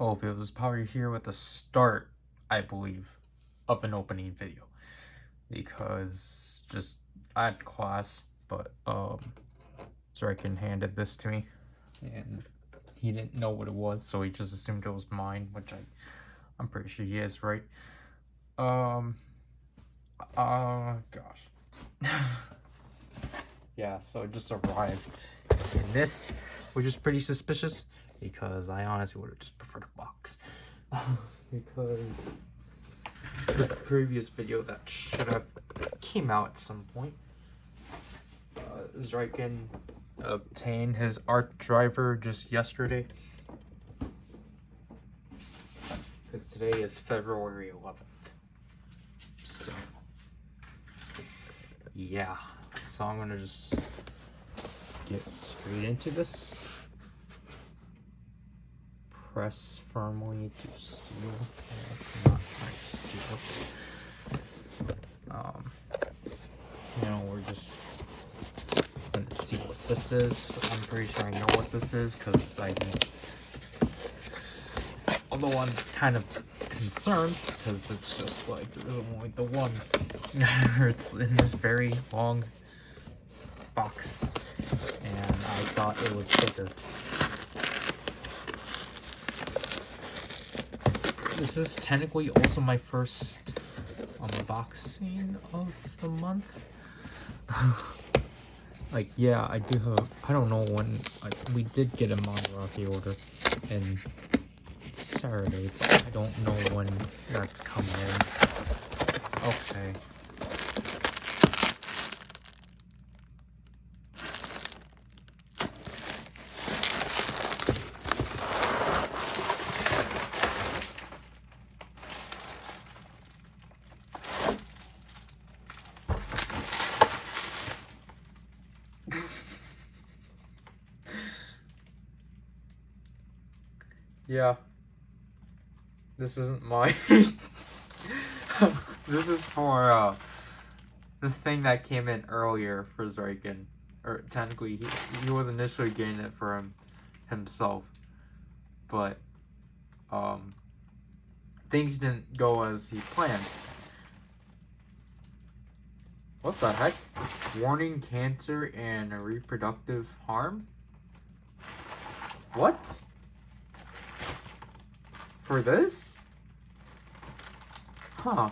hope it was probably here with the start, I believe, of an opening video. Because just I had class, but Zrikin handed this to me and he didn't know what it was, so he just assumed it was mine, which I'm pretty sure he is, right? Gosh. Yeah, so it just arrived in this, which is pretty suspicious because I honestly would have just preferred a box. Because the previous video that should have came out at some point, Zrikin obtained his art driver just yesterday. Because today is February 11th. So, yeah. So I'm gonna just get straight into this. Press firmly to seal. I'm not trying to seal it. We're just gonna see what this is. I'm pretty sure I know what this is because although I'm kind of concerned because it's just like only the one. It's in this very long box, and I thought it was bigger. This is technically also my first unboxing of the month. Like, yeah, I do have, I don't know when, we did get him on Rocky order in Saturday, but I don't know when that's coming in. Okay. Yeah. This isn't mine. This is for the thing that came in earlier for Zrikin. Or technically he was initially getting it for himself. But things didn't go as he planned. What the heck? Warning cancer and reproductive harm? What? For this? Huh.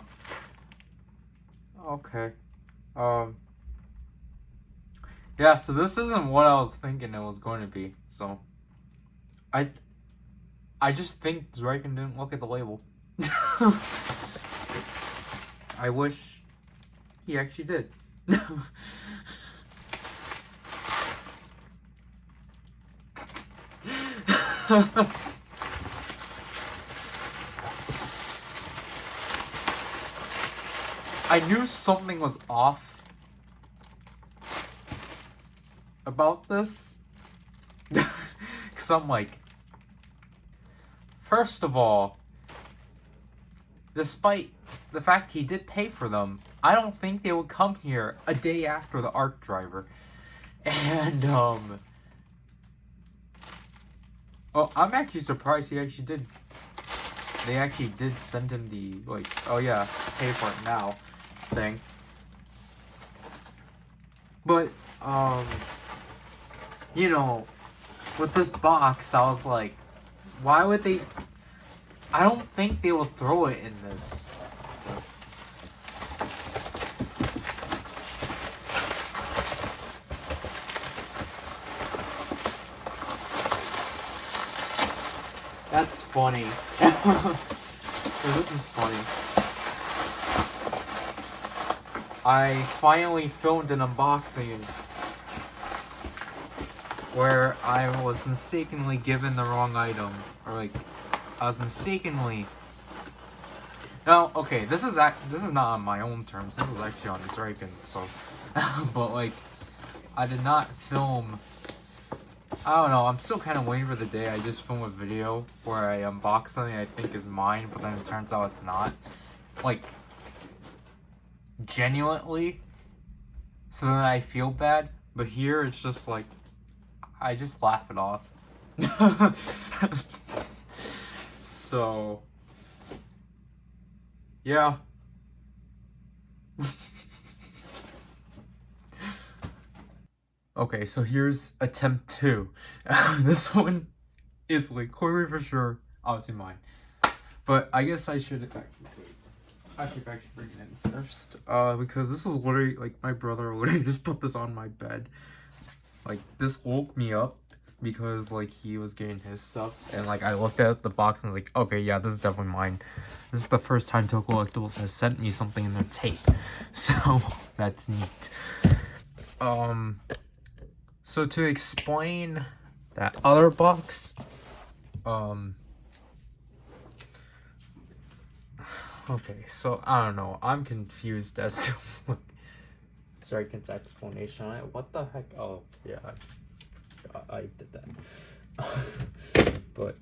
Okay. Yeah, so this isn't what I was thinking it was going to be. So I just think Zrikin didn't look at the label. I wish he actually did. I knew something was off about this. Because I'm like, first of all, despite the fact he did pay for them, I don't think they would come here a day after the art driver. And, well, I'm actually surprised he actually did. They actually did send him the, like, oh yeah, pay for it now thing. But, with this box, I was like, why would they? I don't think they will throw it in this. That's funny. This is funny. I finally filmed an unboxing where I was mistakenly given the wrong item, or like I was mistakenly. No, okay, this is not on my own terms. This is actually on Zrikin, so. But like, I did not film. I don't know. I'm still kind of waiting for the day I just film a video where I unbox something I think is mine, but then it turns out it's not. Like, genuinely. So then I feel bad, but here it's just like, I just laugh it off. So, yeah. Okay, so here's attempt 2. This one is like Corey for sure, obviously mine. But I guess I should actually bring it in first. Because this is literally like my brother literally just put this on my bed. Like this woke me up because like he was getting his stuff, and like I looked at the box and was like, okay, yeah, this is definitely mine. This is the first time Toe Collectibles has sent me something in their tape, so that's neat. So to explain that other box, okay, so I don't know. I'm confused as to what Zarikin's explanation on it. What the heck? Oh, yeah, I did that. But,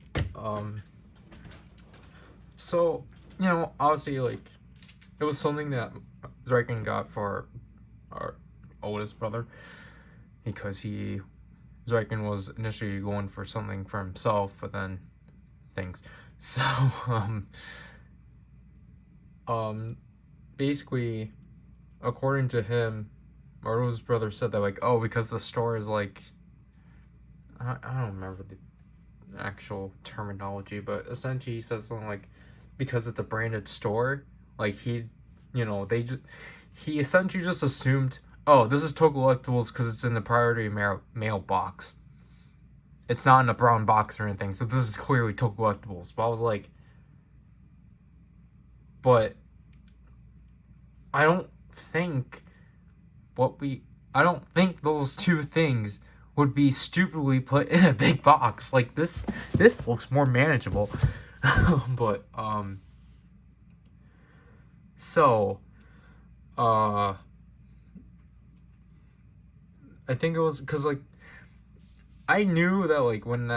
so, you know, obviously, like, it was something that Zarikin got for our oldest brother, because Zarikin was initially going for something for himself, but then things. So, basically, according to him, Maru's brother said that, like, oh, because the store is, like, I don't remember the actual terminology, but essentially he said something like, because it's a branded store, like, he essentially just assumed, oh, this is Toe Collectibles because it's in the priority mail box. It's not in a brown box or anything, so this is clearly Toe Collectibles. But I was like, but I don't think those two things would be stupidly put in a big box. Like this looks more manageable. But so I think it was because like I knew that like when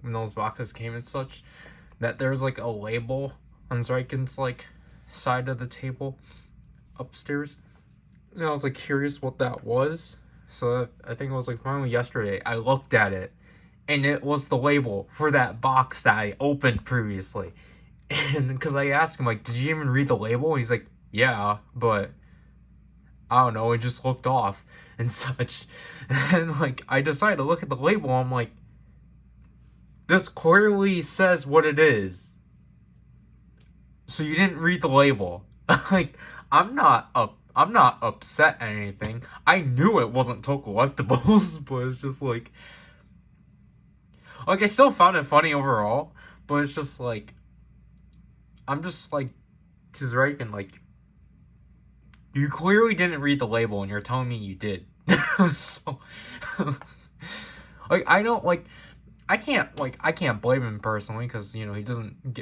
those boxes came and such, that there was like a label on Zarikin's like side of the table upstairs. And I was like curious what that was. So I think it was like finally yesterday I looked at it, and it was the label for that box that I opened previously. And because I asked him, like, did you even read the label? And he's like, yeah, but I don't know, it just looked off and such. And like I decided to look at the label. I'm like, this clearly says what it is. So you didn't read the label. Like, I'm not upset at anything. I knew it wasn't Toe Collectibles, but it's just like I still found it funny overall, but it's just like I'm just like to Zarikin, like, you clearly didn't read the label and you're telling me you did. So like I don't like I can't blame him personally, because you know he doesn't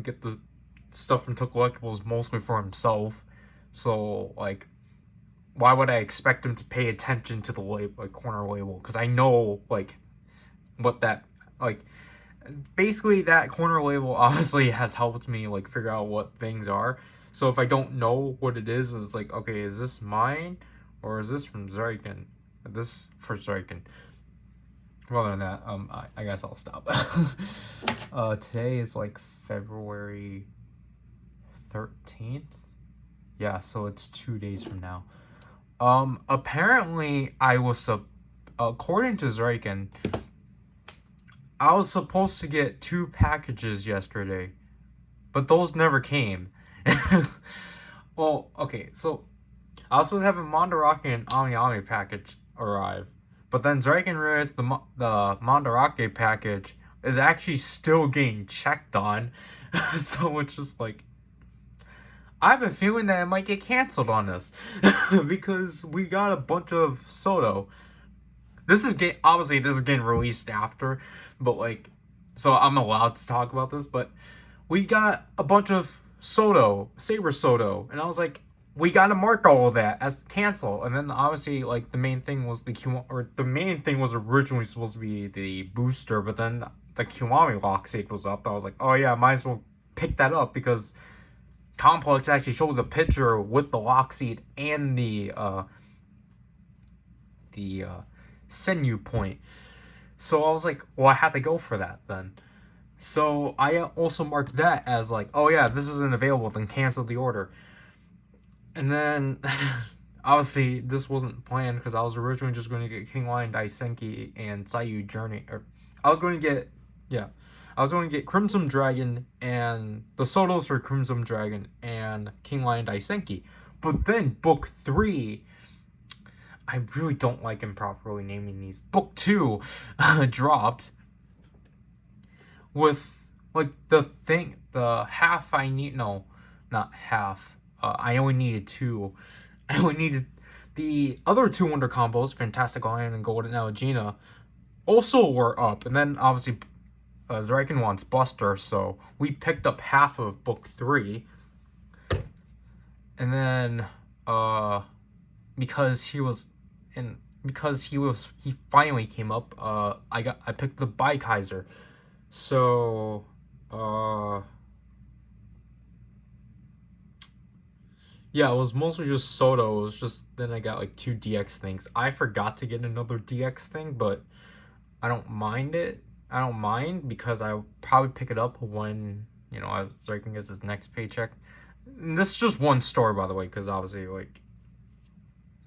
get the stuff from Toe Collectibles mostly for himself. So like, why would I expect him to pay attention to the label, like corner label? Because I know like what that like. Basically, that corner label obviously has helped me like figure out what things are. So if I don't know what it is, it's like, okay, is this mine or is this from Zarikin? This for Zarikin. Rather than that, I guess I'll stop. Today is like February 13th. Yeah, so it's 2 days from now. Apparently I was according to Zarikin, I was supposed to get 2 packages yesterday, but those never came. Well, okay, so I was supposed to have a Mandarake and Ami package arrive, but then Zarikin realized the Mandarake package is actually still getting checked on. So it's just like, I have a feeling that it might get canceled on us. Because we got a bunch of Soto. This is getting released after, but like, so I'm allowed to talk about this, but we got a bunch of Saber Soto, and I was like, we gotta mark all of that as cancel. And then obviously like the main thing was originally supposed to be the booster, but then the Kiwami lock seed was up. I was like, oh yeah, might as well pick that up, because Complex actually showed the picture with the lock seed and the sinew point. So I was like, well, I had to go for that then. So I also marked that as like, oh yeah, this isn't available, then cancel the order. And then, obviously, this wasn't planned because I was originally just going to get King Lion Daisenki and Saiyu Journey. Or I was going to get, yeah, I was going to get Crimson Dragon and the Sotos for Crimson Dragon and King Lion Daisenki. But then Book 3, I really don't like improperly naming these. Book 2 dropped with, like, the half I need, no, not half. I only needed 2. I only needed the other 2 Wonder combos, Fantastic Lion and Golden Algina, also were up. And then, obviously, Zarikin wants Buster, so we picked up half of Book 3. And then, because he finally came up, I picked the Baikaiser. So, yeah, it was mostly just Soto. It was just, then I got like 2 DX things. I forgot to get another DX thing, but I don't mind it. I don't mind because I'll probably pick it up when, Zarikin gets his next paycheck. And this is just one store, by the way, because obviously, like,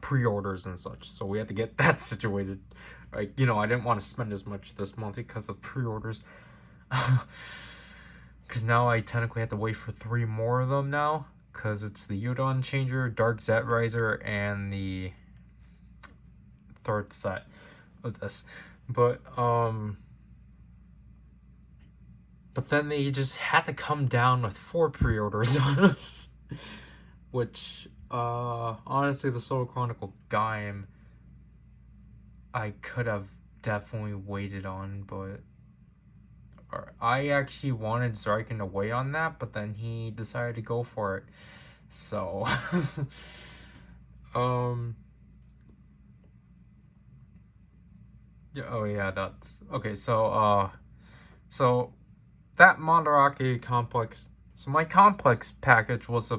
pre-orders and such. So we had to get that situated. Like, I didn't want to spend as much this month because of pre-orders. Because now I technically have to wait for 3 more of them now. Because it's the Udon Changer, Dark Zet Riser, and the 3rd set of this. But then they just had to come down with 4 pre-orders on us. Which, honestly, the Soul Chronicle Gaim, I could have definitely waited on, but I actually wanted Zarikin to wait on that, but then he decided to go for it. So, yeah, oh yeah, that's, okay, so that Mandarake complex, so my complex package was,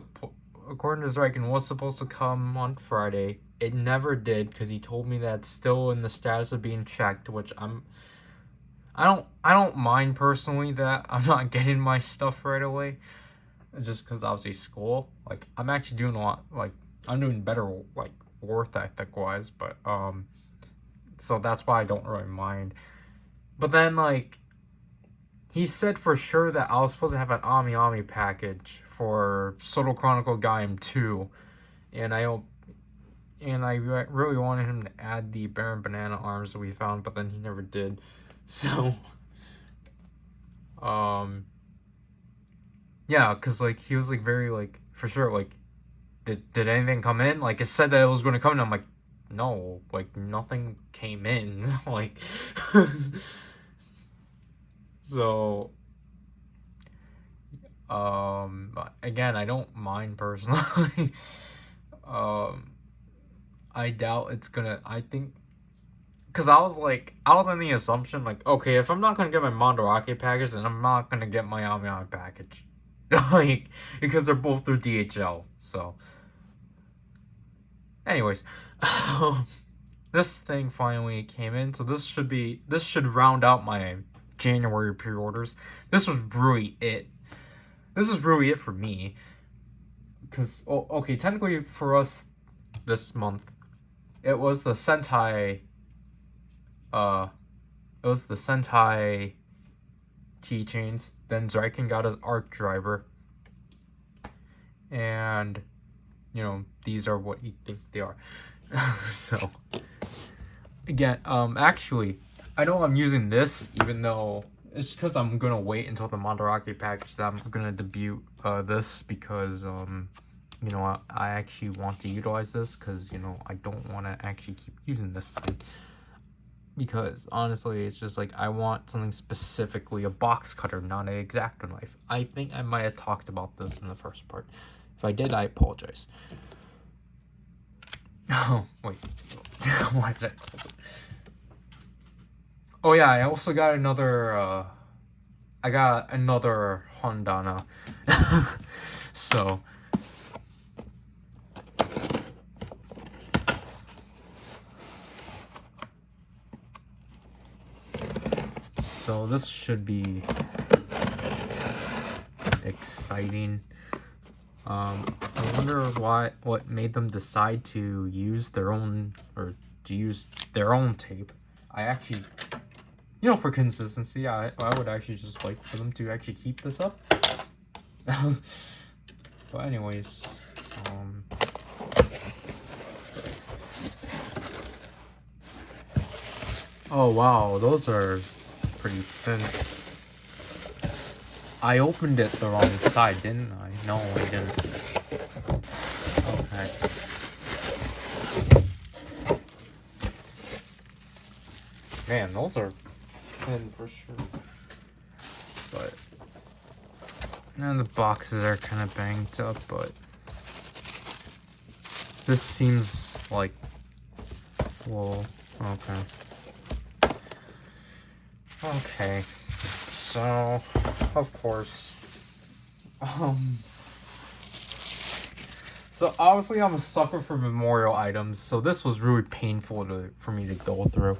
according to Zarikin, was supposed to come on Friday. It never did, because he told me that it's still in the status of being checked, which I don't mind personally that I'm not getting my stuff right away, just because obviously school, like, I'm actually doing a lot, like, I'm doing better, like, worth ethic wise, but so that's why I don't really mind. But then, like, he said for sure that I was supposed to have an Ami package for Soto Chronicle Gaim 2, and I really wanted him to add the Baron Banana arms that we found, but then he never did. So, yeah, because, like, he was, like, very, like, for sure, like, did anything come in? Like, it said that it was going to come in. I'm like, no, like, nothing came in. Like, so, again, I don't mind personally. I doubt it's gonna, I think, because I was in the assumption, like, okay, if I'm not gonna get my Mandarake package, then I'm not gonna get my Ami package. Like, because they're both through DHL, so. Anyways, this thing finally came in, so this should round out my January pre-orders. This was really it. This is really it for me. Because, okay, technically for us this month, it was the Sentai, keychains. Then Zarikin got his Arc Driver. And, these are what you think they are. So, again, actually, I know I'm using this, even though it's because I'm gonna wait until the Mandarake package that I'm gonna debut this, because I actually want to utilize this, because I don't want to actually keep using this thing, because honestly it's just like I want something specifically a box cutter, not an X-Acto knife. I think I might have talked about this in the first part. If I did, I apologize. Oh wait, why did I close it? Oh yeah, I also got another Hondana. So this should be exciting. I wonder what made them decide to use their own tape. I actually, for consistency, I would actually just like for them to actually keep this up. But anyways, oh wow, those are pretty thin. I opened it the wrong side, didn't I? No, I didn't. Okay. Man, those are thin for sure. But and the boxes are kind of banged up, but this seems like, whoa, okay. Okay, so, of course, so obviously I'm a sucker for memorial items, so this was really painful for me to go through.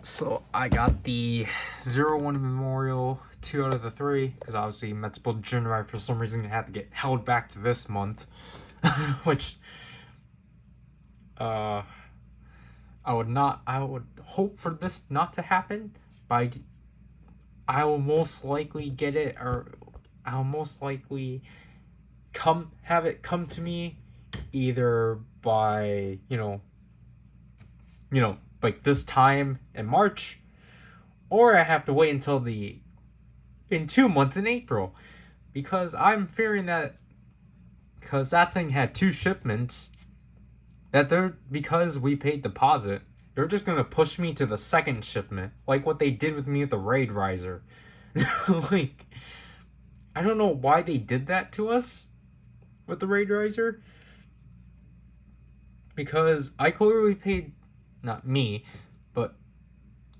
So I got the 01 memorial, 2 out of the 3, because obviously multiple January for some reason it had to get held back to this month, which I would hope for this not to happen, but I will most likely get it, or I'll most likely have it come to me either by, like this time in March, or I have to wait until in 2 months in April, because I'm fearing that, because that thing had 2 shipments, because we paid deposit, they're just gonna push me to the second shipment, like what they did with me with the Raid Riser. Like, I don't know why they did that to us with the Raid Riser, because I clearly paid, not me, but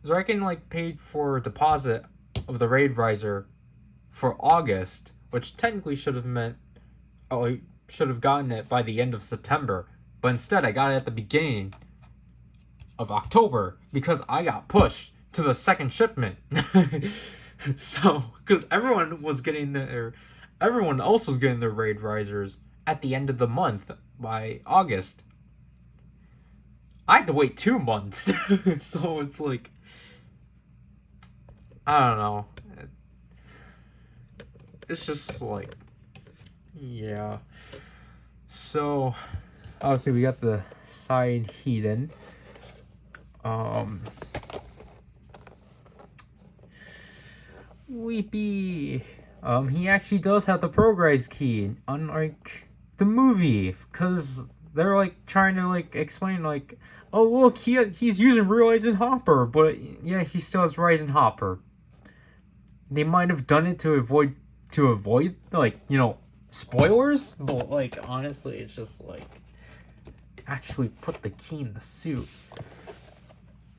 Zarkin paid for deposit of the Raid Riser for August, which technically should have meant, I should have gotten it by the end of September, but instead I got it at the beginning of October because I got pushed to the second shipment. So, because everyone else was getting their Raid Risers at the end of the month by August. I had to wait 2 months. So it's like, I don't know. It's just like, yeah. So, obviously we got the side heated. Weepy. He actually does have the Progrise key, unlike the movie, because they're trying to explain oh look, he's using Ryzen Hopper, but yeah, he still has Ryzen Hopper. They might have done it to avoid spoilers, but honestly, it's just actually put the key in the suit.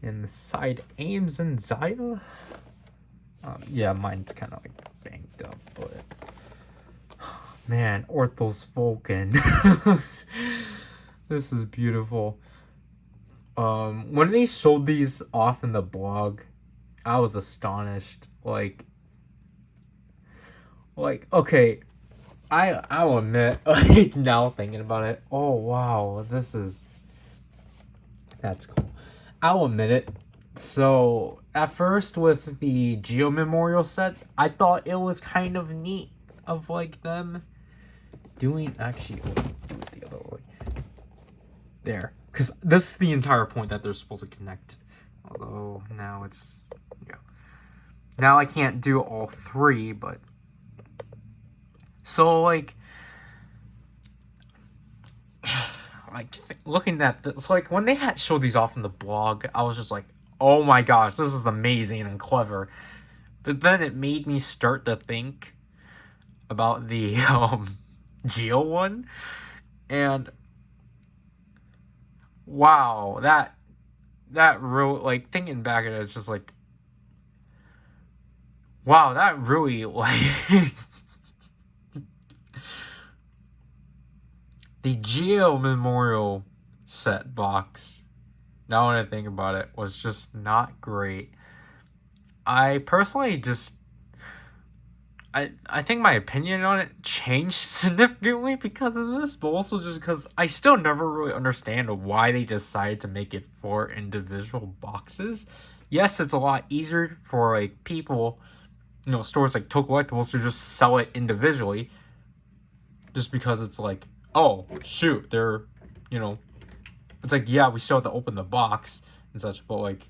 And the side aims and Zaya. Yeah, mine's kind of banged up, but man, Orthos Vulcan. This is beautiful. When they showed these off in the blog, I was astonished. Okay, I'll admit, now thinking about it, oh wow, that's cool. I'll admit it. So, at first with the Geo Memorial set, I thought it was kind of neat of them doing, actually, do it the other way. There. Because this is the entire point that they're supposed to connect. Although, now it's, yeah. Now I can't do all 3, but, so, looking at this, when they had showed these off in the blog, I was just like, oh my gosh, this is amazing and clever. But then it made me start to think about the Geo one, and wow, that really, thinking back at it, it's just wow, that really the Geo Memorial set box, now when I think about it, was just not great. I personally just, I think my opinion on it changed significantly because of this, but also just because I still never really understand why they decided to make it 4 individual boxes. Yes, it's a lot easier for like people, stores like Toy Collectibles to just sell it individually, just because it's like, oh shoot, they're, it's like, yeah, we still have to open the box and such, but like,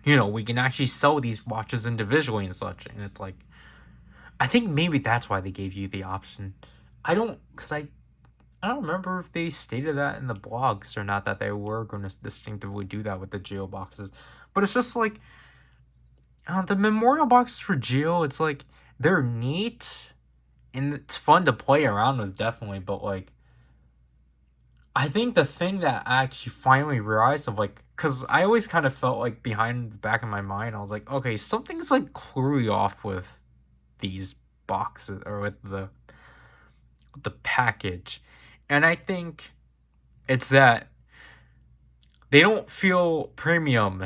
we can actually sell these watches individually and such, and it's like, I think maybe that's why they gave you the option. Because I don't remember if they stated that in the blogs or not, that they were going to distinctively do that with the Geo boxes. But it's just like, the memorial boxes for Geo, it's like, they're neat and it's fun to play around with, definitely. But like, I think the thing that I actually finally realized of like, because I always kind of felt like behind the back of my mind, I was like, okay, something's like clearly off with these boxes or with the package, and I think it's that they don't feel premium.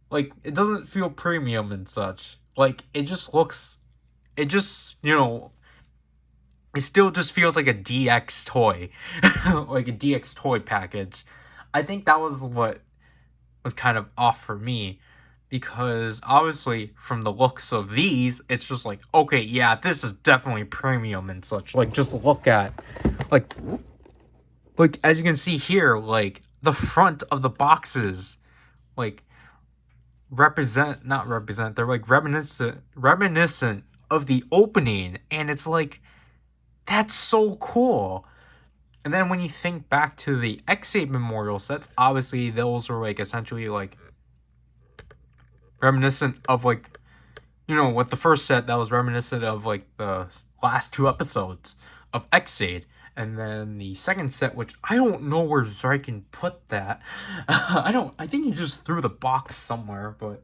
Like, it doesn't feel premium and such. Like, it just it still just feels like a DX toy. Like a DX toy package. I think that was what was kind of off for me, because obviously from the looks of these, it's just like, okay, yeah, this is definitely premium and such. Like, just look at like as you can see here, like the front of the boxes, like not represent, they're like reminiscent of the opening, and it's like, that's so cool. And then when you think back to the X8 memorial sets, obviously those were like essentially like reminiscent of like, with the first set, that was reminiscent of like the last 2 episodes of X8. And then the second set, which I don't know where Zry can put that. I think he just threw the box somewhere, but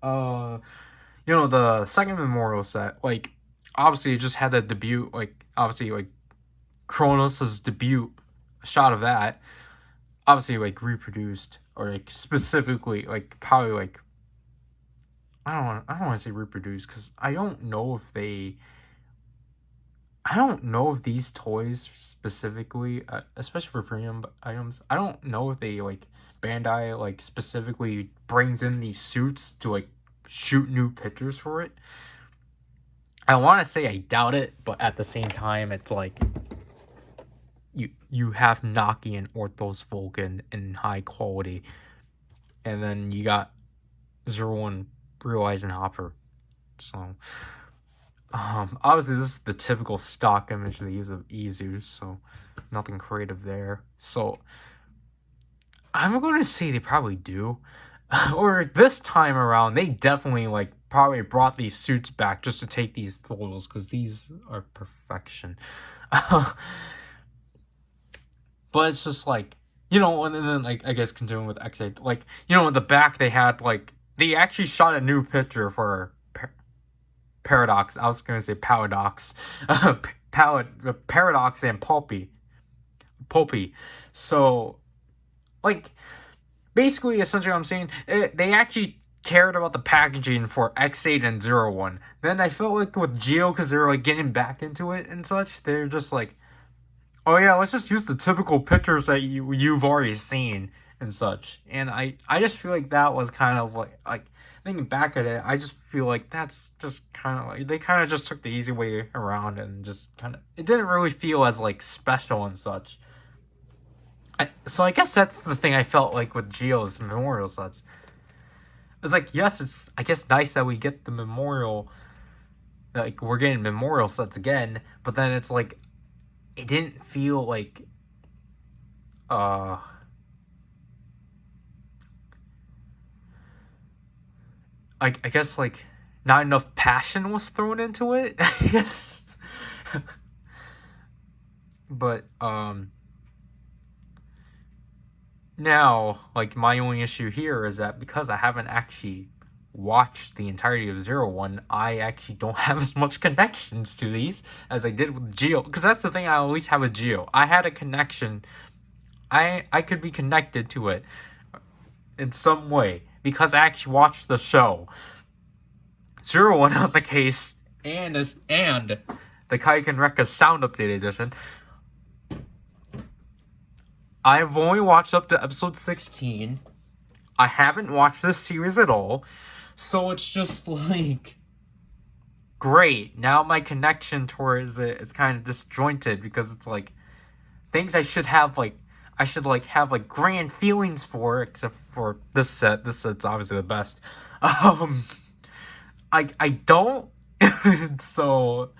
the second memorial set, like, obviously it just had the debut, like, obviously, like, Kronos' debut shot of that, obviously, like, reproduced, or like specifically, like, probably like, I don't want to say reproduced, because I don't know if these toys specifically, especially for premium items, I don't know if they, like, Bandai, like, specifically brings in these suits to, like, shoot new pictures for it. I want to say I doubt it, but at the same time, it's like, you have Naki and Orthos Vulcan in high quality, and then you got 01 Real Eisenhower. So, obviously this is the typical stock image they use of Izu, so nothing creative there. So, I'm going to say they probably do. Or this time around, they definitely, like, probably brought these suits back just to take these photos, because these are perfection. But it's just like, and then, like, I guess continuing with X8, like, in the back they had, like, they actually shot a new picture for Paradox. I was going to say Paradox. Paradox and Pulpy. So, like, basically, essentially what I'm saying, they actually cared about the packaging for X8 and 01. Then I felt like with Geo, because they were, like, getting back into it and such, they're just like, oh yeah, let's just use the typical pictures that you've already seen and such. And I just feel like that was kind of like thinking back at it, I just feel like that's just kind of like, they kind of just took the easy way around, and just kind of, it didn't really feel as like special and such. So I guess that's the thing I felt like with Geo's memorial sets. It's like, yes, it's, I guess, nice that we get the memorial, like, we're getting memorial sets again, but then it's like, it didn't feel like, I guess, like, not enough passion was thrown into it, I guess. But, now, like, my only issue here is that because I haven't actually watched the entirety of 01, I actually don't have as much connections to these as I did with Geo. Because that's the thing, I at least have with Geo. I had a connection. I could be connected to it in some way because I actually watched the show. 01 on the case, and the Kaiken Rekka Sound Update Edition. I've only watched up to episode 16. I haven't watched this series at all, so it's just like great. Now my connection towards it is kind of disjointed because it's like things I should have have grand feelings for, except for this set. This set's obviously the best. I don't. So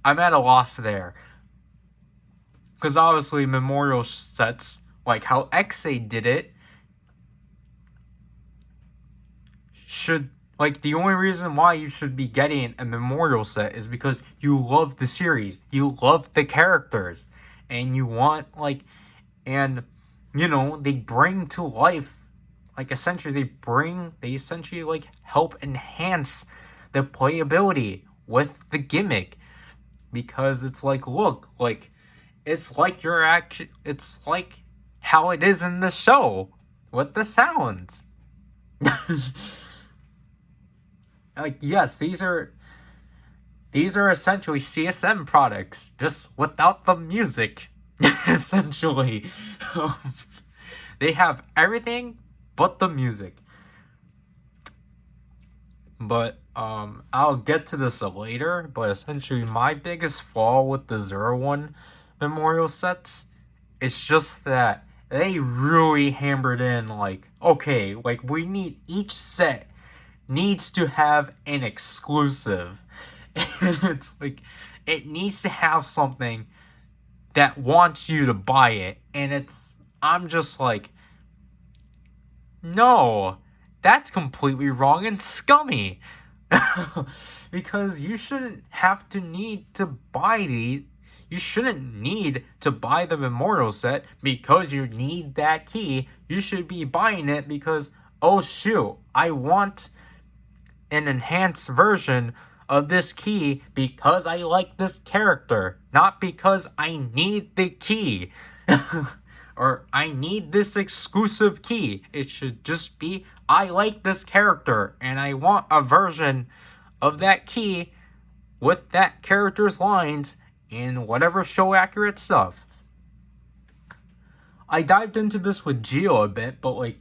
I'm at a loss there. Because obviously memorial sets, like how XA did it, should, like, the only reason why you should be getting a memorial set is because you love the series, you love the characters, and you want, like, and, you know, they bring to life, like, essentially like, help enhance the playability with the gimmick, because it's like, look, like, it's like it's like how it is in the show with the sounds. Like, yes, these are essentially CSM products, just without the music. Essentially. They have everything but the music. But I'll get to this later, but essentially my biggest flaw with the 01 memorial sets, it's just that they really hammered in, like, okay, like, we need, each set needs to have an exclusive. And it's like, it needs to have something that wants you to buy it. And I'm just like, no, that's completely wrong and scummy. Because you shouldn't need to buy the memorial set because you need that key. You should be buying it because, oh shoot, I want an enhanced version of this key because I like this character, not because I need the key. Or I need this exclusive key. It should just be, I like this character and I want a version of that key with that character's lines in whatever show accurate stuff. I dived into this with Geo a bit, but like,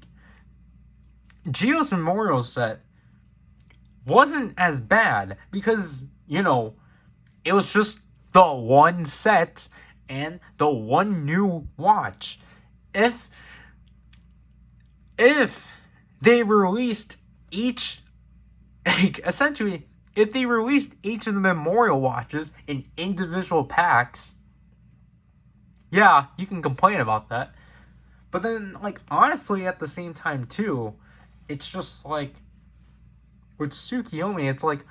Geo's memorial set wasn't as bad because, you know, it was just the one set and the one new watch. If they released each, like, essentially, if they released each of the memorial watches in individual packs, yeah, you can complain about that. But then, like, honestly, at the same time, too, it's just like, with Tsukiyomi, it's like,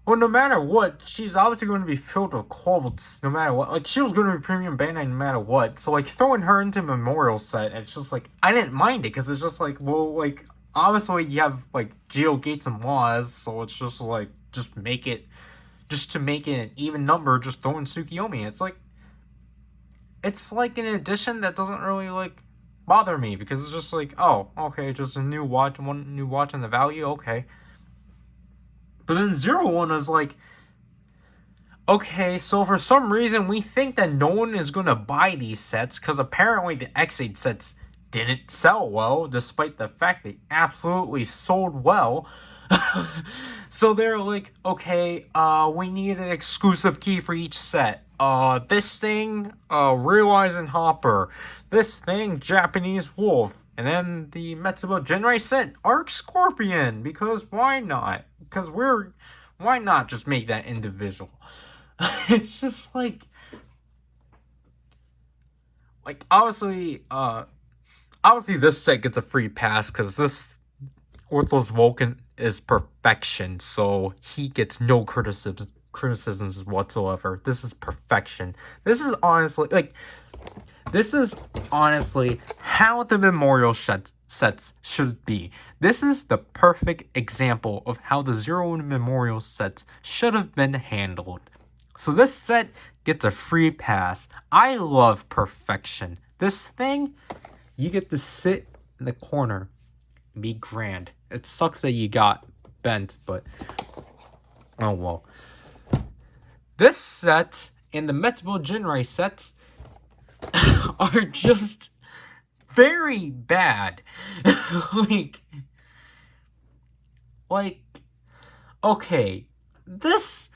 well, no matter what, she's obviously going to be filled with quotes, no matter what. Like, she was going to be premium Bandai no matter what. So, like, throwing her into memorial set, it's just like, I didn't mind it, because it's just like, well, like, obviously you have, like, Geo Gates and Laws, so it's just like, just to make it an even number, just throwing Tsukiyomi. It's like an addition that doesn't really, like, bother me, because it's just like, oh, okay, just one new watch and the value, okay. But then 01 is like, okay, so for some reason we think that no one is going to buy these sets because apparently the X8 sets didn't sell well, despite the fact they absolutely sold well. So they're like, okay, we need an exclusive key for each set. This thing, Realizing Hopper. This thing, Japanese Wolf. And then the Metsubo Genrai set, Arc Scorpion, because why not? Because why not just make that individual? It's just like obviously this set gets a free pass because this Orthos Vulcan is perfection, so he gets no criticisms whatsoever. This is perfection. This is honestly how the memorial sets should be. This is the perfect example of how the 01 memorial sets should have been handled. So this set gets a free pass. I love perfection. This thing, you get to sit in the corner and be grand. It sucks that you got bent, but oh well. This set and the Metzable Jinrai sets are just very bad. like, okay, this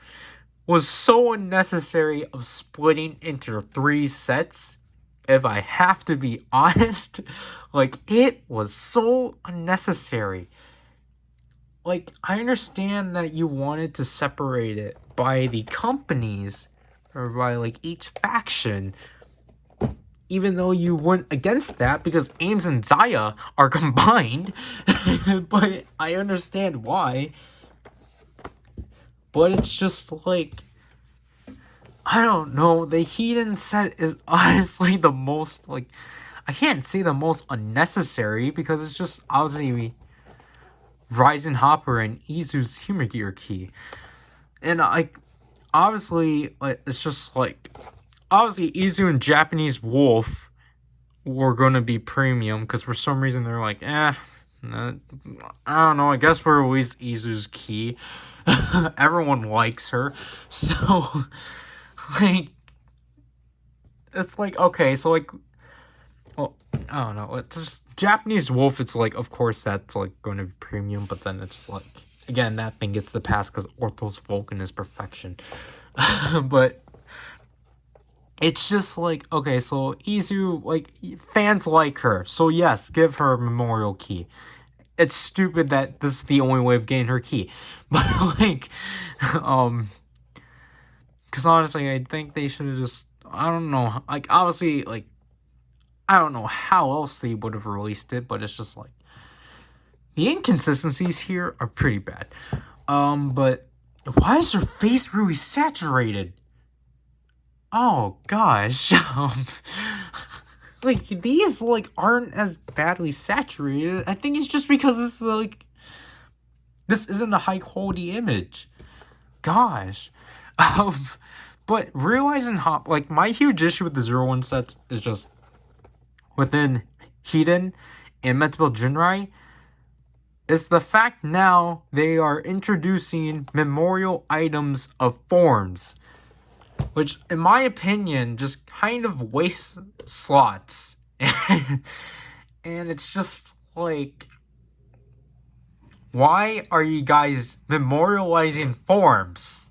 was so unnecessary of splitting into 3 sets. If I have to be honest, like, it was so unnecessary. Like, I understand that you wanted to separate it by the companies, or by, like, each faction, even though you went against that because Ames and Zaya are combined. But I understand why. But it's just, like, I don't know, the Heathen set is honestly the most, like, I can't say the most unnecessary, because it's just obviously Ryzen Hopper and Izu's Humor Gear key. And, like, obviously, like, it's just, like, obviously Izu and Japanese Wolf were going to be premium, because for some reason they're like, I don't know, I guess we'll release Izu's key. Everyone likes her, so... like, it's like, okay, so, like, well, I don't know, it's just, Japanese Wolf, it's like, of course, that's, like, going to be premium, but then it's, like, again, that thing gets the pass, because Orthos Vulcan is perfection. But, it's just, like, okay, so, Izu, like, fans like her, so yes, give her a memorial key. It's stupid that this is the only way of getting her key, but, like, because honestly, I think they should have just, I don't know, like, obviously, like, I don't know how else they would have released it, but it's just, like, the inconsistencies here are pretty bad. But why is her face really saturated? Oh, gosh. Like, these, like, aren't as badly saturated. I think it's just because it's, like, this isn't a high-quality image. Gosh. But realizing like, my huge issue with the 0-1 sets is just within Hiden and Metabel Jinrai is the fact now they are introducing memorial items of forms, which in my opinion just kind of wastes slots. And it's just like, why are you guys memorializing forms?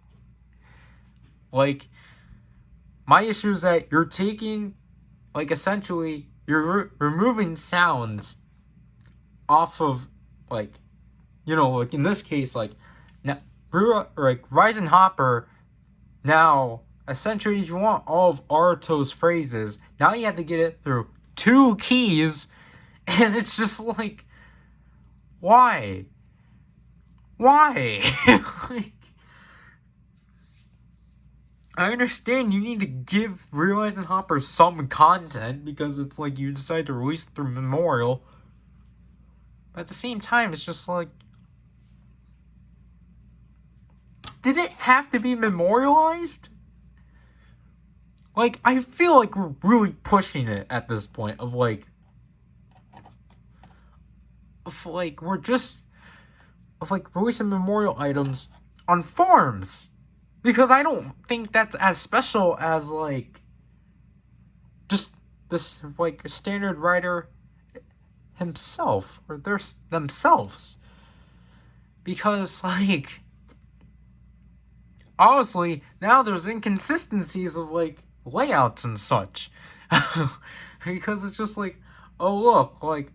Like, my issue is that you're taking, like, essentially, you're removing sounds off of, like, you know, like, in this case, like, now, like, Ryzen Hopper, now, essentially, if you want all of Aruto's phrases, now you have to get it through 2 keys, and it's just like, why? Why? Like, I understand you need to give Ryzen Hopper some content because it's like you decide to release it through Memorial. But at the same time, it's just like, did it have to be memorialized? Like, I feel like we're really pushing it at this point of like, we're just, of like releasing memorial items on forums. Because I don't think that's as special as, like, just this, like, standard writer himself, or themselves. Because, like, honestly, now there's inconsistencies of, like, layouts and such. Because it's just like, oh, look, like,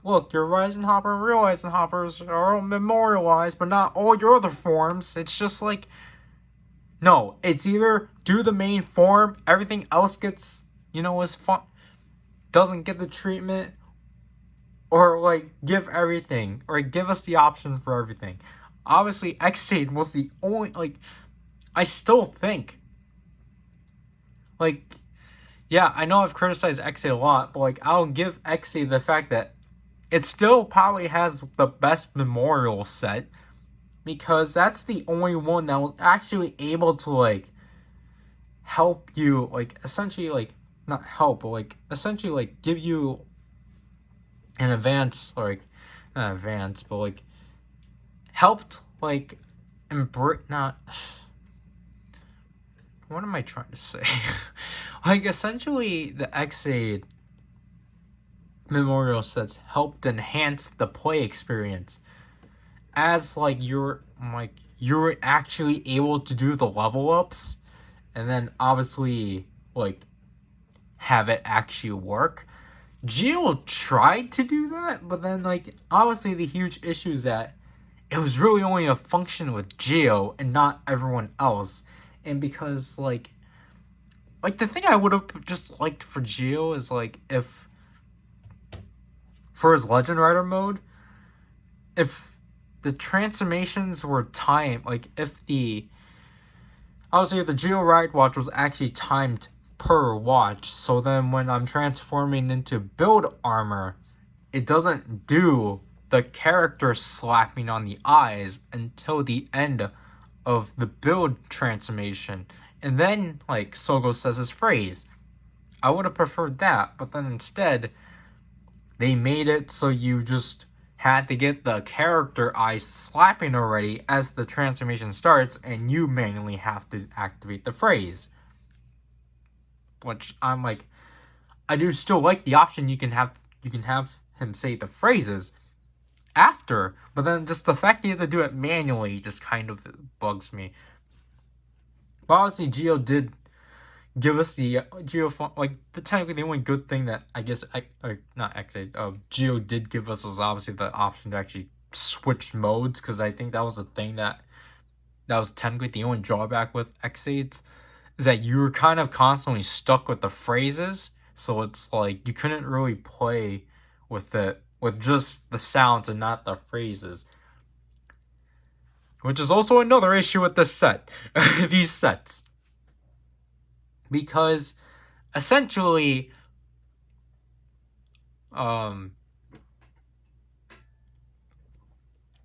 look, your Ryzen Hopper and real Ryzen Hoppers are all memorialized, but not all your other forms. It's just like, no, it's either do the main form, everything else gets, you know, doesn't get the treatment, or, like, give everything, or give us the option for everything. Obviously, Xade was the only, like, I still think, like, yeah, I know I've criticized Xade a lot, but, like, I'll give Xade the fact that it still probably has the best memorial set, because that's the only one that was actually able to, like, help you, like, essentially, like, not help, but, like, essentially, like, give you an advance, or, like, not advance, but, like, helped like not. What am I trying to say? Like essentially, the X8 memorial sets helped enhance the play experience, as like you're actually able to do the level ups, and then obviously like have it actually work. Geo tried to do that, but then like obviously the huge issue is that it was really only a function with Geo and not everyone else. And because like the thing I would have just liked for Geo is like if for his Legend Rider mode, if the transformations were timed, like if the obviously if the Geo Ride Watch was actually timed per watch, so then when I'm transforming into build armor, it doesn't do the character slapping on the eyes until the end of the build transformation. And then, like, Sogo says his phrase. I would have preferred that, but then instead, they made it so you just had to get the character eyes slapping already as the transformation starts, and you manually have to activate the phrase. Which I'm like, I do still like the option you can have him say the phrases after, but then just the fact you have to do it manually just kind of bugs me. But obviously, Geo did give us the technically the only good thing that I guess not X8 Geo did give us is obviously the option to actually switch modes, because I think that was the thing that was technically the only drawback with X8s, is that you were kind of constantly stuck with the phrases, so it's like you couldn't really play with it with just the sounds and not the phrases. Which is also another issue with this set. These sets. Because essentially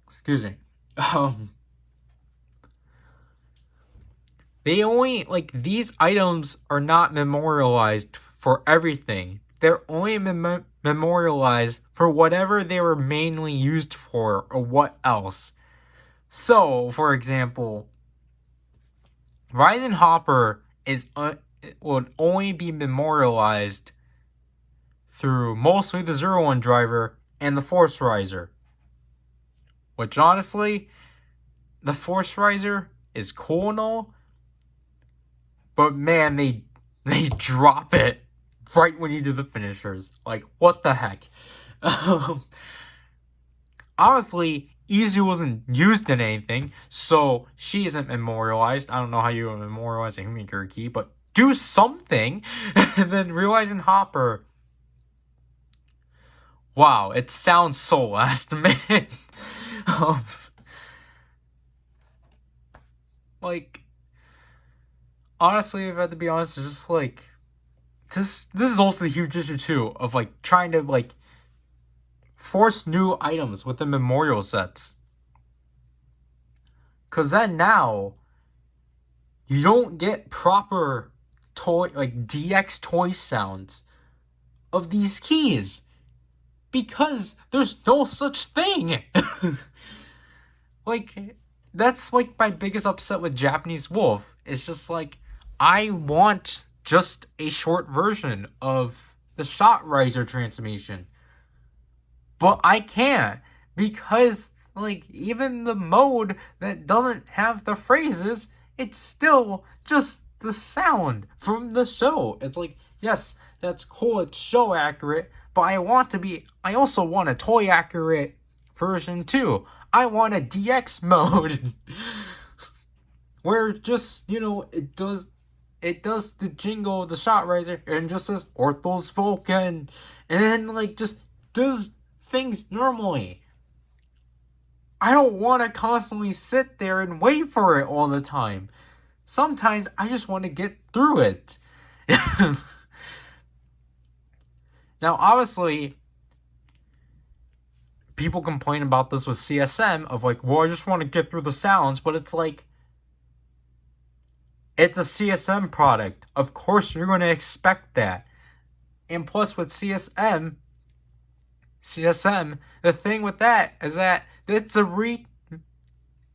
excuse me. They only these items are not memorialized for everything. They're only memorialized for whatever they were mainly used for or what else. So, for example, Rising Hopper would only be memorialized through mostly the 01 driver and the Force Riser. Which honestly, the Force Riser is cool and all, but man, they drop it right when you do the finishers. Like, what the heck? Honestly, Izu wasn't used in anything, so she isn't memorialized. I don't know how you would memorialize a Humikiri key, but do something. And then Realizing Hopper. Wow, it sounds so last minute. Honestly, if I had to be honest, it's just like this is also the huge issue too of trying to force new items within memorial sets. Cause then now you don't get proper toy DX toy sounds of these keys. Because there's no such thing. That's my biggest upset with Japanese Wolf. It's just I want just a short version of the Shot Riser transformation. But I can't, because even the mode that doesn't have the phrases, it's still just the sound from the show. It's yes, that's cool, it's show accurate, but I also want a toy accurate version too. I want a DX mode where just, it does the jingle, the Shot Riser, and just says Orthos Vulcan, and then just does things normally. I don't want to constantly sit there and wait for it all the time. Sometimes I just want to get through it. Now, obviously, people complain about this with CSM of well, I just want to get through the sounds, but it's it's a CSM product. Of course, you're going to expect that. And plus, with CSM, the thing with that is that it's a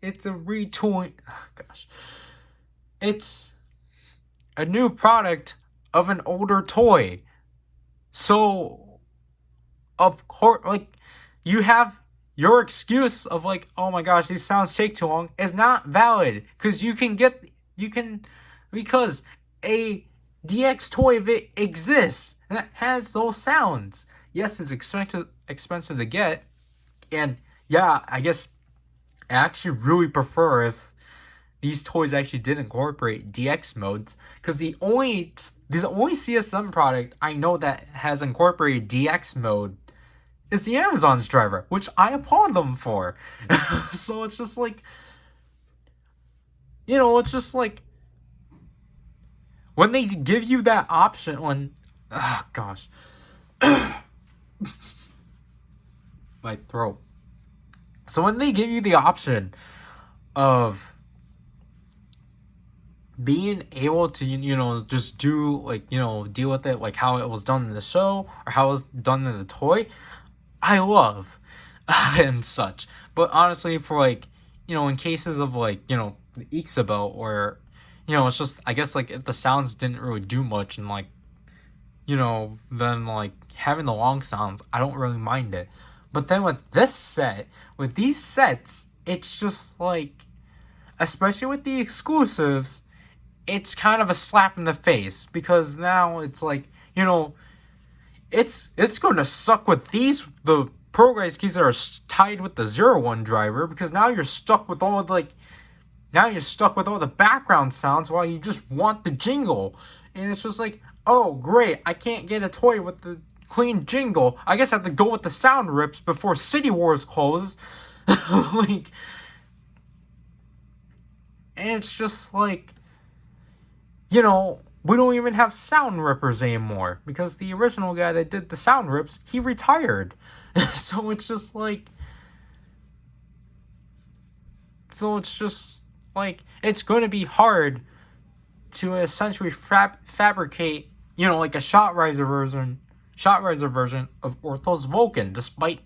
it's a retooling. Oh, gosh. It's a new product of an older toy. So, of course, like, you have your excuse of like, oh my gosh, these sounds take too long is not valid. Because because a DX toy of it exists that has those sounds. Yes, it's expensive to get. And yeah, I guess I actually really prefer if these toys actually did incorporate DX modes, because the only CSM product I know that has incorporated DX mode is the Amazon's driver, which I applaud them for. So it's just like, it's just like when they give you that option, oh gosh, my throat. So when they give you the option of being able to, just do, like, deal with it like how it was done in the show or how it was done in the toy, I love and such. But honestly, for like, in cases of like, the Ixabel, or, it's just, I guess, like, if the sounds didn't really do much, and like, then like having the long sounds, I don't really mind it. But then with these sets, it's just like, especially with the exclusives, it's kind of a slap in the face, because now it's like, it's going to suck with the Progrise keys that are tied with the 01 driver, because now you're stuck with all the background sounds while you just want the jingle. And it's just like, oh great, I can't get a toy with the clean jingle. I guess I have to go with the sound rips before City Wars closes. Like, and it's just like, we don't even have sound rippers anymore, because the original guy that did the sound rips, he retired. So it's just like, it's going to be hard to essentially fabricate, like a shot riser version of Orthos Vulcan, despite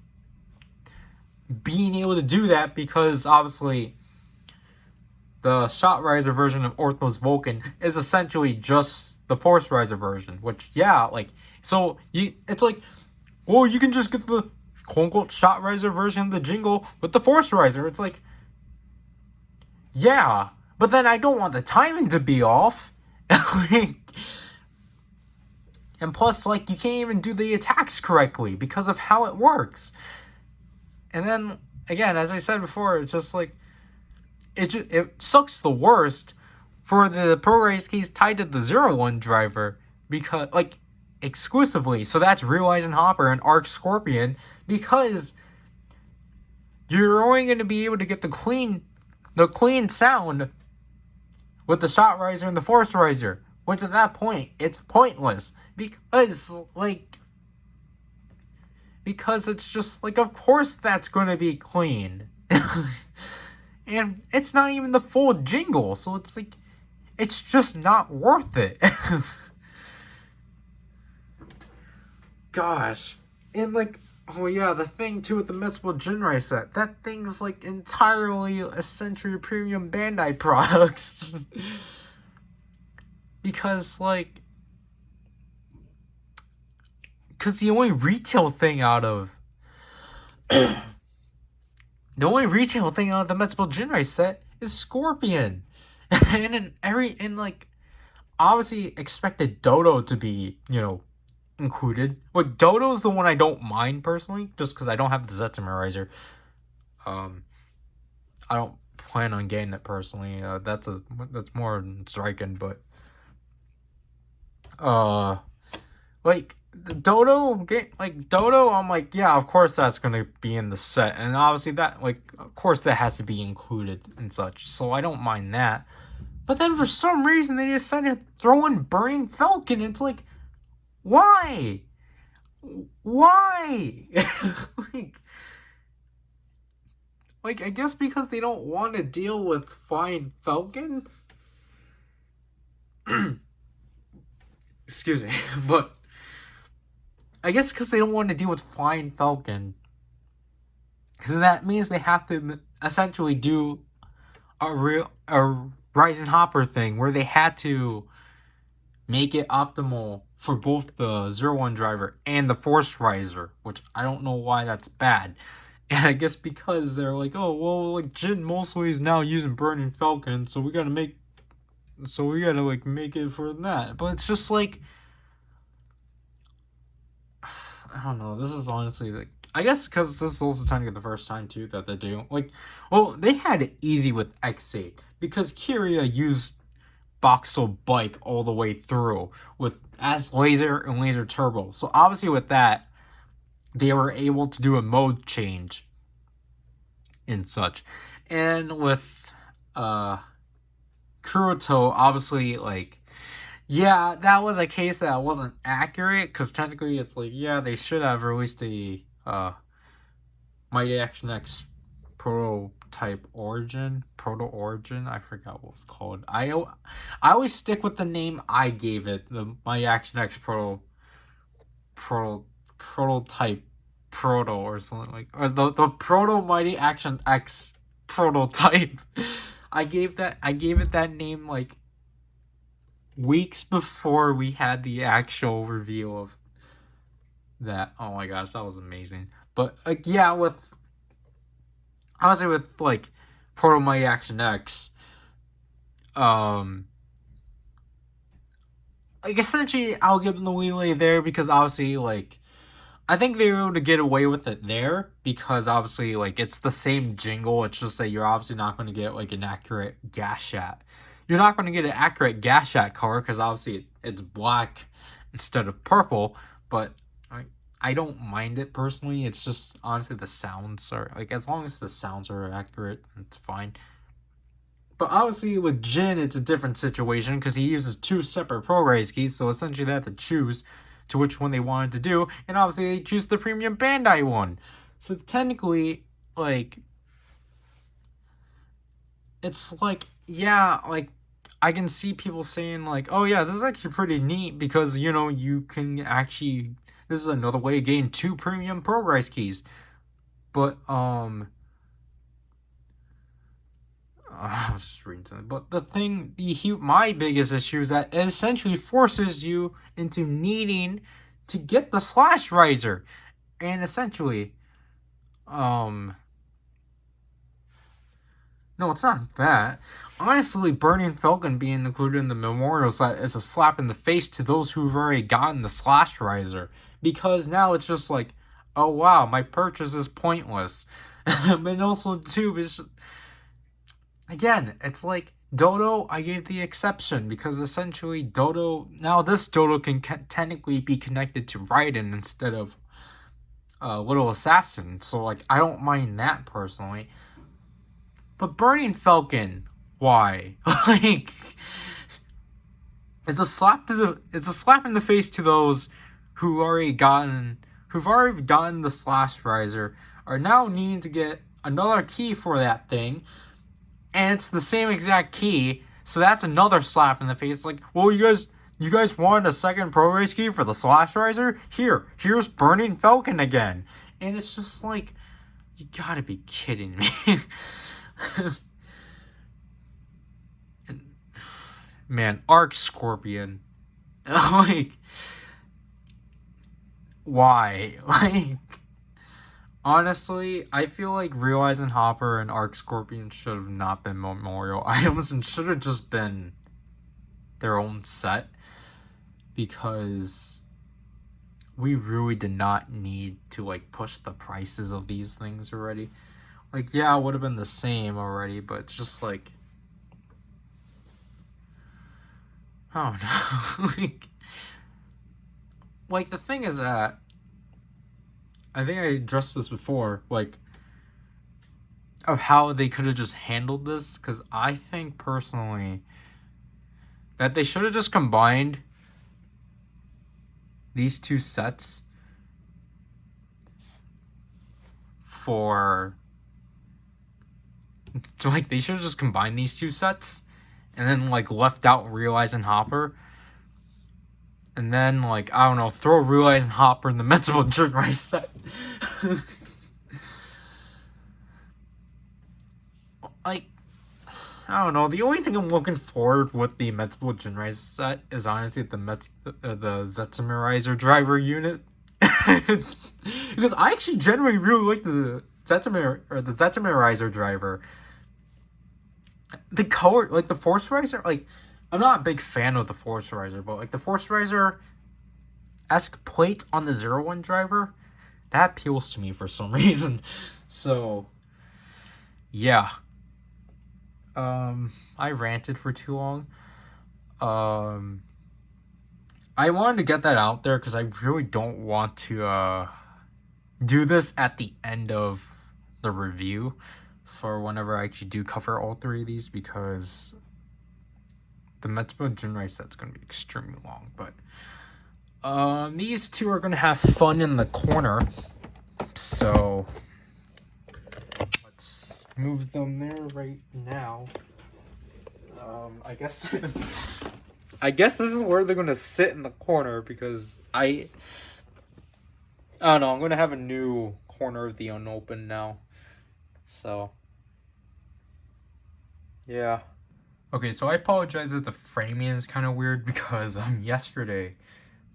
being able to do that, because obviously the shot riser version of Orthos Vulcan is essentially just the force riser version, which, yeah, like, so it's like, well, you can just get the quote-unquote shot riser version of the jingle with the force riser. It's like, yeah, but then I don't want the timing to be off. And plus, like, you can't even do the attacks correctly because of how it works. And then, again, as I said before, it's just like, it sucks the worst for the Progrise keys tied to the 01 driver, because, like, exclusively. So that's Realize and Hopper and Arc Scorpion, because you're only going to be able to get the clean sound with the shot riser and the force riser, which at that point, it's pointless, because it's just like, of course that's going to be clean. And it's not even the full jingle, so it's like, it's just not worth it. Gosh. And like, oh yeah, the thing too with the Metzable Jinrai set, that thing's like entirely a Century Premium Bandai products. Because the only retail thing out of the Metzable Jinrai set is Scorpion. And like, obviously expected Dodo to be, included. Like, Dodo's the one I don't mind personally, just because I don't have the Zetsumer. I don't plan on getting it personally. That's more striking, but like the Dodo, I'm like, yeah, of course that's gonna be in the set, and obviously that, like, of course that has to be included and such. So I don't mind that. But then for some reason they decided to throw in Burning Falcon. It's like, why? like, I guess because they don't want to deal with Flying Falcon. Excuse me, but I guess because they don't want to deal with Flying Falcon, because that means they have to essentially do a Rise and Hopper thing where they had to make it optimal for both the 01 driver and the Force Riser, which I don't know why that's bad. And I guess because they're like, oh well, like Jin mostly is now using Burning Falcon, so we gotta like make it for that. But it's just like, I don't know. This is honestly like, I guess because this is also technically the first time too that they do like, well, they had it easy with X8 because Kyria used Boxel Bike all the way through with as laser and laser turbo. So obviously with that, they were able to do a mode change and such. And with Kuroto, obviously, like, yeah, that was a case that wasn't accurate because technically it's like, yeah, they should have released a Mighty Action X proto origin, I forgot what it's called. I always stick with the name I gave it, the Mighty Action X prototype proto or something like, or the proto Mighty Action X prototype. I gave it that name like weeks before we had the actual reveal of that. Oh my gosh, that was amazing. But like, yeah, with honestly with like Proto Mighty Action X, like essentially I'll give them the leeway there because obviously like I think they were able to get away with it there because obviously like it's the same jingle. It's just that you're obviously not going to get like an accurate Gashat. You're not going to get an accurate Gashat color because obviously it's black instead of purple. But I don't mind it personally. It's just honestly the sounds are like, as long as the sounds are accurate, it's fine. But obviously with Jin, it's a different situation because he uses two separate Progrise keys, so essentially they have to choose to which one they wanted to do, and obviously they choose the premium Bandai one. So technically, like, it's like, yeah, like, I can see people saying like, oh yeah, this is actually pretty neat because, you know, you can actually, this is another way to gain two premium Progrise keys. But, I was just reading something. But the thing, my biggest issue is that it essentially forces you into needing to get the Slash Riser. And essentially, no, it's not that. Honestly, Burning Falcon being included in the memorial set is a slap in the face to those who've already gotten the Slash Riser. Because now it's just like, oh wow, my purchase is pointless. But also, too, is, again, it's like, Dodo, I gave the exception because essentially now this Dodo can technically be connected to Raiden instead of Little Assassin. So like, I don't mind that personally. But Burning Falcon, why? Like, it's a slap in the face to those who've already gotten the Slash Riser, are now needing to get another key for that thing, and it's the same exact key, so that's another slap in the face. Like, well, you guys wanted a second Progrise key for the Slash Riser? Here's Burning Falcon again. And it's just like, you gotta be kidding me. And, man, Arc Scorpion. Like, why? Like, honestly, I feel like Realizing Hopper and Arc Scorpion should have not been memorial items and should have just been their own set, because we really did not need to like push the prices of these things already. Like, yeah, it would have been the same already, but it's just like, I don't know. like the thing is that, I think I addressed this before, like, of how they could have just handled this, because I think personally that they should have just combined these two sets like, they should have just combined these two sets and then like left out Realizing Hopper, and then like, I don't know, throw Realizing Hopper in the Mental Jin Rice set. Like, I don't know. The only thing I'm looking forward with the Metzbool Jinrai set is honestly the Zetsumer driver unit. Because I actually generally really like the Zetsumer driver. The color, like the Force Riser, like I'm not a big fan of the Force Riser, but like the Force Riser-esque plate on the 01 driver, that appeals to me for some reason. So yeah. I ranted for too long. I wanted to get that out there because I really don't want to do this at the end of the review for whenever I actually do cover all three of these, because the Metzbool Jinrai set's going to be extremely long. But these two are going to have fun in the corner, so let's move them there right now. I guess this is where they're gonna sit in the corner, because I don't know, I'm gonna have a new corner of the unopened now. So yeah. Okay, so I apologize that the framing is kind of weird, because yesterday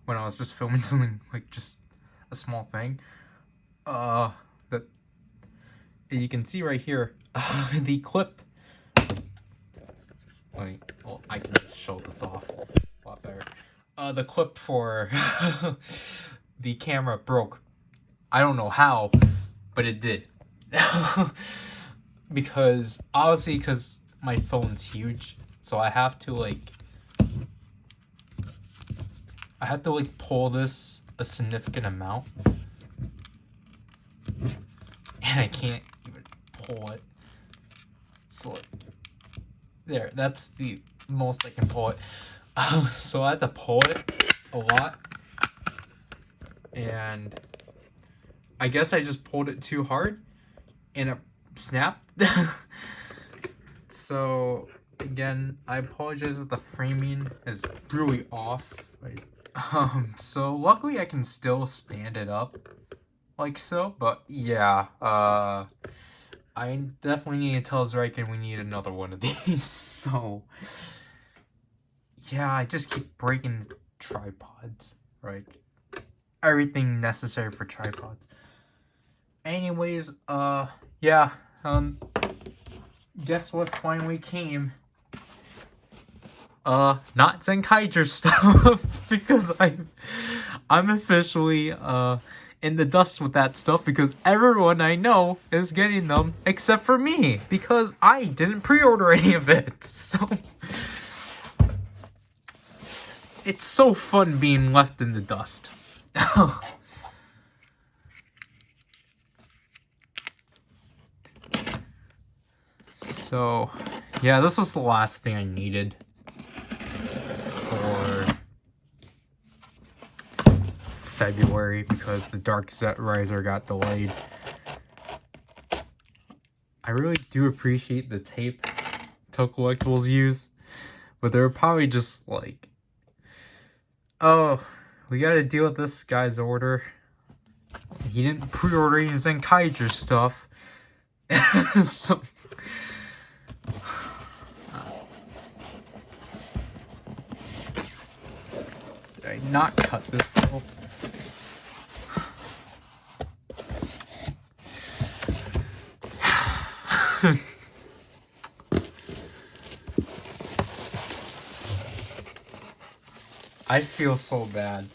when I was just filming something like just a small thing, that you can see right here, the clip. Well, I can just show this off a lot better. The clip for the camera broke. I don't know how, but it did. Because my phone's huge, so I have to pull this a significant amount, and I can't even pull it. So there, that's the most I can pull it. So I had to pull it a lot, and I guess I just pulled it too hard, and it snapped. So again, I apologize that the framing is really off. So luckily I can still stand it up like so, but yeah, I definitely need to tell Zriken we need another one of these. So yeah, I just keep breaking tripods, right? Everything necessary for tripods. Anyways, yeah, guess what finally came? Not Zenkaiger stuff, because I'm officially, in the dust with that stuff, because everyone I know is getting them except for me, because I didn't pre-order any of it. So it's so fun being left in the dust. So yeah, this was the last thing I needed for February, because the Dark Set Riser got delayed. I really do appreciate the tape Toe Collectibles use, but they're probably just like, oh, we gotta deal with this guy's order. He didn't pre-order any Zenkaiger stuff. So did I not cut this off? I feel so bad.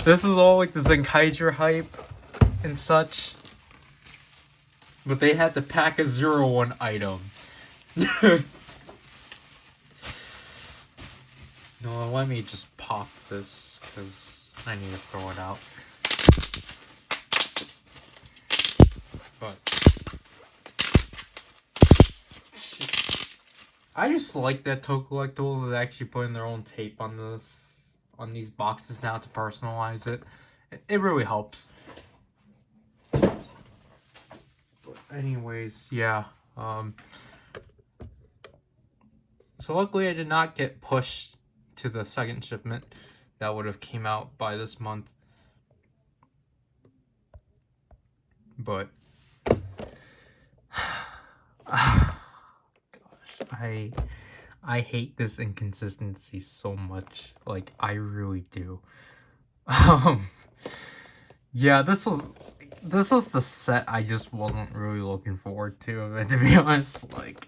This is all like the Zenkaiger hype and such, but they had to pack a 01 item. No, let me just pop this, because I need to throw it out. But I just like that Toe Collectibles is actually putting their own tape on these boxes now to personalize it. It really helps. But anyways, yeah. So luckily I did not get pushed to the second shipment that would have came out by this month. But I hate this inconsistency so much. Like, I really do. Yeah, this was the set I just wasn't really looking forward to be honest. Like,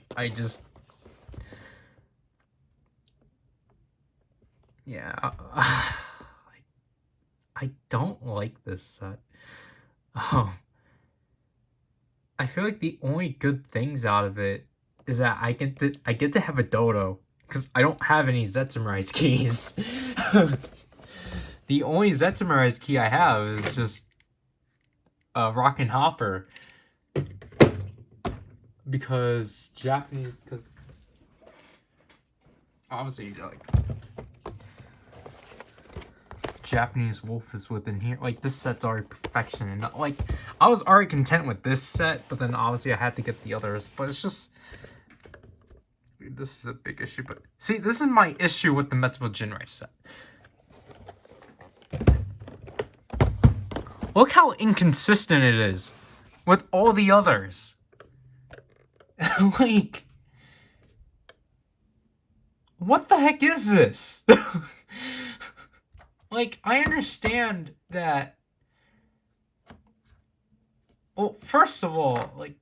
yeah, I don't like this set. I feel like the only good things out of it is that I get to have a dodo because I don't have any Zetsumarise keys. The only Zetsumarise key I have is just Rockin' Hopper, because obviously, like, Japanese wolf is within here. Like, this set's already perfection, and like, I was already content with this set, but then obviously I had to get the others. But it's just, this is a big issue. But see, this is my issue with the Metsubo Jinrai set. Look how inconsistent it is with all the others. Like, what the heck is this? Like, I understand that. Well, first of all, like,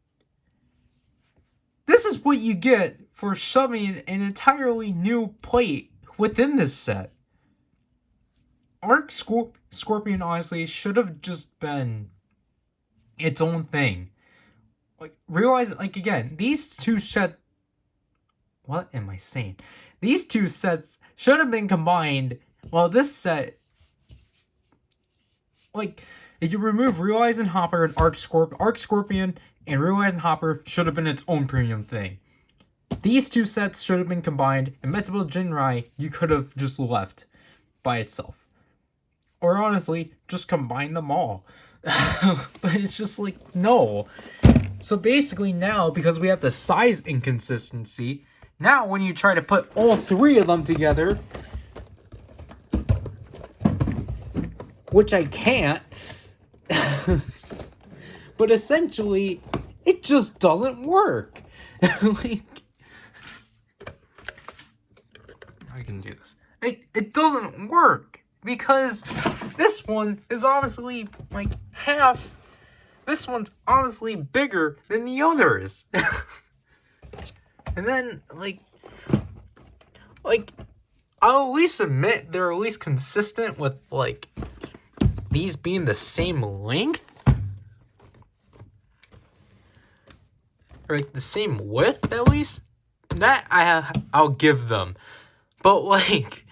this is what you get for shoving an entirely new plate within this set. Arc Scorpion, honestly, should have just been its own thing. Like, realize, like, again, these two sets... What am I saying? These two sets should have been combined. Well, this set... Like, if you remove Realize and Hopper and Arc Scorpion and Realize and Hopper should have been its own premium thing. These two sets should have been combined, and Metsubo Jinrai you could have just left by itself. Or honestly, just combine them all. But it's just like, no. So basically now, because we have the size inconsistency, now when you try to put all three of them together, which I can't, but essentially, it just doesn't work. Like, I can do this. It doesn't work, because this one is obviously like half. This one's obviously bigger than the others. And then, like, I'll at least admit they're at least consistent with, like, these being the same length. Or, like, the same width, at least. That I'll give them. But, like,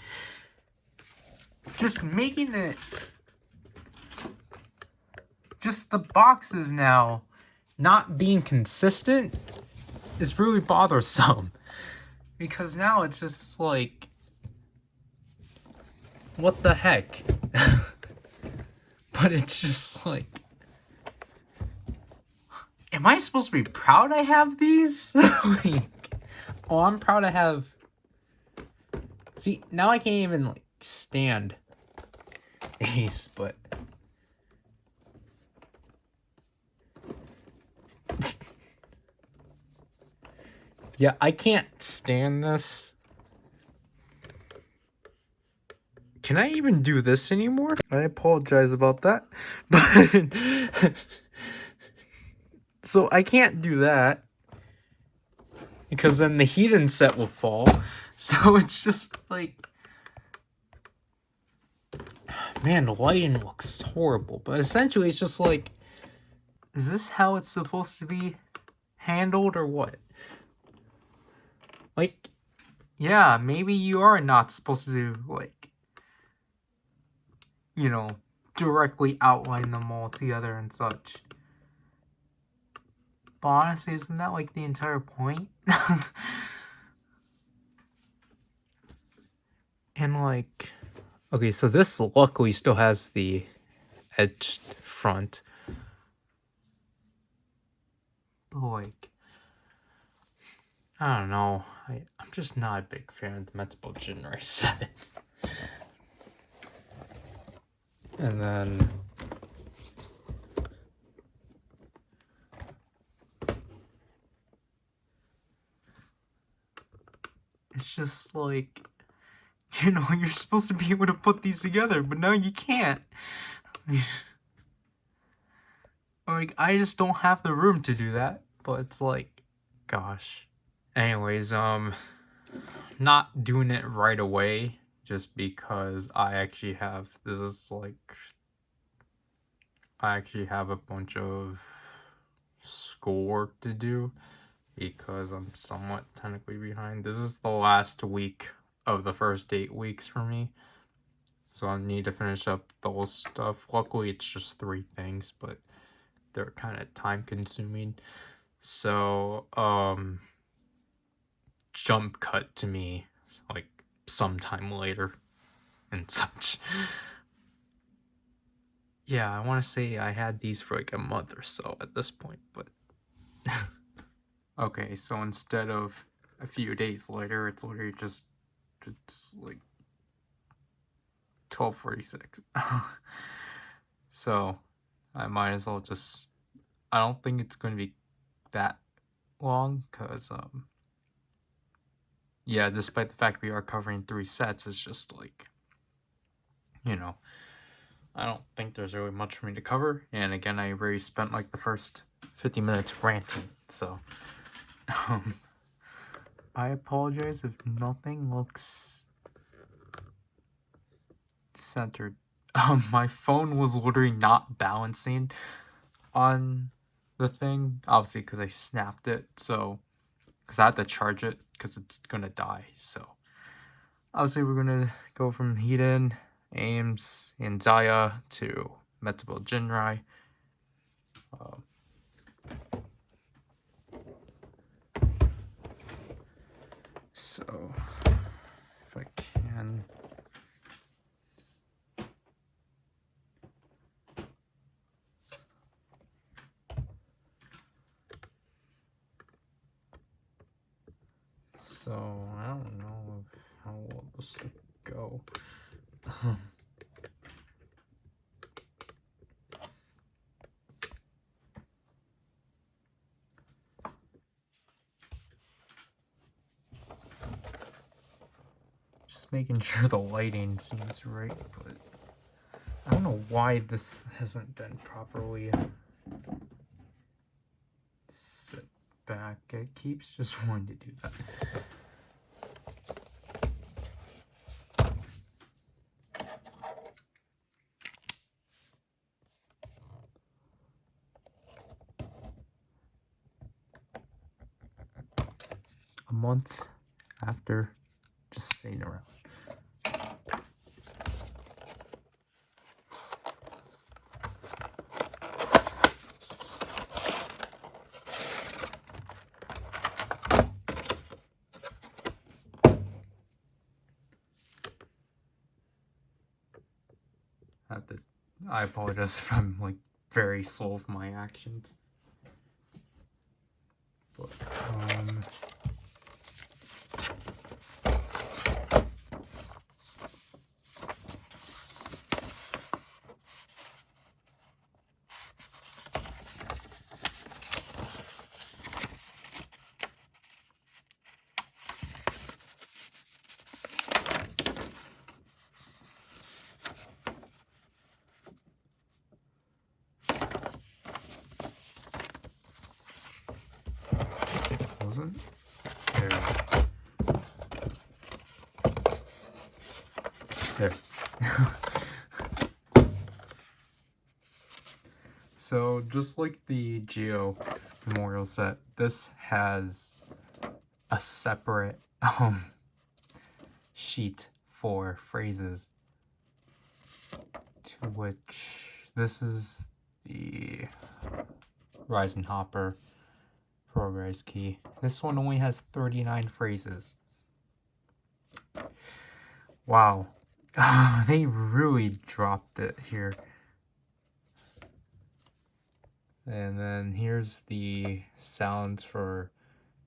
just making it... Just the boxes now not being consistent is really bothersome. Because now it's just like, what the heck? But it's just like, am I supposed to be proud I have these? Like, oh, I'm proud I have... See, now I can't even, like, stand Ace, but... Yeah, I can't stand this. Can I even do this anymore? I apologize about that. But so I can't do that, because then the Hedon set will fall. So it's just like, man, the lighting looks horrible. But essentially it's just like, is this how it's supposed to be handled or what? Like, yeah, maybe you are not supposed to, like, you know, directly outline them all together and such. But honestly, isn't that, like, the entire point? And, like, okay, so this luckily still has the edged front. But, like, I don't know. I'm just not a big fan of the Metsubo Jinrai set. And then... It's just like, you know, you're supposed to be able to put these together, but now you can't. Like, I just don't have the room to do that. But it's like, gosh. Anyways, not doing it right away just because I actually have a bunch of schoolwork to do because I'm somewhat technically behind. This is the last week of the first 8 weeks for me. So I need to finish up those stuff. Luckily, it's just 3 things, but they're kind of time consuming. So, jump cut to me like sometime later and such. Yeah, I want to say I had these for like a month or so at this point, but okay, so instead of a few days later, it's literally just it's like 12:46. So I might as well just, I don't think it's going to be that long because yeah, despite the fact we are covering 3 sets, it's just like, you know, I don't think there's really much for me to cover. And again, I already spent like the first 50 minutes ranting, so I apologize if nothing looks centered. My phone was literally not balancing on the thing, obviously because I snapped it, so because I had to charge it because it's gonna die. So obviously we're gonna go from Hiden, Ames, and Zaya to Metsubo Jinrai. So if I can. So I don't know how well this will go. Just making sure the lighting seems right, but I don't know why this hasn't been properly set back. It keeps just wanting to do that. A month after just sitting around. I apologize if I'm like very slow with my actions. But wasn't there. There. So just like the Geo Memorial set, this has a separate sheet for phrases, to which this is the Rise and Hopper Progrise key. This one only has 39 phrases. Wow. They really dropped it here. And then here's the sounds for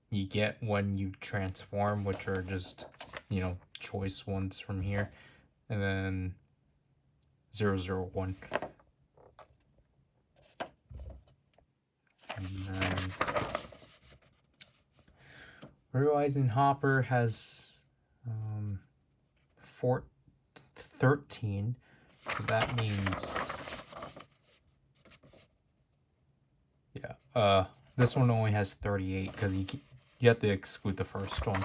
you get when you transform, which are just, you know, choice ones from here. And then 001. And then Rise and Hopper has 13. So that means, yeah, this one only has 38 because you have to exclude the first one.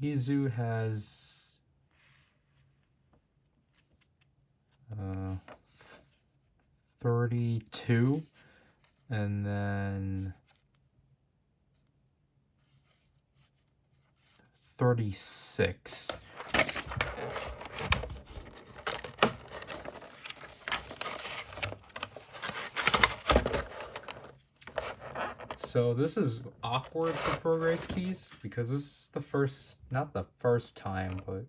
Izu has 32, and then 36. So this is awkward for Progrise keys because this is the first, not the first time, but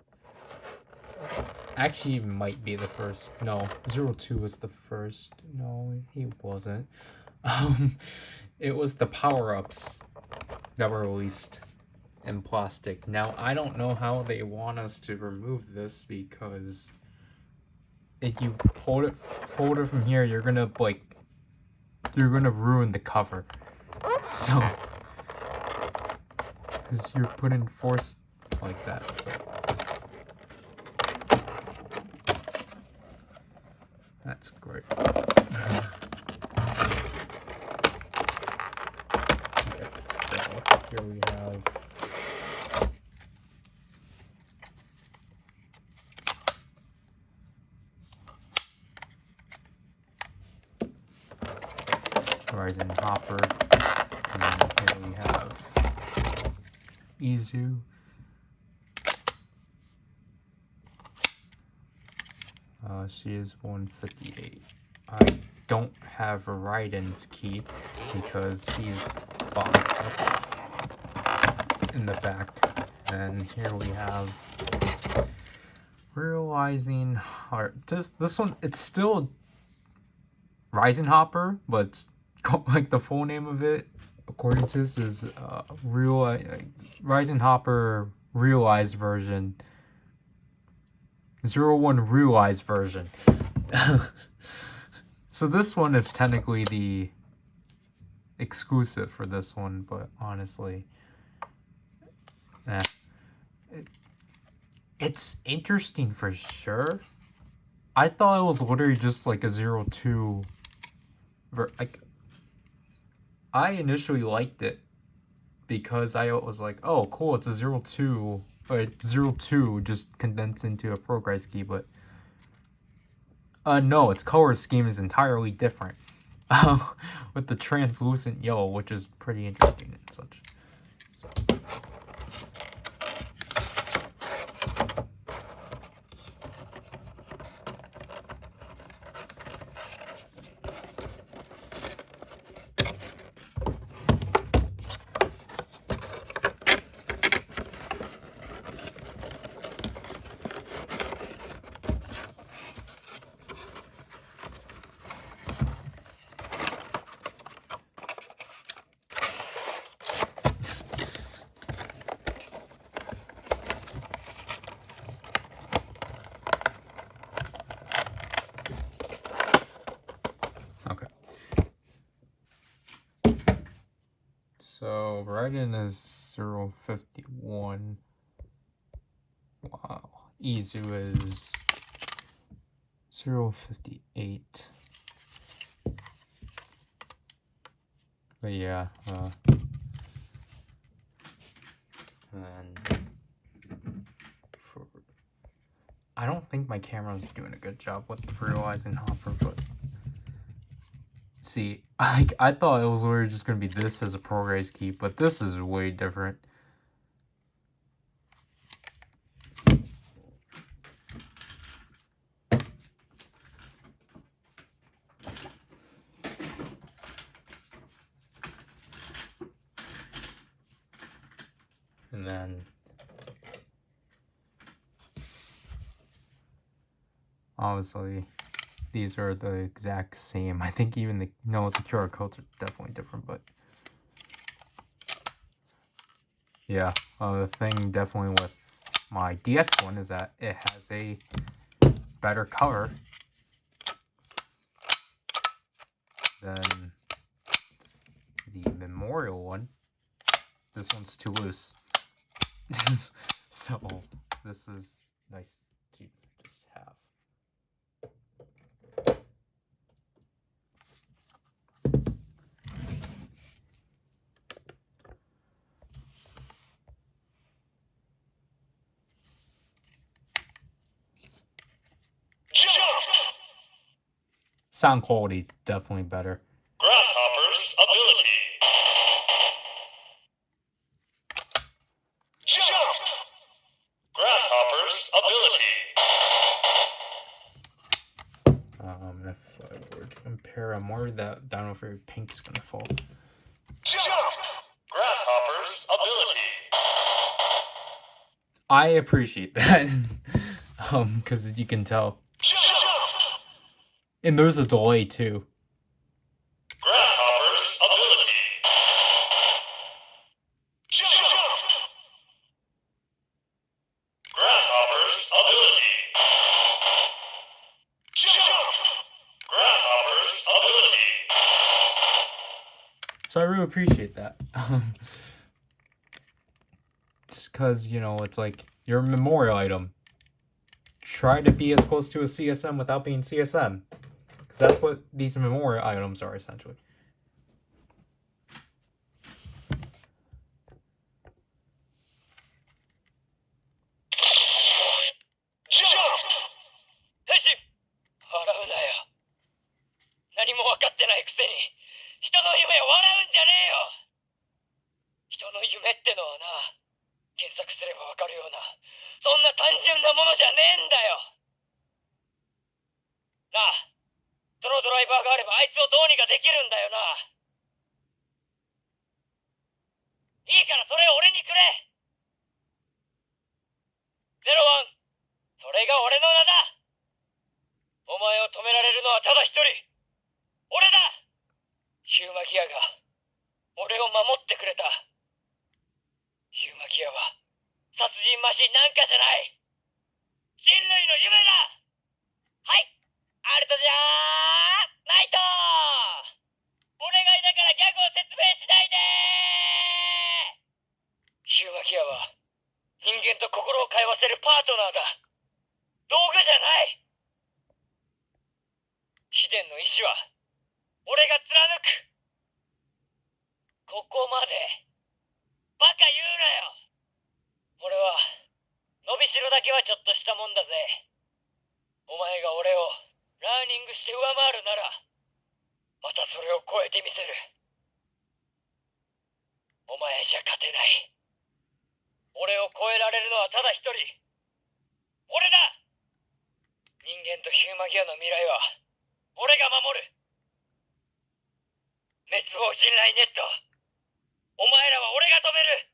actually might be the first. No, 02 was the first. No, he wasn't. It was the power-ups that were released in plastic. Now, I don't know how they want us to remove this because if you hold it from here, you're gonna ruin the cover. So, because you're putting force like that, so that's great. Okay, so here we have Horizon Hopper, and then here we have Izu. She is 158. I don't have a Raiden's key because he's boxed up in the back. And here we have Realizing Heart. This one, it's still Rising Hopper, but it's like the full name of it, according to this, is Rising Hopper Realized Version. 01 Realized Version. So this one is technically the exclusive for this one, but honestly, it's interesting for sure. I thought it was literally just like a 02. Like, I initially liked it because I was like, oh cool, it's a 02. It's 02 just condensed into a Progrise key, but no, its color scheme is entirely different. With the translucent yellow, which is pretty interesting and such. So. So Raiden is 051. Wow. Izu is 058. But yeah, and I don't think my camera's doing a good job with realizing Hopper, but see, I thought it was literally just gonna be this as a Progrise key, but this is way different. And then obviously these are the exact same. I think even the QR codes are definitely different, but yeah, the thing definitely with my DX one is that it has a better color than the memorial one. This one's too loose. So this is nice to just have. Sound quality is definitely better. Grasshopper's ability. Jump! Grasshopper's ability. If I were to compare, I'm worried that I don't know if your pink's gonna fall. Jump! Grasshopper's ability. I appreciate that. Because you can tell. Jump! And there's a delay too. Grasshopper's ability. Jump! Grasshopper's ability. Jump! Grasshopper's ability. So I really appreciate that. Just because, you know, it's like your memorial item. Try to be as close to a CSM without being CSM. Because that's what these memorial items are, essentially. Jump! よし、笑うなよ。何も分かってないくせに人の夢を笑うんじゃねえよ。人の夢ってのはな、検索すれば分かるような、そんな単純なものじゃねえんだよ。なあ、そのドライバーがあればあいつをどうにかできるんだよな。いいからそれを俺にくれ。01、それが俺の名だ。お前を止められるのはただ一人、俺だ。ヒューマギアが俺を守ってくれた。ヒューマギアは殺人マシンなんかじゃない。人類の夢だ。はい、アルトじゃーナイト。お願いだからギャグを説明しないでー。ヒューマギアは人間と心を通わせるパートナーだ。道具じゃない。秘伝の意志は俺が貫く。ここまでバカ言うなよ。俺は伸びしろだけはちょっとしたもんだぜ。お前が俺をラーニングして上回るならまたそれを超えてみせる。お前じゃ勝てない。俺を超えられるのはただ一人、俺だ。人間とヒューマギアの未来は俺が守る。滅亡人雷ネット、お前らは俺が止める。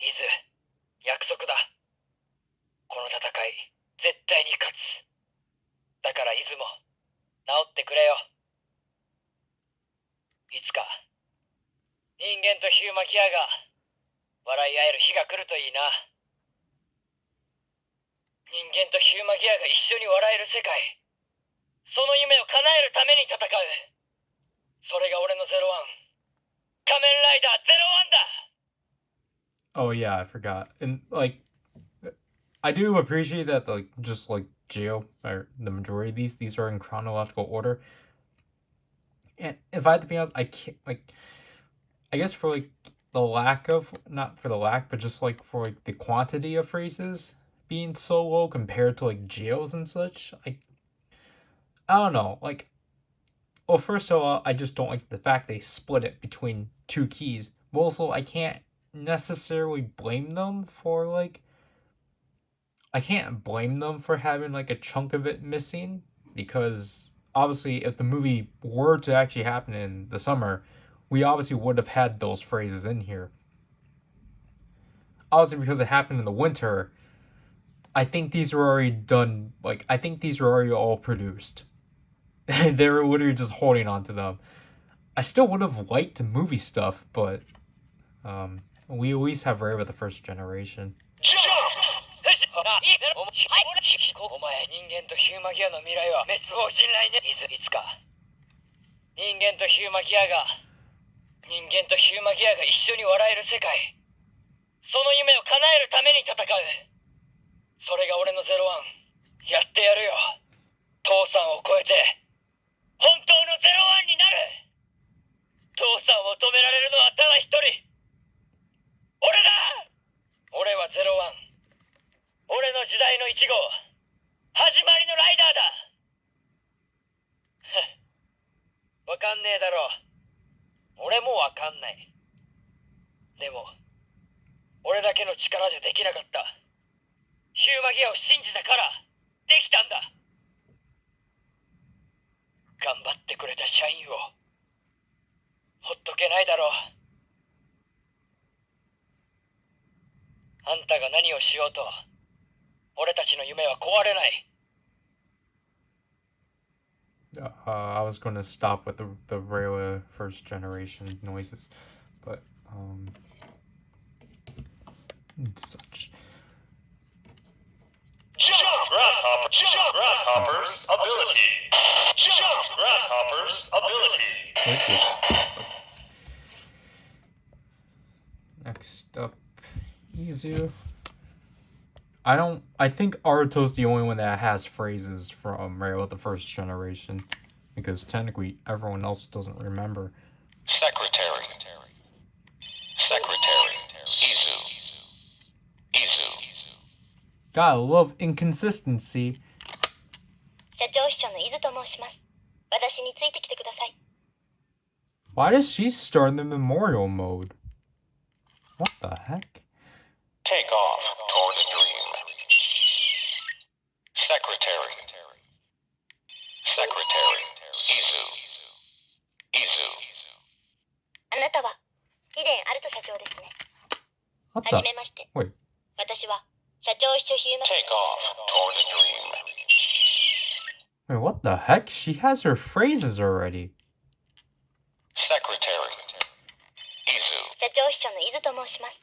イズ、約束だ。この戦い絶対に勝つ。だからイズも治ってくれよ。いつか人間とヒューマギアが笑い合える日が来るといいな。人間とヒューマギアが一緒に笑える世界、その夢を叶えるために戦う。それが俺の01、仮面ライダー01だ。Oh yeah, I forgot. And like, I do appreciate that, like, just like Geo, or the majority of these are in chronological order. And if I had to be honest, I can't, like, I guess for like the lack of, not for the lack, but just like for like the quantity of phrases being so low compared to like Geo's and such, I don't know, like, well, first of all, I just don't like the fact they split it between two keys. But also, I can't necessarily blame them for, like, I can't blame them for having, like, a chunk of it missing. Because, obviously, if the movie were to actually happen in the summer, we obviously would have had those phrases in here. Obviously, because it happened in the winter, I think these were already done, like, I think these were already all produced. They were literally just holding on to them. I still would have liked movie stuff, but we at least have Rare with the first generation. お前人間とヒューマギアの未来は滅亡人雷ね。いつか人間とヒューマギアが一緒に笑える世界、その夢を叶えるために戦う。それが俺のゼロワン。やってやるよ。父さんを超えて本当のゼロワンになる。父さんを止められるのはただ一人、俺だ。俺はゼロワン。俺の時代の1号、始まりのライダーだ。わかんねえだろ。俺もわかんない。でも俺だけの力じゃできなかった。ヒューマギアを信じたからできたんだ。頑張ってくれた社員をほっとけないだろう。あんたが何をしようと俺たちの夢は壊れない。I was going to stop with the Rayla first generation noises, but such. Jump, grasshopper! Jump, grasshopper's ability! Jump, grasshopper's ability! Where's it? Next up, Izu. I think Aruto's the only one that has phrases from Rayla the first generation, because technically everyone else doesn't remember. Secretary. Izu. Gotta love inconsistency. 社長秘書の伊豆と申します。私についてきてください。 Why does she start in the memorial mode? What the heck? Take off toward a dream. Secretary. Izu. あなたはヒデン・アルト社長ですね。 What はじ the? めまして。 Wait. 私は社長秘書ヒューマ Take off toward a dream. Wait, what the heck? She has her phrases already. Secretary. Izu. 社長秘書の伊豆と申します。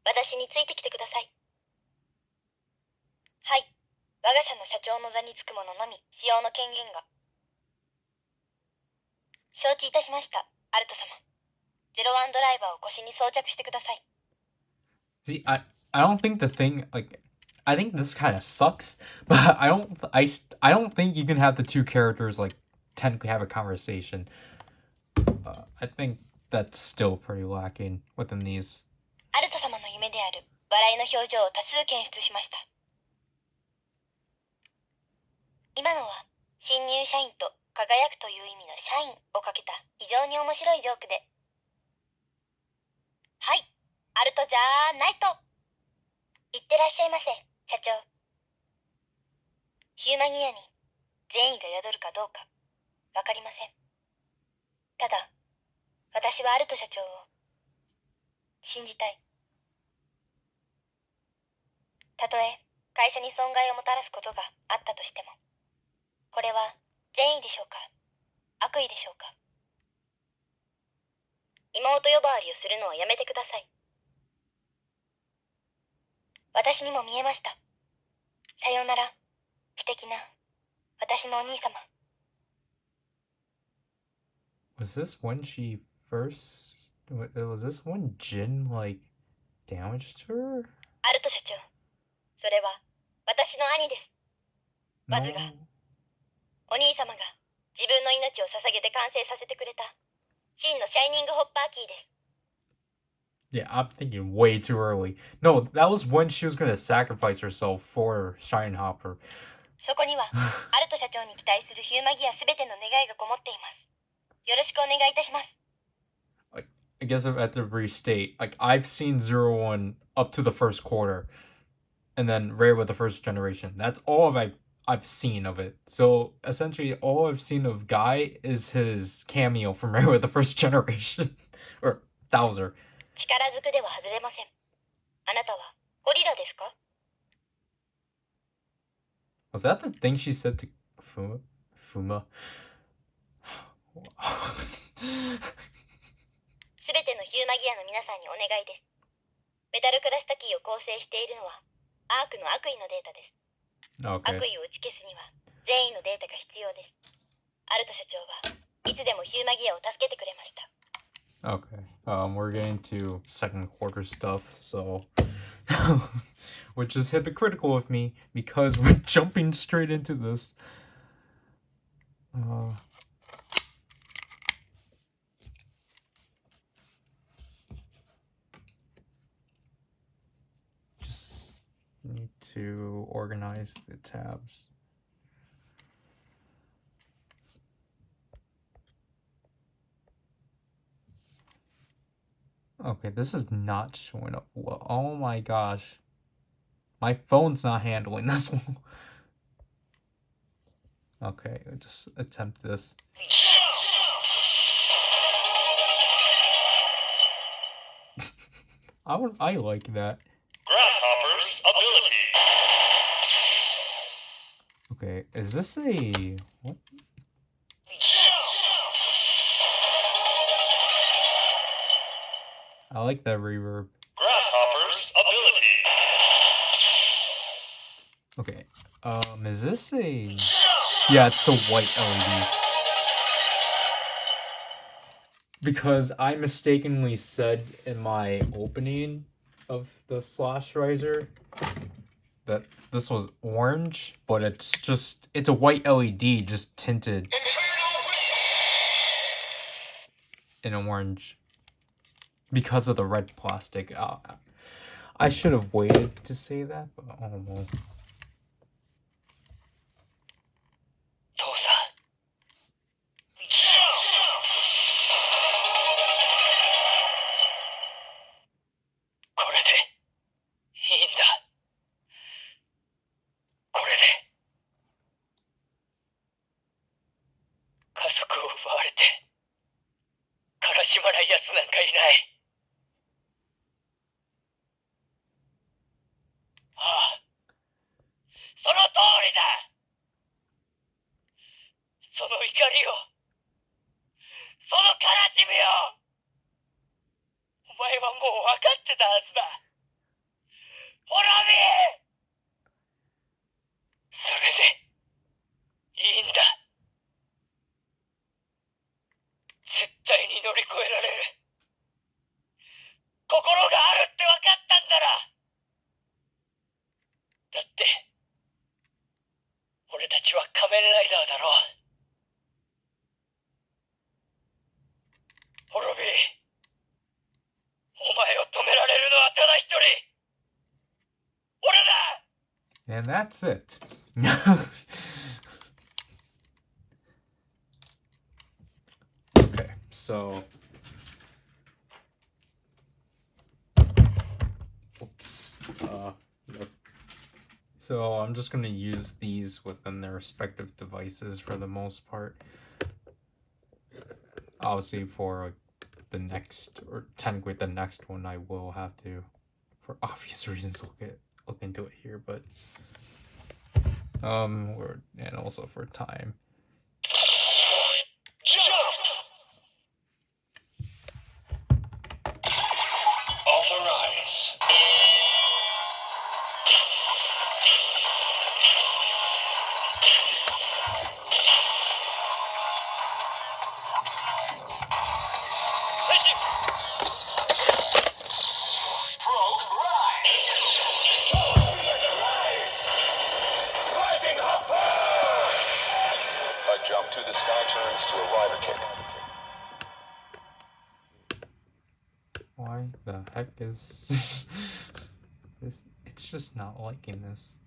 私についてきてください。はい。我が社の社長の座につく者のみ使用の権限が。承知いたしました、アルト様。ゼロワンドライバーを腰に装着してください。 See, I don't think the thing, like, I think this kind of sucks, but I don't think you can have the two characters like technically have a conversation. I think that's still pretty lacking within these. アルト様の夢である笑いの表情を多数検出しました。今のは新入社員と輝くという意味の社員をかけた非常に面白いジョークで。はい、アルトじゃないと。いってらっしゃいませ、社長。ヒューマニアに善意が宿るかどうかわかりません。ただ、私はアルト社長を信じたい。たとえ会社に損害をもたらすことがあったとしても、これは善意でしょうか、悪意でしょうか。妹呼ばわりをするのはやめてください。私にも見えました。さようなら、素敵な私のお兄様。 Was this when she first? Was this when Jin like damaged her? アルト社長、それは私の兄です。 まずが お兄様が自分の命を捧げて完成させてくれた真のシャイニングホッパーキーです。 Yeah, I'm thinking way too early. No, that was when she was gonna sacrifice herself for Shine Hopper. そこにはアルト社長に期待するヒューマギアすべての願いがこもっています。よろしくお願いいたします。 I guess I have to restate. Like, I've seen 01 up to the first quarter, and then Rare with the first generation. That's all I've seen of it. So essentially, all I've seen of Guy is his cameo from Rare with the first generation, or Thouser. 力ずくでは外れません。あなたはゴリラですか？ Was that the thing she said to Fuma? Fuma? すべてのヒューマギアの皆さんにお願いです。メタルクラスタキーを構成しているのはアークの悪意のデータです。 Okay. 悪意を打ち消すには善意のデータが必要です。アルト社長はいつつでもヒューマギアを助けてくれました。 Okay. We're getting to second quarter stuff, so which is hypocritical of me because we're jumping straight into this. Just need to organize the tabs. Okay, this is not showing up well. Oh my gosh. My phone's not handling this one. Okay, just attempt this. I like that. Grasshopper's ability. Okay, is this a what? I like that reverb. Grasshopper's ability. Okay, is this a... Yeah, it's a white LED. Because I mistakenly said in my opening of the Slash Riser that this was orange, but it's a white LED just tinted in orange because of the red plastic. I should have waited to say that, but oh well. 父さん。これでいいんだ。これで家族を奪われて悲しまない奴なんかいない。ああ、その通りだ。その怒りを、その悲しみを、お前はもう分かってたはずだ。滅び！それでいいんだ。絶対に乗り越えられる。心があるって分かったんだろ。だって俺たちは仮面ライダーだろ。滅び、お前を止められるのはただ一人。俺だ。 And that's it. Okay, so oops. Yep. So I'm just gonna use these within their respective devices for the most part. Obviously, for the next, or technically the next one, I will have to, for obvious reasons, look into it here, but and also for time. Jump! Authorize. Jump to the sky turns to a rider kick. Why the heck is this? It's just not liking this.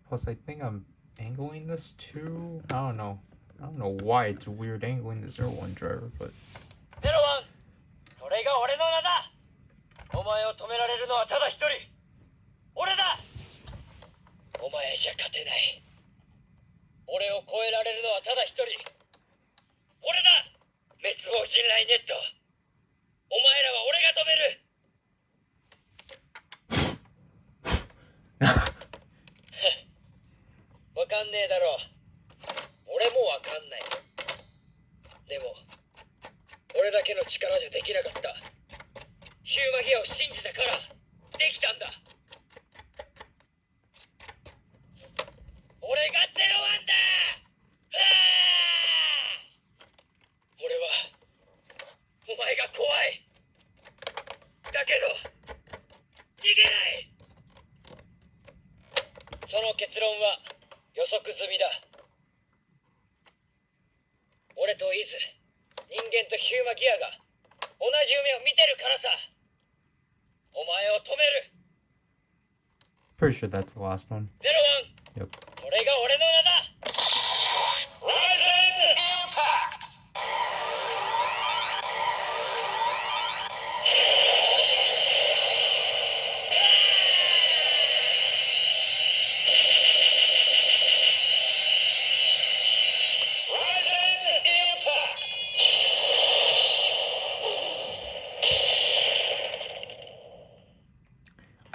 Plus, I think I'm angling this too. I don't know why it's weird angling the 01 driver, but. 01、それが俺の名だ。お前を止められるのはただ一人。俺だ。お前じゃ勝てない。俺を超えられるのはただ一人。俺だ。滅亡信頼ネット。お前らは俺が止める。わかんねえだろ。俺もわかんない。でも俺だけの力じゃできなかった。ヒューマギアを信じたからできたんだ。俺が01だ。俺結論は予測済みだ。俺とイズ、人間とヒューマギアが同じ夢を見てるからさ。お前を止める。 Pretty sure that's the last one. ゼロワン。 Yep. これが俺の名だ。 Rising Impact!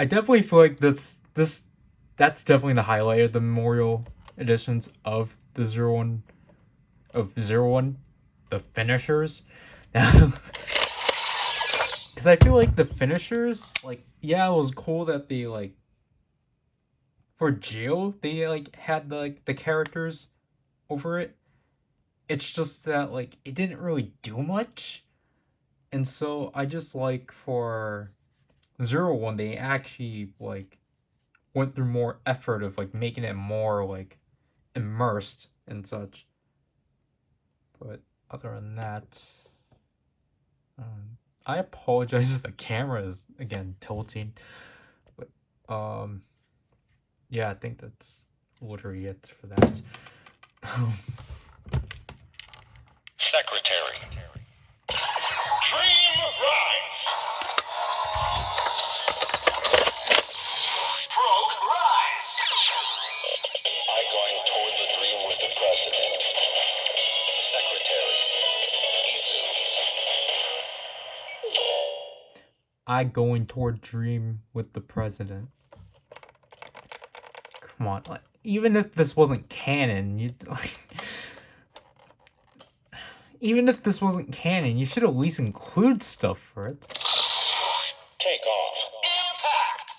I definitely feel like that's definitely the highlight of the memorial editions of the 01 of 01, the finishers. Because I feel like the finishers, like, yeah, it was cool that they, like, for Geo, they, like, had the characters over it. It's just that, like, it didn't really do much. And so I just like for 01, they actually, like, went through more effort of, like, making it more, like, immersed and such. But other than that, I apologize if the camera is, again, tilting. But, yeah, I think that's literally it for that. Secretary. Dream rise. Progrise. I'm going toward the dream with the president. Secretary. I going toward dream with the president. Come on, like, even if this wasn't canon, you like. Even if this wasn't canon, you should at least include stuff for it. Take off. Impact.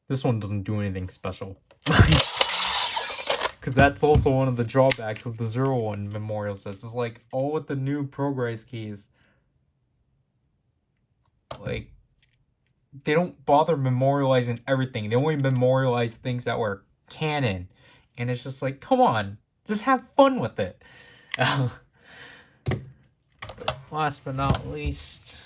This one doesn't do anything special. Because that's also one of the drawbacks with the 01 memorial sets. It's like, all with the new Progrise keys, like, they don't bother memorializing everything. They only memorialize things that were canon. And it's just like, come on, just have fun with it. But last but not least...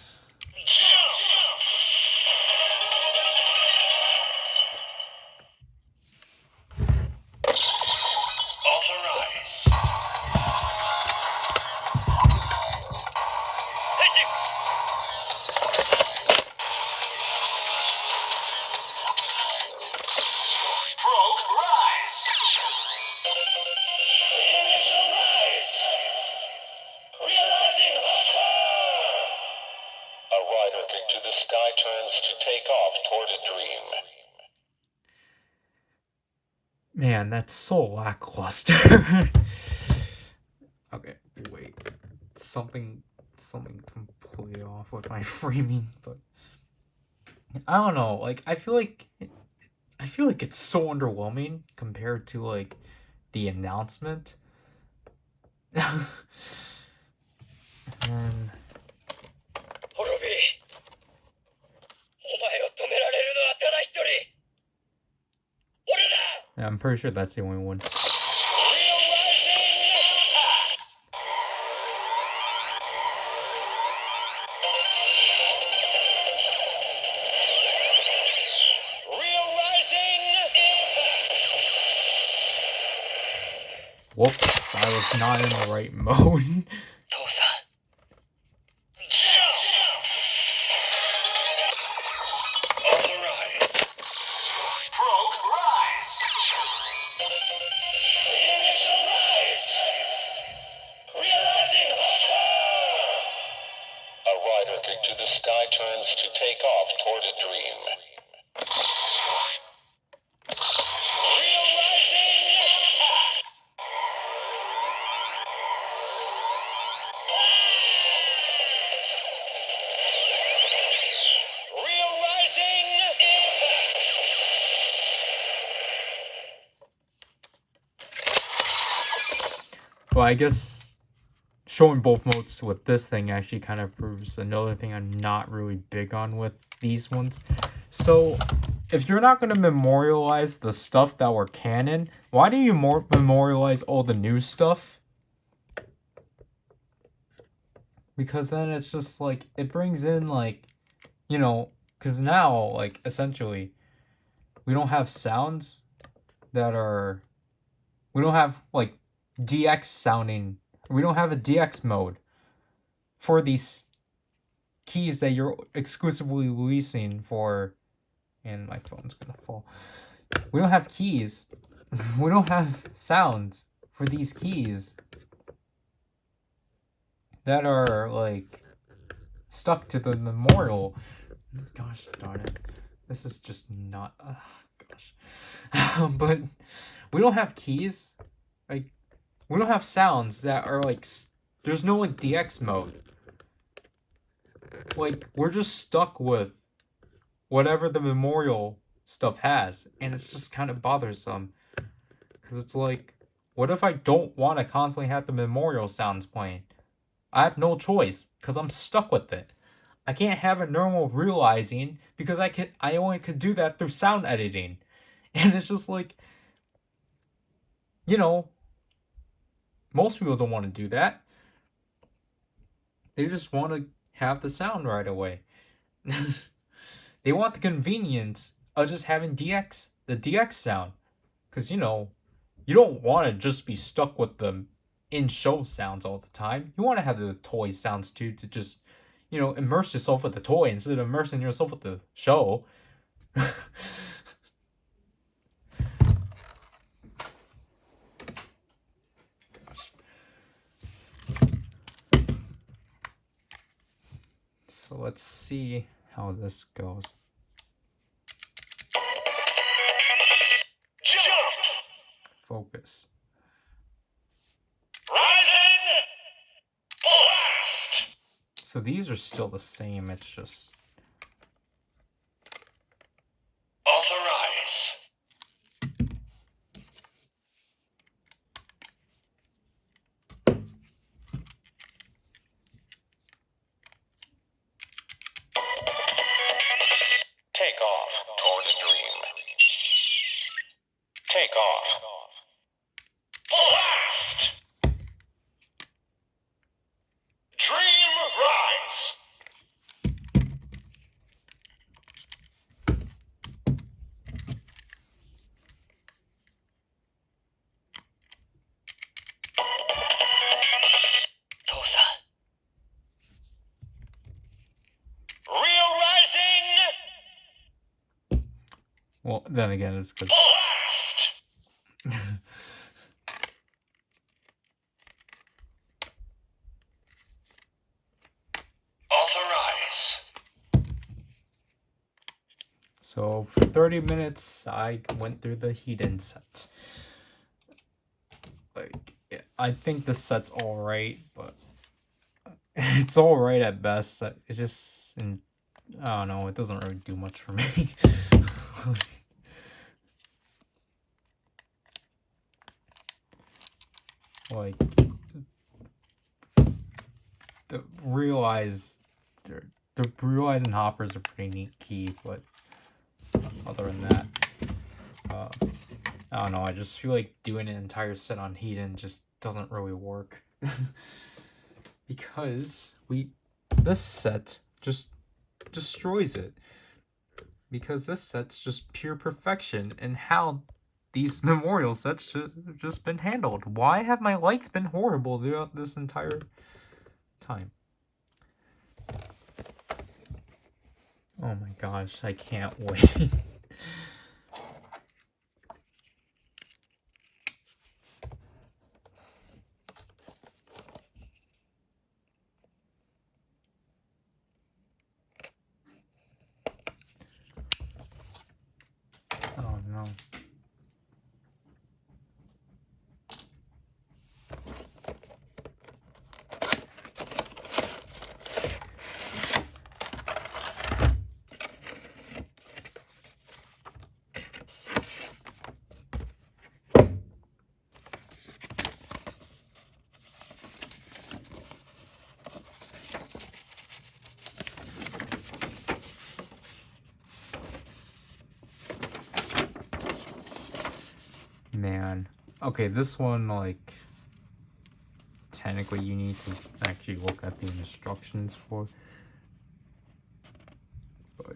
Man, that's so lackluster. Okay, wait. Something completely off with my framing, but I don't know. Like, I feel like it's so underwhelming compared to, like, the announcement. And yeah, I'm pretty sure that's the only one. Whoops, I was not in the right mode. To the sky turns to take off toward a dream. Real rising. Well, I guess showing both modes with this thing actually kind of proves another thing I'm not really big on with these ones. So if you're not going to memorialize the stuff that were canon, why do you memorialize all the new stuff? Because then it's just like, it brings in like, you know, because now, like, essentially, we don't have sounds that are, we don't have like DX sounding, we don't have a DX mode for these keys that you're exclusively releasing for, and my phone's gonna fall. We don't have keys. We don't have sounds for these keys that are like stuck to the memorial. Gosh darn it. This is just not, gosh. But we don't have keys. Like, we don't have sounds that are like, there's no like DX mode. Like, we're just stuck with whatever the memorial stuff has, and it's just kind of bothersome. Because it's like, what if I don't want to constantly have the memorial sounds playing? I have no choice, because I'm stuck with it. I can't have a normal realizing, because I only could do that through sound editing. And it's just like, you know, most people don't want to do that. They just want to have the sound right away. They want the convenience of just having the DX sound. Because, you know, you don't want to just be stuck with the in-show sounds all the time. You want to have the toy sounds too, to just, you know, immerse yourself with the toy instead of immersing yourself with the show. Gosh. So let's see how this goes. Jump! Focus. Rising! Blast! So these are still the same, it's just... Authorize. Take off toward a dream. Take off. Blast! Dream rise! Tosa. Real rising! Well, then again, it's because... Blast! Authorize. So for 30 minutes, I went through the Hedon set. Like, I think the set's alright, but it's alright at best. It just, I don't know, it doesn't really do much for me. Like, the realize and hoppers are pretty neat key, but other than that, I don't know, I just feel like doing an entire set on Hedon just doesn't really work. Because this set just destroys it. Because this set's just pure perfection in how these memorial sets should have just been handled. Why have my likes been horrible throughout this entire time? Oh my gosh, I can't wait. Oh no. Man. Okay, this one, like, technically you need to actually look at the instructions for. But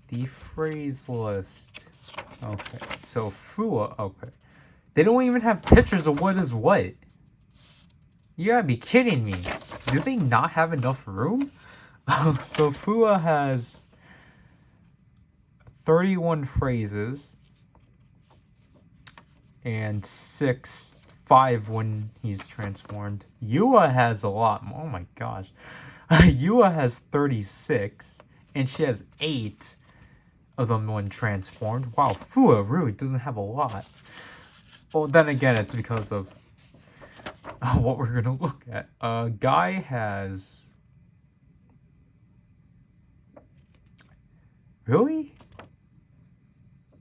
the phrase list. Okay, so Fua, okay. They don't even have pictures of what is what. You gotta be kidding me. Do they not have enough room? So Fua has 31 phrases and 5 when he's transformed. Yua has a lot more. Oh my gosh. Yua has 36 and she has 8 of them when transformed. Wow, Fua really doesn't have a lot. Well, then again, it's because of what we're gonna look at. Guy has... Really?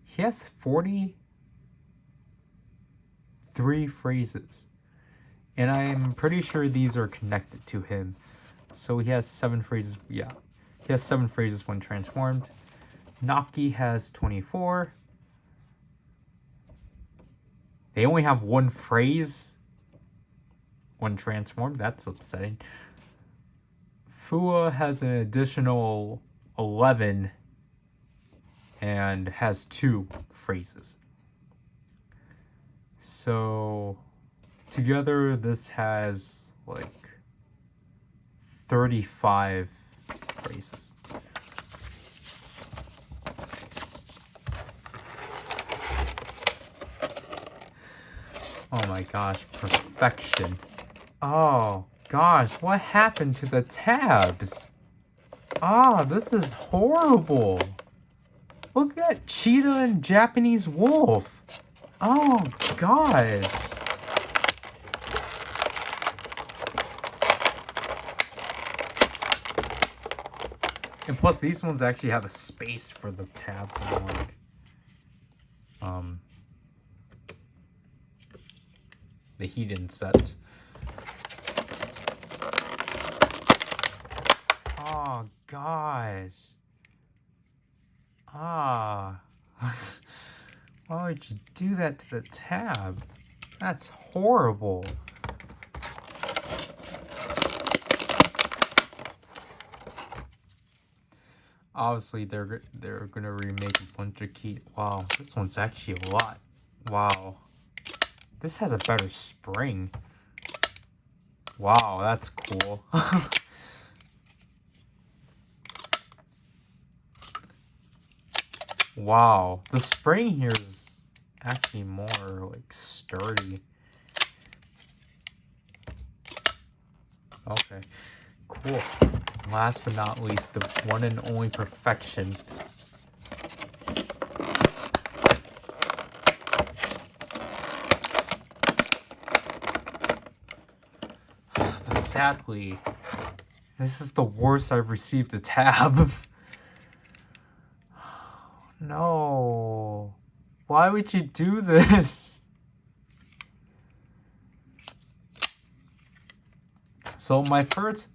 He has 43 phrases. And I'm pretty sure these are connected to him. So he has 7 phrases. Yeah. He has 7 phrases when transformed. Naki has 24. They only have 1 phrase when transformed. That's upsetting. Fua has an additional 11 and has 2 phrases. So together this has like 35 phrases. Oh my gosh, perfection. Oh gosh, what happened to the tabs? Ah, this is horrible. Look at Cheetah and Japanese Wolf. Oh gosh. And plus these ones actually have a space for the tabs and like the hidden set. Oh gosh. Ah. Why would you do that to the tab? That's horrible. Obviously they're gonna remake a bunch of key. Wow, this one's actually a lot. Wow. This has a better spring. Wow, that's cool. Wow, the spring here is actually more like sturdy. Okay, cool. Last but not least, the one and only perfection. Sadly, this is the worst I've received a tab. No. Why would you do this? So my first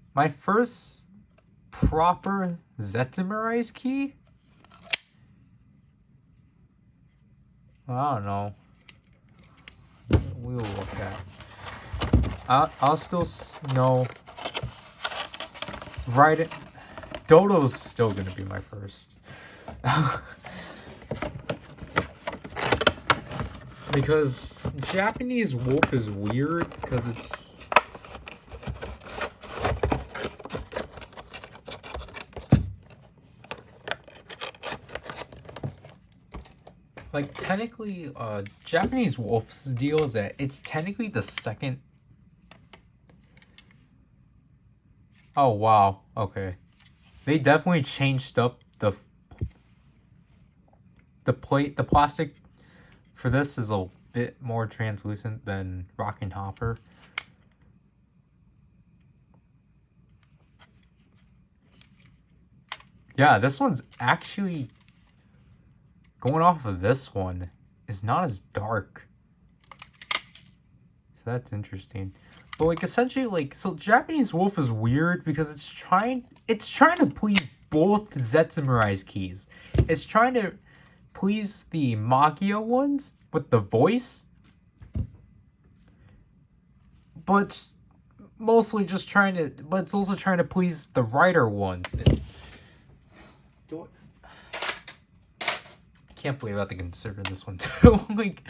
proper Zetsumerais key? I don't know. We'll look at. I'll still no. Right it. Dodo's still gonna be my first. Because Japanese Wolf is weird because it's like technically Japanese Wolf's deal is that it's technically the second. Oh wow, okay. They definitely changed up the plastic for this is a bit more translucent than Rockin' Hopper. Yeah, this one's actually going off of this one is not as dark. So that's interesting. But like essentially like so Japanese Wolf is weird because it's trying to please both Zetsumirai keys. It's trying to please the Magia ones with the voice, but it's mostly just trying to. But it's also trying to please the writer ones. I can't believe I have to consider this one too. Like,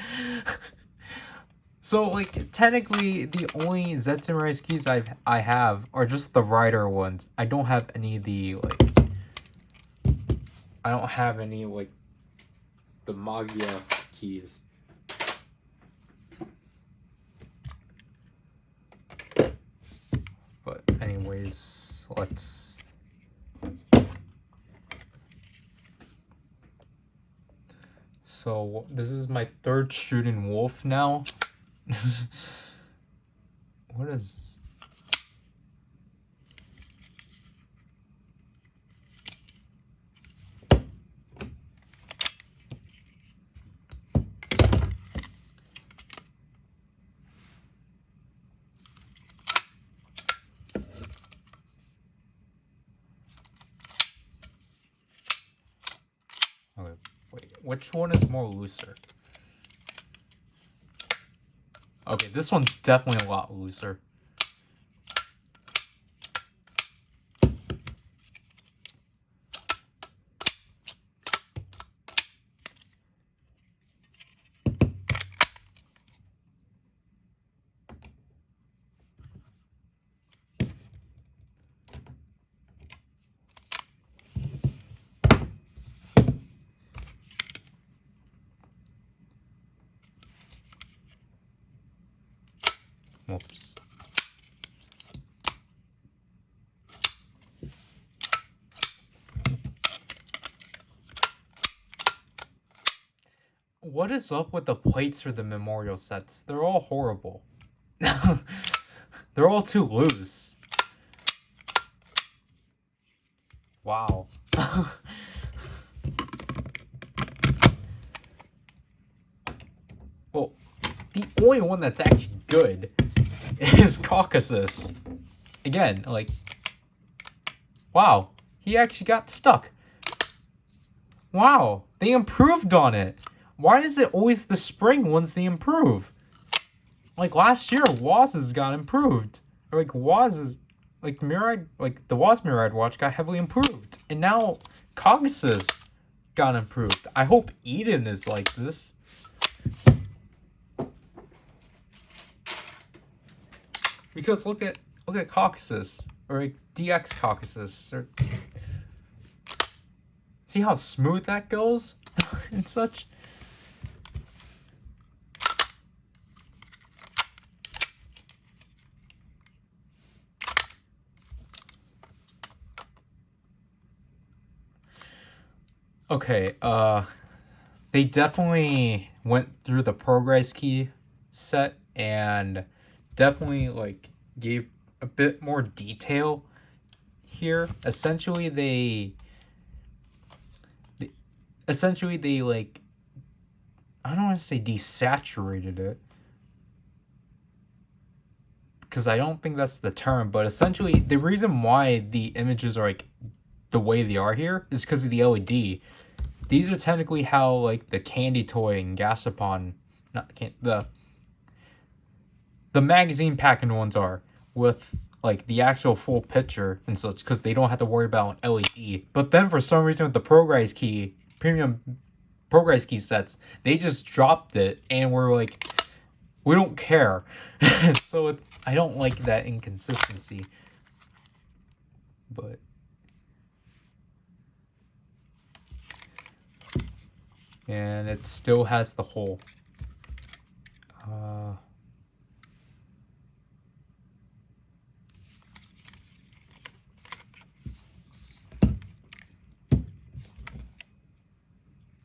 so like technically the only Zetsumirai keys I have are just the writer ones. I don't have any of the like. I don't have any like the Magia keys. But anyways, let's. So this is my third student wolf now. What is? Okay, wait. Which one is more looser? Okay, this one's definitely a lot looser. Whoops. What is up with the plates for the memorial sets? They're all horrible. They're all too loose. Wow. Well, the only one that's actually good is Caucasus. Again, like, wow, he actually got stuck. Wow, they improved on it. Why is it always the spring ones they improve? Like last year, Waz's got improved. Or like Waz's, like Miride, like the Waz Miride watch got heavily improved. And now Caucasus got improved. I hope Eden is like this. Because look at Caucasus or like DX Caucasus or see how smooth that goes and such. Okay, they definitely went through the Progrise key set and definitely like gave a bit more detail here. Essentially they like, I don't want to say desaturated it because I don't think that's the term, but essentially the reason why the images are like the way they are here is because of the LED. These are technically how like the candy toy and Gashapon, not the magazine packing ones are, with like the actual full picture and such, because they don't have to worry about an LED. But then for some reason with the Progrise key, premium Progrise key sets, they just dropped it and we're like, we don't care. So I don't like that inconsistency. But and it still has the hole.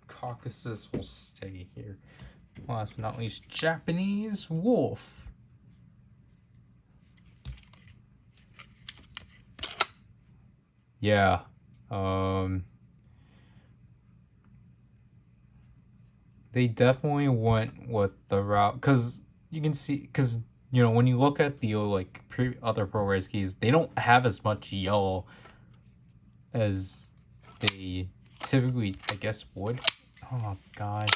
Caucasus will stay here. Last but not least, Japanese wolf. Yeah. They definitely went with the route, because you can see, because you know when you look at the like other Progrise keys, they don't have as much yellow as they typically, I guess, would. Oh gosh,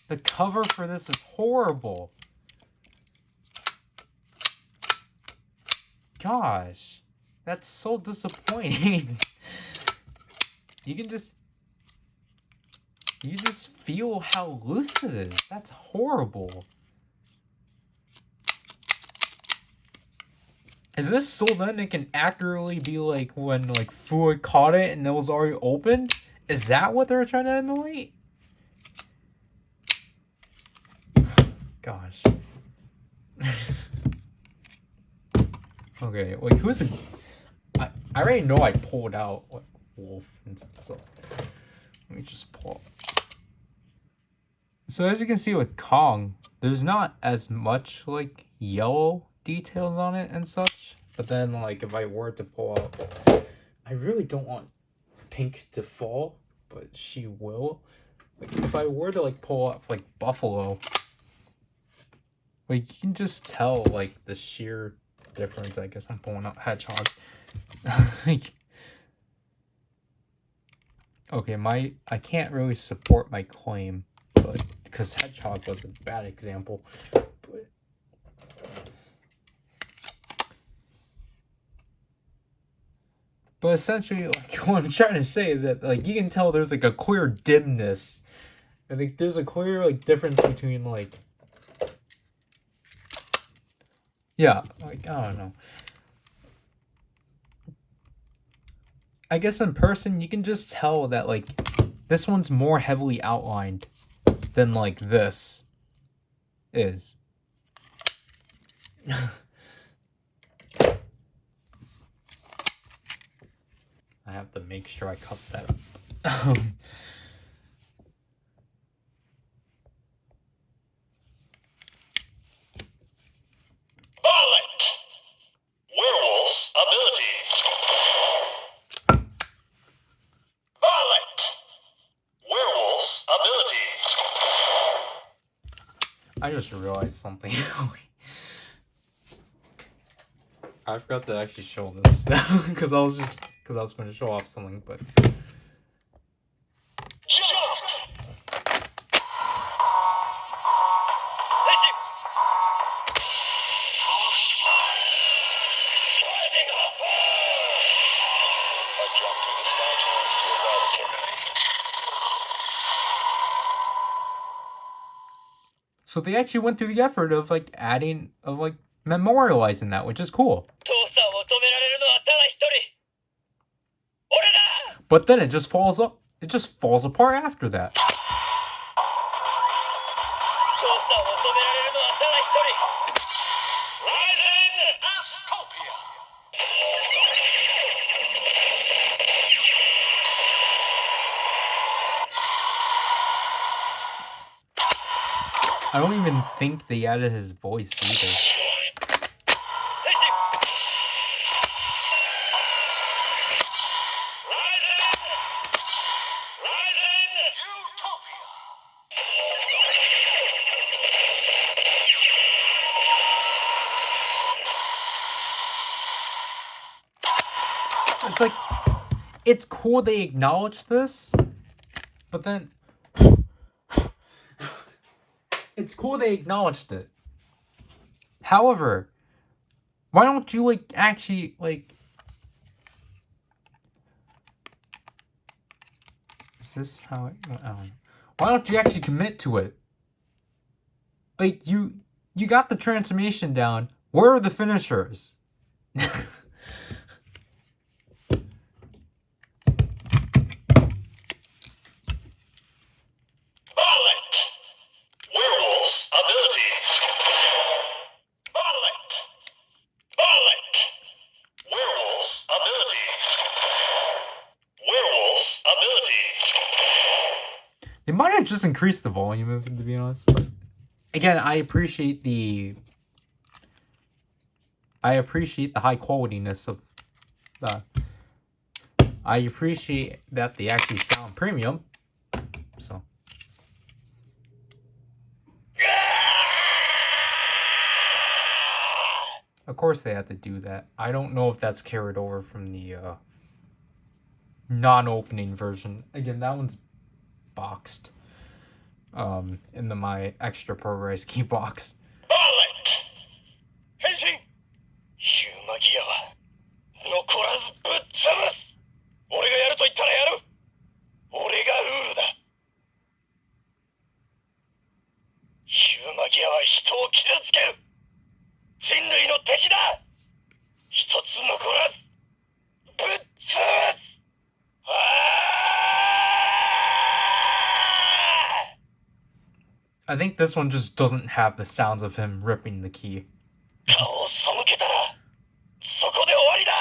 the cover for this is horrible. Gosh, that's so disappointing. You can just feel how loose it is. That's horrible. Is this so then it can accurately be like when like Fluid caught it and it was already opened? Is that what they're trying to emulate? Gosh. Okay, like who's a... I already know I pulled out like Wolf and so let me just pull. So as you can see with Kong, there's not as much like yellow details on it and such. But then like if I were to pull out, I really don't want Pink to fall, but she will. Like if I were to like pull up like Buffalo, like you can just tell like the sheer difference. I guess I'm pulling out Hedgehog. Like, okay, I can't really support my claim, but because Hedgehog was a bad example. But essentially, like what I'm trying to say is that like you can tell there's like a clear dimness. I think there's a clear like difference between like, yeah, like I don't know. I guess in person you can just tell that like this one's more heavily outlined than like this is. I have to make sure I cut that up. Violent! Werewolf's ability. Violent! Werewolf's ability. I just realized something. I forgot to actually show this because I was going to show off something, but Jump! Rising up! A jump through the sky chance to eradicate. so they actually went through the effort of like memorializing that, which is cool. But then it just falls up. It just falls apart after that. I don't even think they added his voice either. It's like, it's cool they acknowledge this, but then it's cool they acknowledged it. However, why don't you like actually like, is this how I don't know. Why don't you actually commit to it? Like you got the transformation down. Where are the finishers? They might have just increased the volume of it, to be honest. But again, I appreciate the high qualityness of the. I appreciate that they actually sound premium. So. Of course they had to do that. I don't know if that's carried over from the non-opening version. Again, that one's boxed. In my extra Progrise key box. 変身ヒューマギアは残らずぶっ潰す。俺がやると言ったらやる。俺がルールだ。ヒューマギアは人を傷つける。人類の敵だ。一つ残らずぶっ潰す。I think this one just doesn't have the sounds of him ripping the key. 顔を背けたらそこで終わりだ。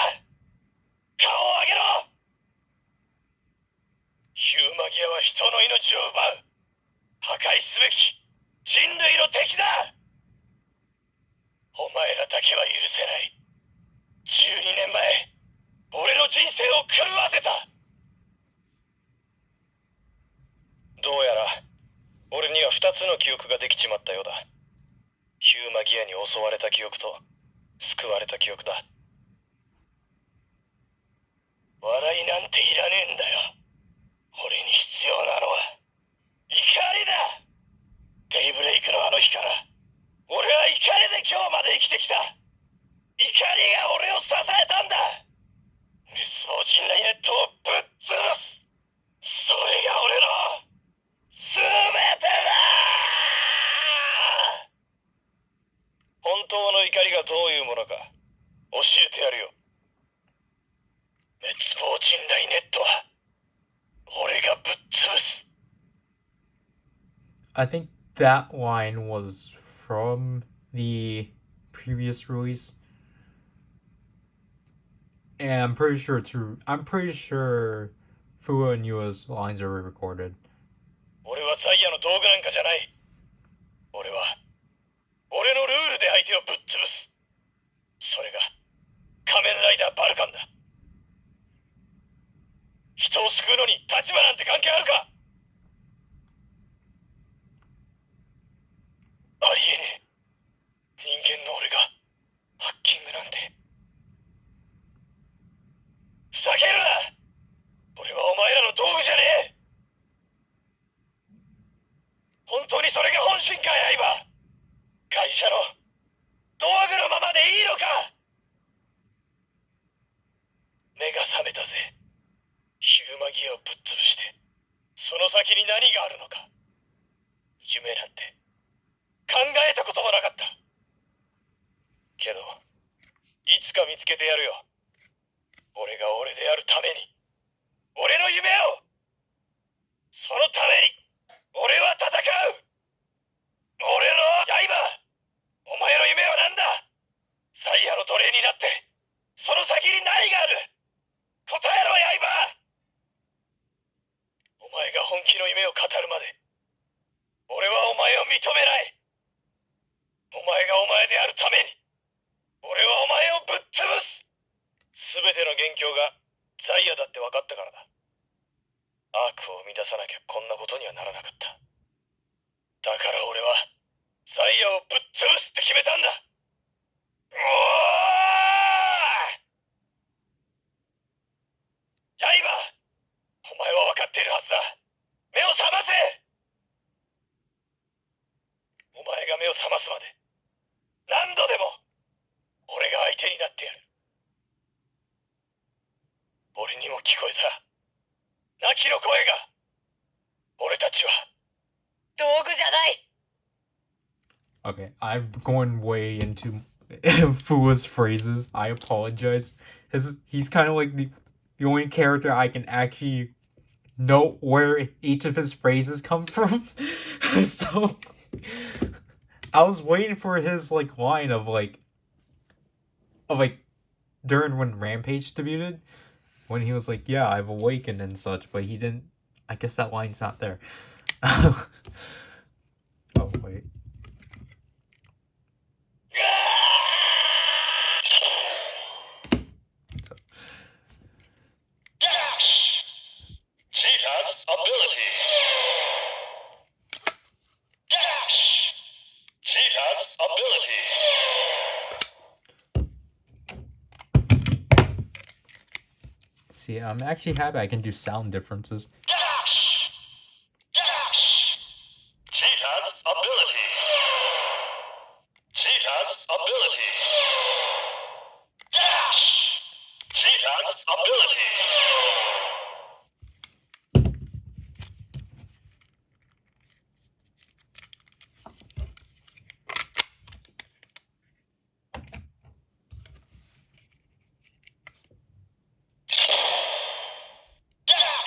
顔を上げろ。ヒューマギアは人の命を奪う。破壊すべき人類の敵だ。お前らだけは許せない。12年前俺の人生を狂わせた。どうやら俺には2つの記憶ができちまったようだ。ヒューマギアに襲われた記憶と救われた記憶だ。笑いなんていらねえんだよ。俺に必要なのは怒りだ。デイブレイクのあの日から俺は怒りで今日まで生きてきた。怒りが俺を支えたんだ。滅亡人類ネットをぶっ潰す。それが俺の全てだ。本当の怒りがどういうものか教えてやるよ。滅亡人類ネットは俺がぶっ潰す。 I think that line was from the previous release. And I'm pretty sure Fua and Yua's lines are re-recorded. 俺はザイヤの道具なんかじゃない。俺は俺のルールで相手をぶっ潰す。それが仮面ライダーバルカンだ。人を救うのに立場なんて関係あるか。ありえねえ。人間の俺がハッキングなんて。ふざけるな。俺はお前らの道具じゃねえ。本当にそれが本心か、刃。会社の道具のままでいいのか。目が覚めたぜ。ヒューマギアをぶっ潰してその先に何があるのか。夢なんて考えたこともなかった。けどいつか見つけてやるよ。俺が俺であるために、俺の夢を。そのために俺は戦う。俺の刃。お前の夢は何だ。ザイヤの奴隷になってその先に何がある。答えろ、刃。お前が本気の夢を語るまで俺はお前を認めない。お前がお前であるために俺はお前をぶっ潰す。全ての元凶がザイヤだって分かったからだ。悪を生み出さなきゃこんなことにはならなかった。だから俺はザイヤをぶっ潰すって決めたんだ。おー！刃！お前は分かっているはずだ。目を覚ませ！お前が目を覚ますまで何度でも俺が相手になってやる。俺にも聞こえた泣きの声が。俺たちは道具じゃない。 Okay, I'm going way into Fua's phrases. I apologize. He's kind of like the only character I can actually know where each of his phrases come from. So I was waiting for his like line of during when Rampage debuted, when he was like, "Yeah, I've awakened" and such, but he didn't. I guess that line's not there. Oh wait. Dash! Cheetah's abilities. Dash! Cheetah's abilities. See, I'm actually happy I can do sound differences. Dash! Dash! Cheetah's ability. Cheetah's ability. Dash! Cheetah's ability. Dash!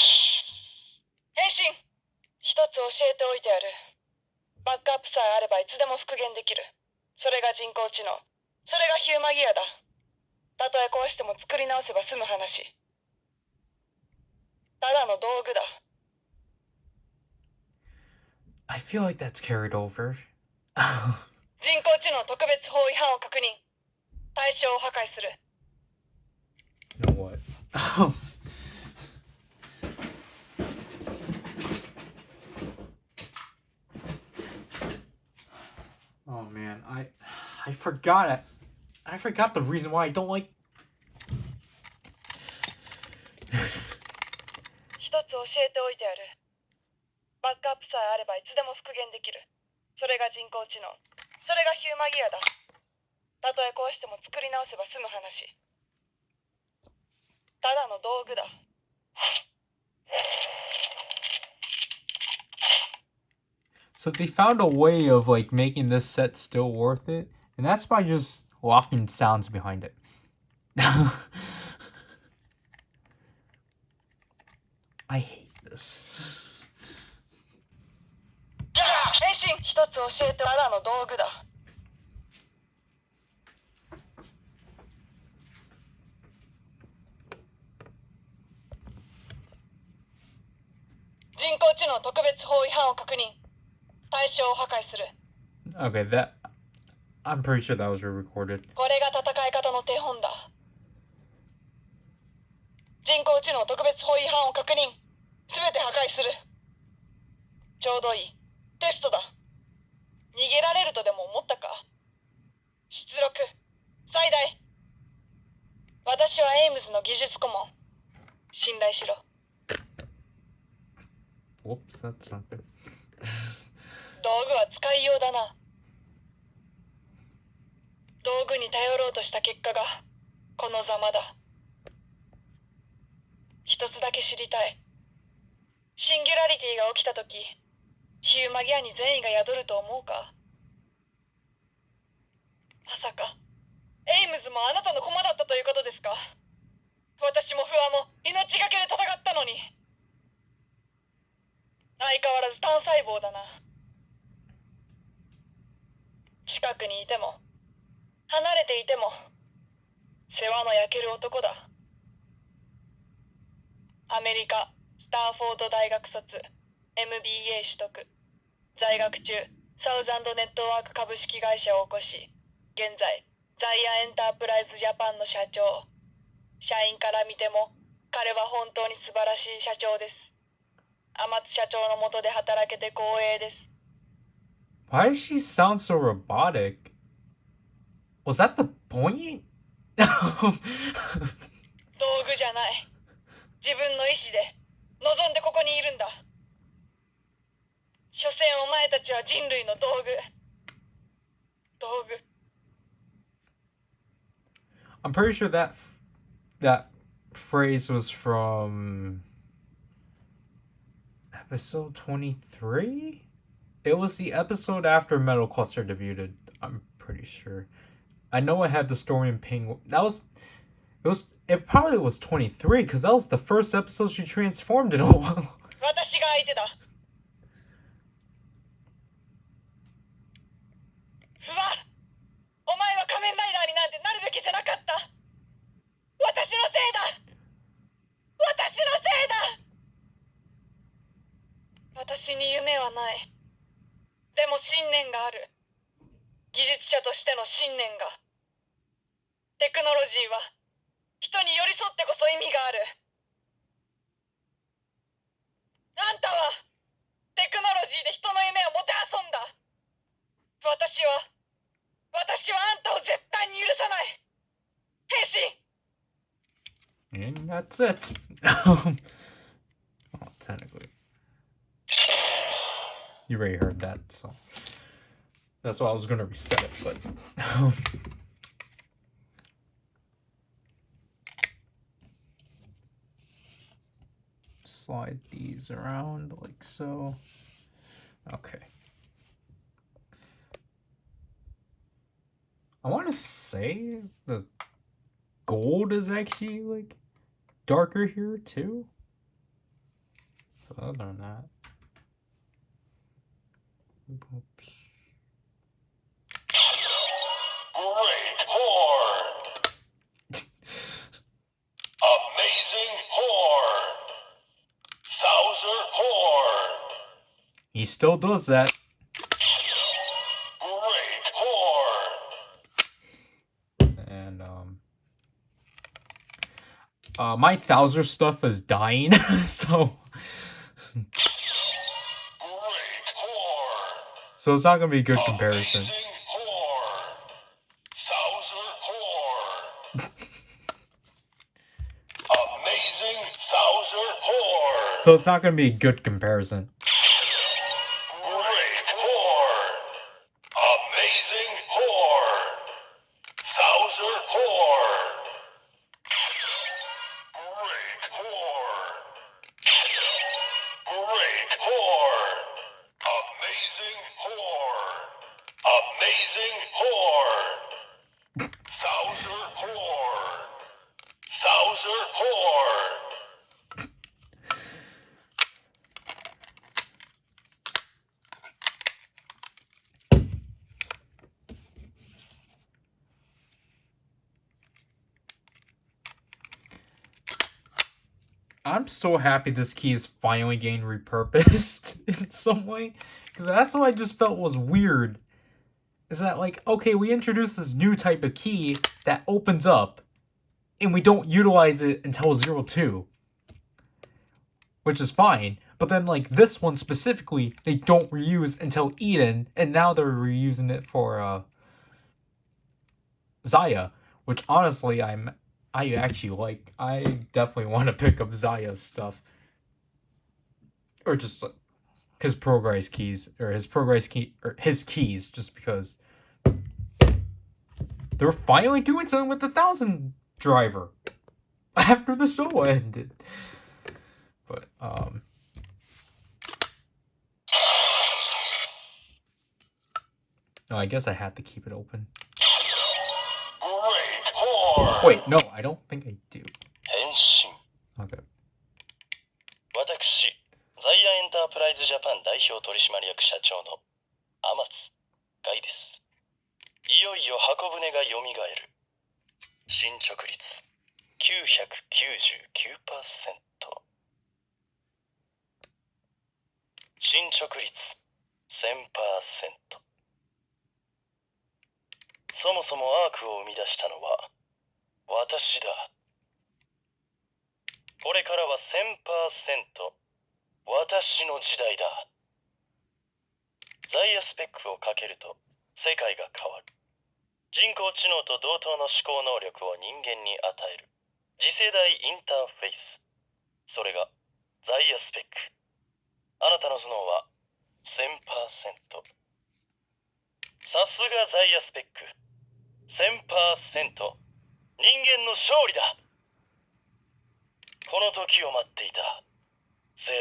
変身一つ教えておいてやる。バックアップさえあればいつでも復元できる。それが人工知能。それがヒューマギアだ。たとえ壊しても作り直せば済む話。ただの道具だ。I feel like that's carried over. 人工知能特別法違反を確認。対象を破壊する。You know what? Oh man, I forgot it. I forgot the reason why I don't like. 一つ教えておいてやる。バックアップさえあればいつでも復元できる。それが人工知能。それがヒューマギアだ。たとえ壊しても作り直せば済む話。ただの道具だ。So they found a way of like making this set still worth it, and that's by just locking sounds behind it. I hate this. 変身一つ教えて。ただの道具だ。人工知能特別法違反を確認。対象を破壊する。 Okay, that I'm pretty sure that was re-recorded. これが戦い方の手本だ。人工知能特別法違反を確認。すべて破壊する。ちょうどいい。テストだ。逃げられるとでも思ったか。出力最大。私はエイムズの技術顧問。信頼しろ。 Whoops, that's not good. 道具は使いようだな。道具に頼ろうとした結果がこのざまだ。一つだけ知りたい。シンギュラリティが起きたとき、ヒューマギアに善意が宿ると思うか。まさかエイムズもあなたの駒だったということですか。私もフワも命がけで戦ったのに。相変わらず単細胞だな。近くにいても離れていても世話の焼ける男だ。アメリカスターフォード大学卒 MBA 取得。在学中サウザンドネットワーク株式会社を起こし、現在ザイアンエンタープライズジャパンの社長。社員から見ても彼は本当に素晴らしい社長です。天津社長の下で働けて光栄です。 Why does she sound so robotic? Was that the point? 道具じゃない。自分の意志で望んでここにいるんだ。所詮お前たちは人類の道具。道具。 I'm pretty sure that phrase was from episode 23? It was the episode after Metal Cluster debuted, I'm pretty sure. I know it had the story in Penguin. It probably was 23 because that was the first episode she transformed in a while. 私が相手だ。不破、お前は仮面ライダーになんてなるべきじゃなかった。私のせいだ。私のせいだ。私に夢はない。でも信念がある。技術者としての信念が。テクノロジーは人に寄り添ってこそ意味がある。あんたはテクノロジーで人の夢をもてあそんだ。私はあんたを絶対に許さない。変身。And that's it. Well, technically. You already heard that, so. That's why I was gonna reset it, but. Slide these around like so. Okay. I want to say the gold is actually like darker here too. But other than that. Oops. Great horn! Amazing horn! Thouser horn! He still does that. Great horn! And my Thouser stuff is dying, so Great horn! so it's not gonna be a good comparison. Amazing horn! Thouser horn! Amazing Thouser horn! So it's not gonna be a good comparison. Great horn! Amazing horn! Thouser horn! Great horn! Great horn! Amazing horn! Amazing horn! Thouser horn! Thouser horn! I'm so happy this key is finally getting repurposed in some way. Because that's what I just felt was weird. Is that like, okay, we introduced this new type of key that opens up, and we don't utilize it until 02. Which is fine. But then like this one specifically, they don't reuse until Eden, and now they're reusing it for Zaya. Which honestly I actually like. I definitely want to pick up Zaya's stuff. Or just like his Progrise keys. Or his Progrise key or his keys, just because they're finally doing something with the 1000 driver. After the show ended. But no, I guess I had to keep it open. Great horn! Wait, no, I don't think I do. 変身 Okay. 私、ザイアエンタープライズジャパン代表取締役社長の天津海です。いよいよ箱舟がよみがえる。進捗率 999%。進捗率 1000%。そもそもアークを生み出したのは私だ。これからは 1000% 私の時代だ。ザイアスペックをかけると世界が変わる。人工知能と同等の思考能力を人間に与える次世代インターフェイス。それがザイアスペック。あなたの頭脳は 1000%。さすがザイアスペック。1000%。人間の勝利だ。この時を待っていた。01。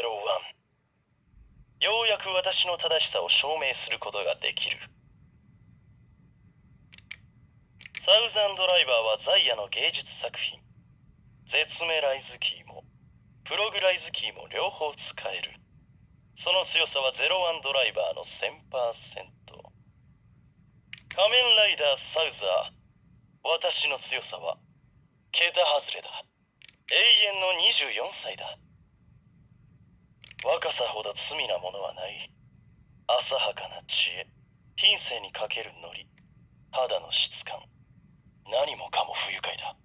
ようやく私の正しさを証明することができる。サウザンドライバーはザイアの芸術作品。絶メライズキーもプログライズキーも両方使える。その強さは01ドライバーの 1000%。仮面ライダーサウザー。私の強さは桁外れだ。永遠の24歳だ。若さほど罪なものはない。浅はかな知恵、品性にかけるノリ、肌の質感、何もかも不愉快だ。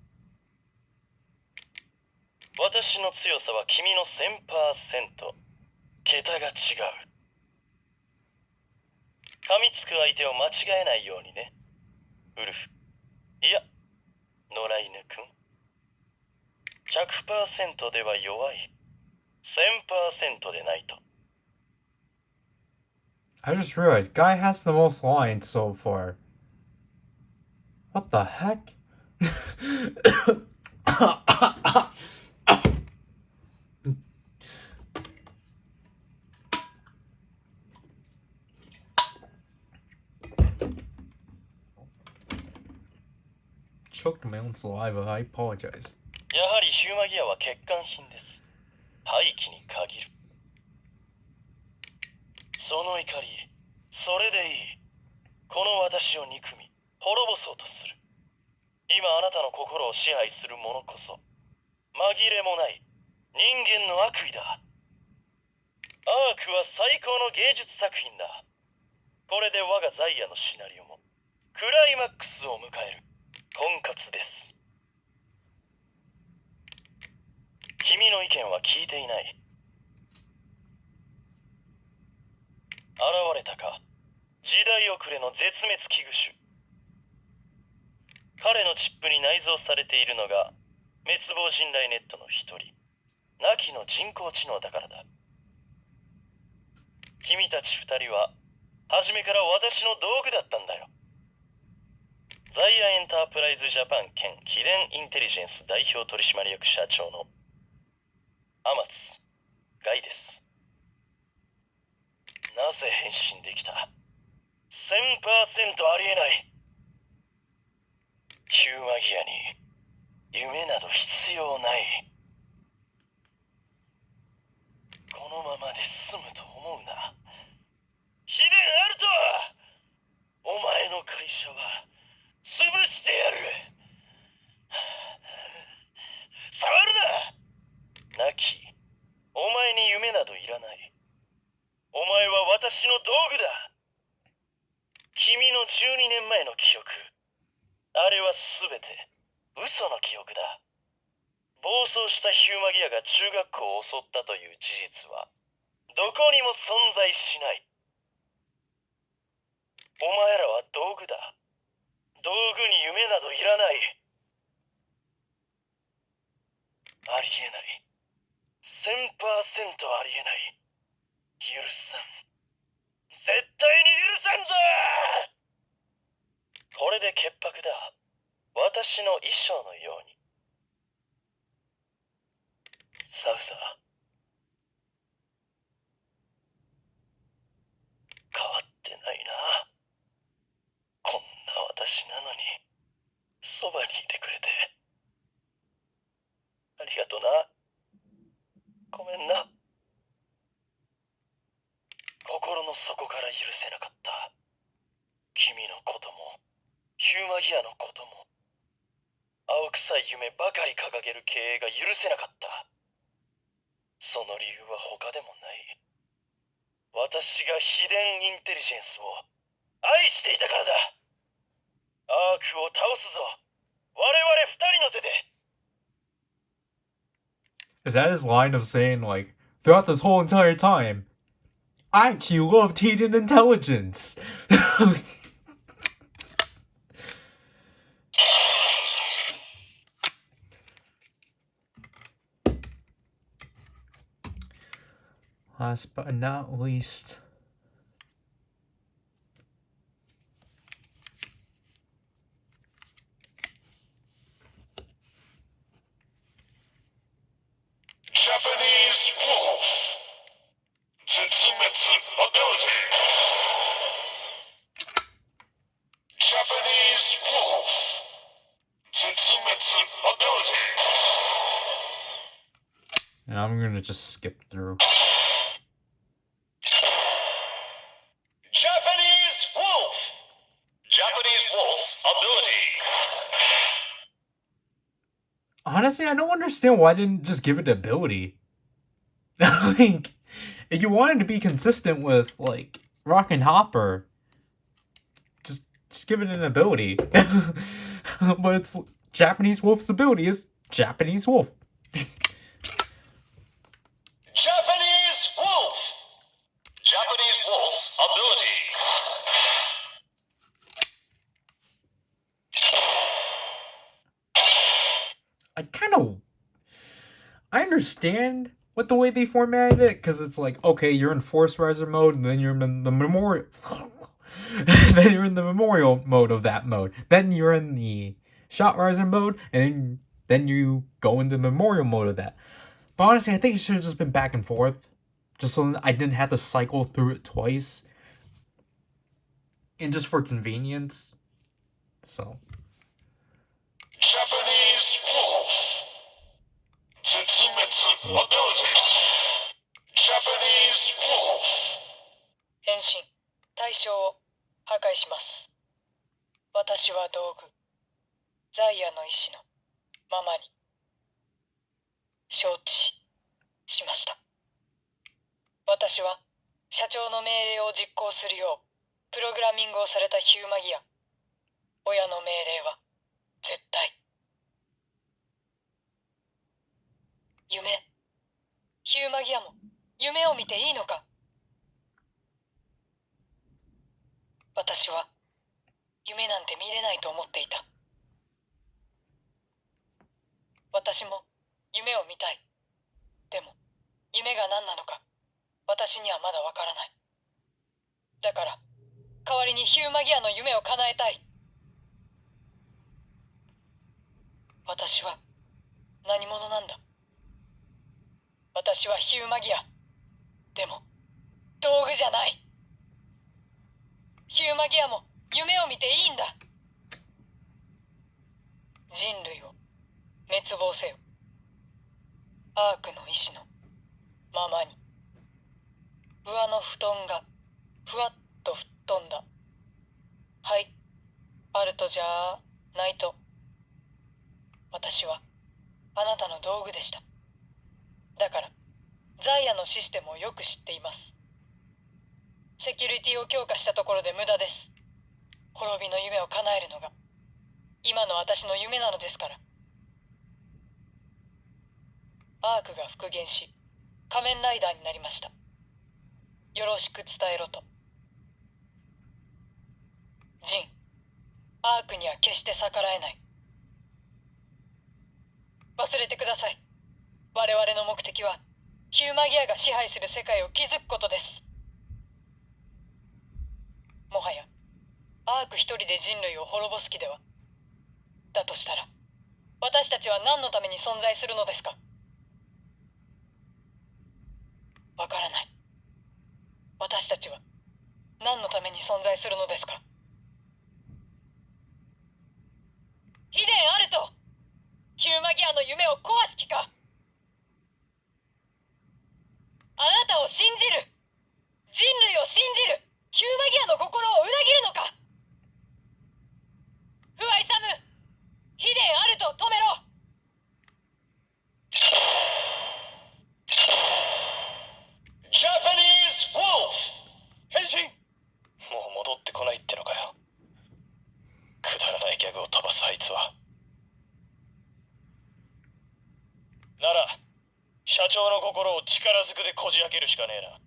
私の強さは君の 1000%。桁が違う。噛みつく相手を間違えないようにね。ウルフ。いや、野良犬くん。100% 100% では弱い。1000% でないと。 I just realized Guy has the most lines so far. What the heck? Choked my own saliva. I apologize. やはりヒューマギアは欠陥品です。廃棄に限る。その怒り、それでいい。この私を憎み、滅ぼそうとする。今あなたの心を支配する者こそ、紛れもない人間の悪意だ。アークは最高の芸術作品だ。これで我がザイアのシナリオもクライマックスを迎える。婚活です。君の意見は聞いていない。現れたか、時代遅れの絶滅危惧種。彼のチップに内蔵されているのが滅亡人雷ネットの一人、ナキの人工知能だからだ。君たち二人は初めから私の道具だったんだよ。ザイアエンタープライズジャパン兼秘伝インテリジェンス代表取締役社長の天津ガイです。なぜ変身できた？ 1000% ありえない。ヒューマギアに夢など必要ない。このままで済むと思うな。秘伝アルト！お前の会社は潰してやる。触るな！ナキ、お前に夢などいらない。お前は私の道具だ。君の12年前の記憶、あれは全て嘘の記憶だ。暴走したヒューマギアが中学校を襲ったという事実はどこにも存在しない。お前らは道具だ。道具に夢などいらない。ありえない。1000% ありえない。許さん。絶対に許さんぞ！これで潔白だ。私の衣装のように。サウザー。変わってないな。こんな私なのに、そばにいてくれて。ありがとな。ごめんな。心の底から許せなかった。君のことも、ヒューマギアのことも、青臭い夢ばかり掲げる経営が許せなかった。その理由は他でもない。私が秘伝インテリジェンスを愛していたからだ。アークを倒すぞ。我々二人の手で。 Is that his line of saying, like, throughout this whole entire time, I actually loved hidden intelligence? Last but not least, Japanese wolf. Zetsumetsu ability. Japanese wolf. Zetsumetsu ability. and I'm gonna just skip through. Japanese wolf. Japanese wolf's ability. Honestly, I don't understand why I didn't just give it ability. Like, if you wanted to be consistent with, like, Rock and Hopper, just give it an ability. But it's Japanese Wolf's ability is Japanese Wolf. Japanese wolf. Japanese wolf's ability. I kind of I understand with the way they formatted it, because it's like, okay, you're in Force Riser mode, and then you're in the memorial. Then you're in the memorial mode of that mode. Then you're in the Shot Riser mode, and then you go into the memorial mode of that. But honestly, I think it should have just been back and forth, just so I didn't have to cycle through it twice, and just for convenience. So. Japanese wolf. Zetsumetsu ability. Japanese wolf. 変身。対象を破壊します。私は道具。ザイアの意志のままに。承知しました。私は社長の命令を実行するようプログラミングをされたヒューマギア。親の命令は絶対。夢。ヒューマギアも夢を見ていいのか。私は夢なんて見れないと思っていた。私も夢を見たい。でも夢が何なのか私にはまだわからない。だから代わりにヒューマギアの夢を叶えたい。私は何者なんだ。私はヒューマギア。でも道具じゃない。ヒューマギアも夢を見ていいんだ。人類を滅亡せよ。アークの意志のままに。上の布団がふわっと吹っ飛んだ。はい、あるとじゃないと。私はあなたの道具でした。だからザイアのシステムをよく知っています。セキュリティを強化したところで無駄です。滅びの夢を叶えるのが今の私の夢なのですから。アークが復元し仮面ライダーになりました。よろしく伝えろと。ジン、アークには決して逆らえない。忘れてください。我々の目的はヒューマギアが支配する世界を築くことです。もはやアーク一人で人類を滅ぼす気では。だとしたら私たちは何のために存在するのですか。わからない。私たちは何のために存在するのですか。秘伝あるとヒューマギアの夢を壊す気か。あなたを信じる。人類を信じる。ヒューマギアの心を裏切るのか。フワイサム、秘伝あると止めろ。ジャパニーズウォルフ変身。もう戻ってこないってのかよ。くだらないギャグを飛ばすあいつは。なら社長の心を力ずくでこじ開けるしかねえな。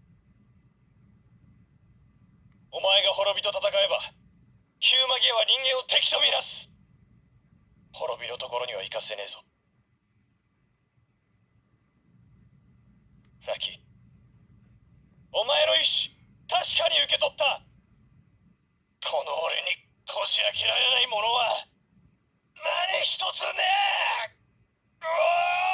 お前が滅びと戦えばヒューマギアは人間を敵とみなす。滅びのところには行かせねえぞ。ナキ、お前の意志確かに受け取った。この俺にこじ開けられないものは何一つねえ。うわー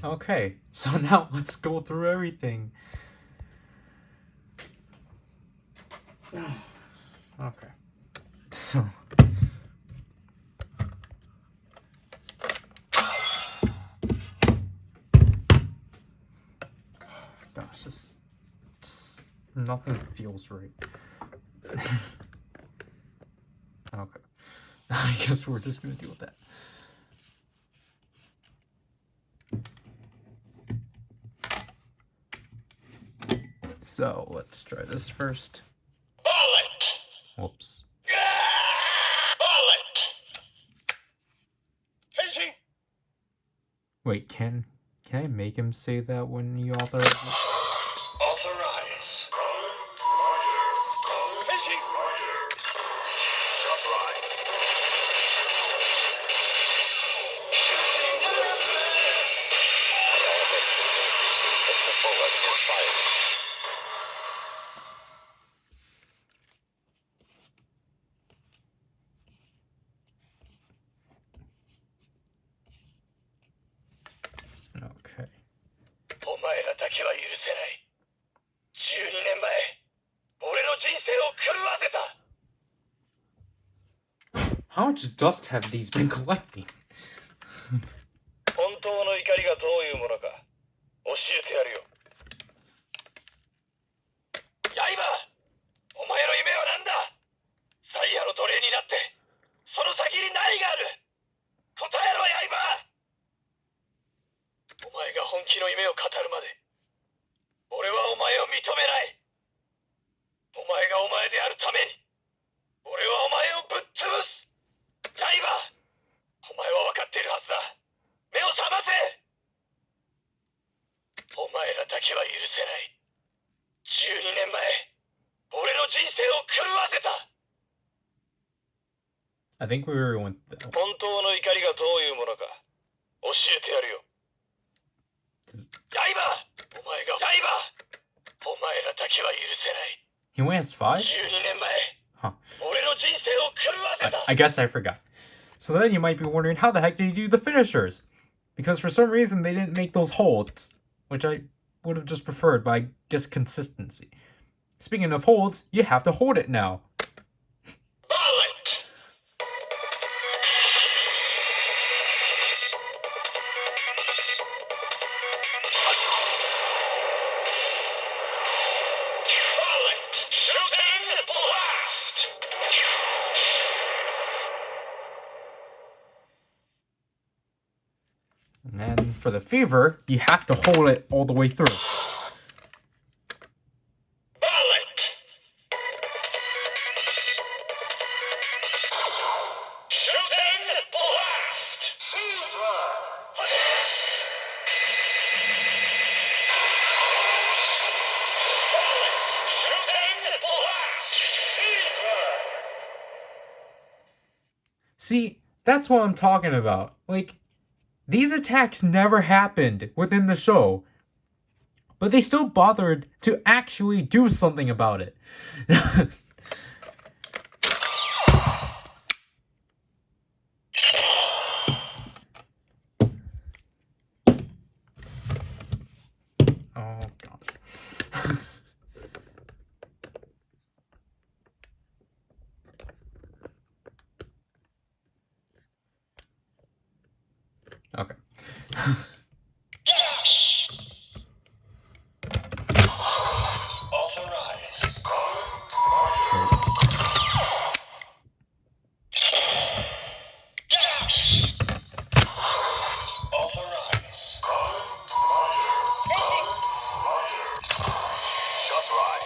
Okay, so now let's go through everything. Okay. So. Gosh, just nothing feels right. Okay. I guess we're just gonna deal with that. So let's try this first. Bullet! Whoops. Bullet! Facing! Wait, can I make him say that when you authorize it? Authorize. Facing! けは許せない。12年前、俺の人生を狂わせた。 How much dust have these been collecting? 本当の怒りがどういうものか教えてやるよ。刃、お前の夢は何だ？サイヤの奴隷になってその先に何がある？答えろ、刃。お前が本気の夢を語るまで俺はお前を認めない。お前がお前であるために俺はお前をぶっ潰す。刃、お前は分かっているはずだ。目を覚ませ。お前らだけは許せない。12年前、俺の人生を狂わせた。 I think we were going. 本当の怒りがどういうものか教えてやるよ。刃、お前がお前らだけは許せない。 He only has 5? 12年前、 Huh. 俺の人生を狂わせた。 I guess I forgot. So then you might be wondering, how the heck did he do the finishers? Because for some reason they didn't make those holds, which I would have just preferred, but I guess consistency. Speaking of holds, you have to hold it now. Bullet. Bullet. Shooting blast. And then for the fever, you have to hold it all the way through. Bullet. Shooting blast. Bullet. Shooting blast. See, that's what I'm talking about. Like, these attacks never happened within the show, but they still bothered to actually do something about it. Oh, gosh. Okay. Dash. Authorize. Dash. Authorize. Shot right.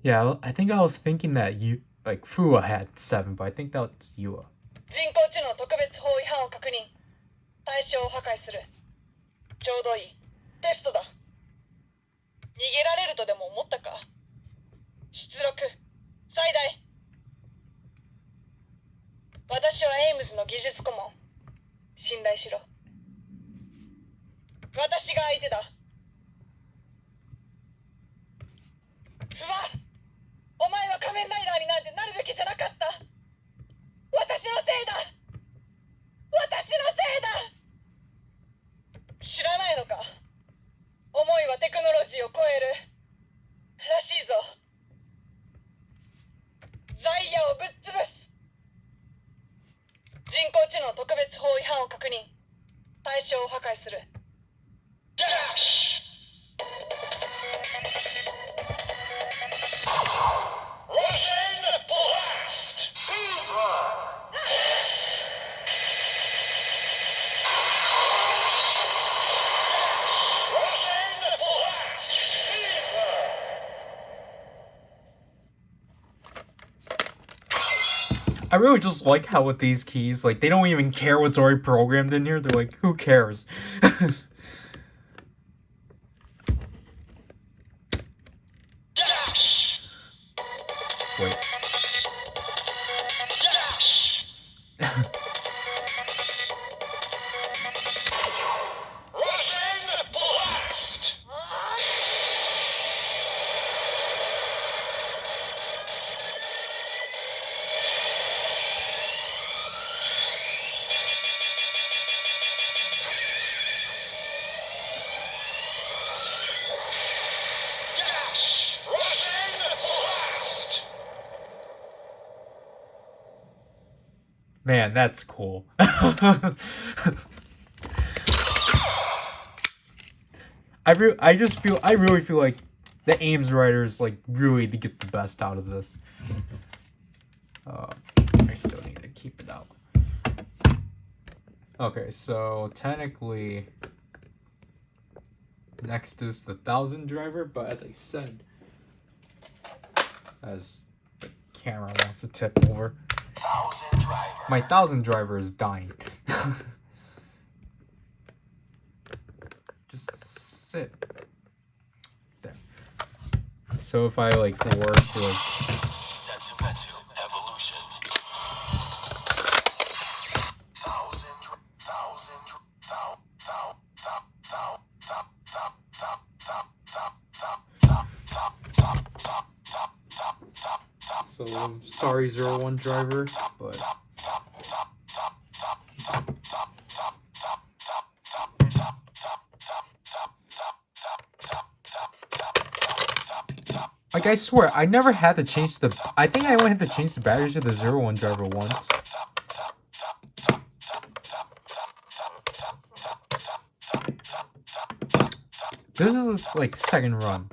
Yeah, I think I was thinking that Fua had 7, but I think that's Yua. 人工知能特別法違反を確認。対象を破壊する。ちょうどいい。テストだ。逃げられるとでも思ったか？出力最大。私はエイムズの技術顧問。信頼しろ。私が相手だ。不破、お前は仮面ライダーになんてなるべきじゃなかった。私のせいだ。私のせいだ。知らないのか？思いはテクノロジーを超えるらしいぞ。ザイヤをぶっ潰す。人工知能特別法違反を確認。対象を破壊する。Dash. Russian blast. Russian blast. I really just like how with these keys, like, they don't even care what's already programmed in here. They're like, who cares? Dash. Wait. Dash. Russian blast. Man, that's cool. I really feel like the Ames writers like really to get the best out of this. I still need to keep it out. Okay, so technically next is the 1000 driver, but as I said, as the camera wants to tip over, 1000 driver. my 1000 driver is dying. Just sit there. So if I like were to like Setsumetsu evolution. 1000 so sorry 01 driver, but like I swear I never had to change the I think I only had to change the batteries to the 01 driver once. This is like second run.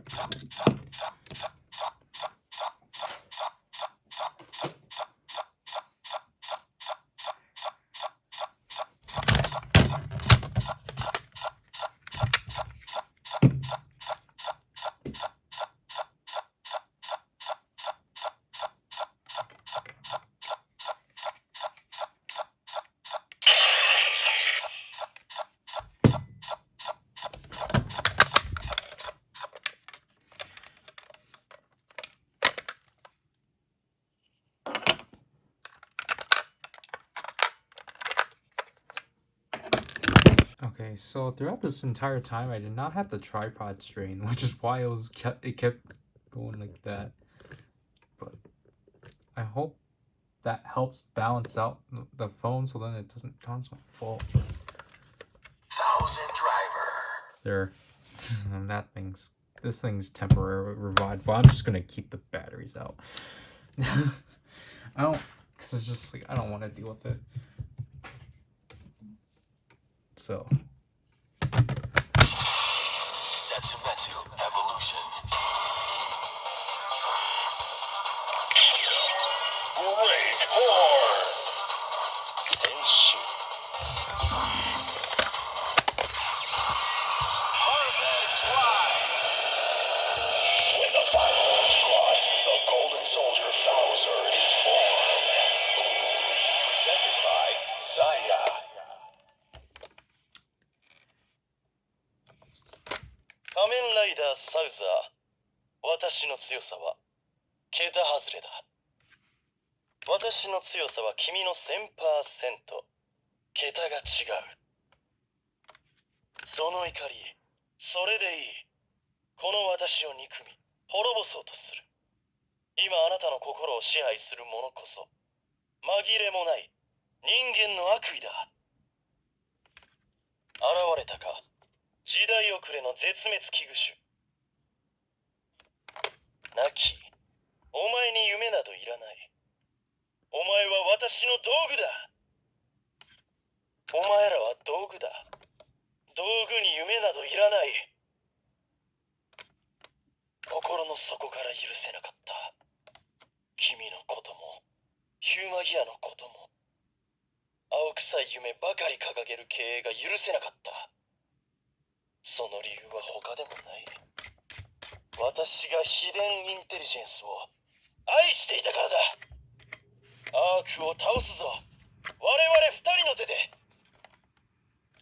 Okay, so throughout this entire time, I did not have the tripod strain, which is why it kept going like that. But I hope that helps balance out the phone, so then it doesn't constantly fall. 1000 driver. There, this thing's temporarily revived. But I'm just gonna keep the batteries out. I don't, cause it's just like I don't want to deal with it. So. Setsumetsu evolution. Great horn. Tenshu. Perfect rise. When the final ones cross, the Golden Soldier Bowser is formed. Presented by Saya. 仮面ライダーサウザー。私の強さは桁外れだ。私の強さは君の 1000%。桁が違う。その怒り、それでいい。この私を憎み、滅ぼそうとする。今あなたの心を支配する者こそ、紛れもない人間の悪意だ。現れたか。時代遅れの絶滅危惧種。ナキ、お前に夢などいらない。お前は私の道具だ。お前らは道具だ。道具に夢などいらない。心の底から許せなかった。君のことも、ヒューマギアのことも、青臭い夢ばかり掲げる経営が許せなかった。その理由は他でもない。私が秘伝インテリジェンスを愛していたからだ。アークを倒すぞ。我々二人の手で。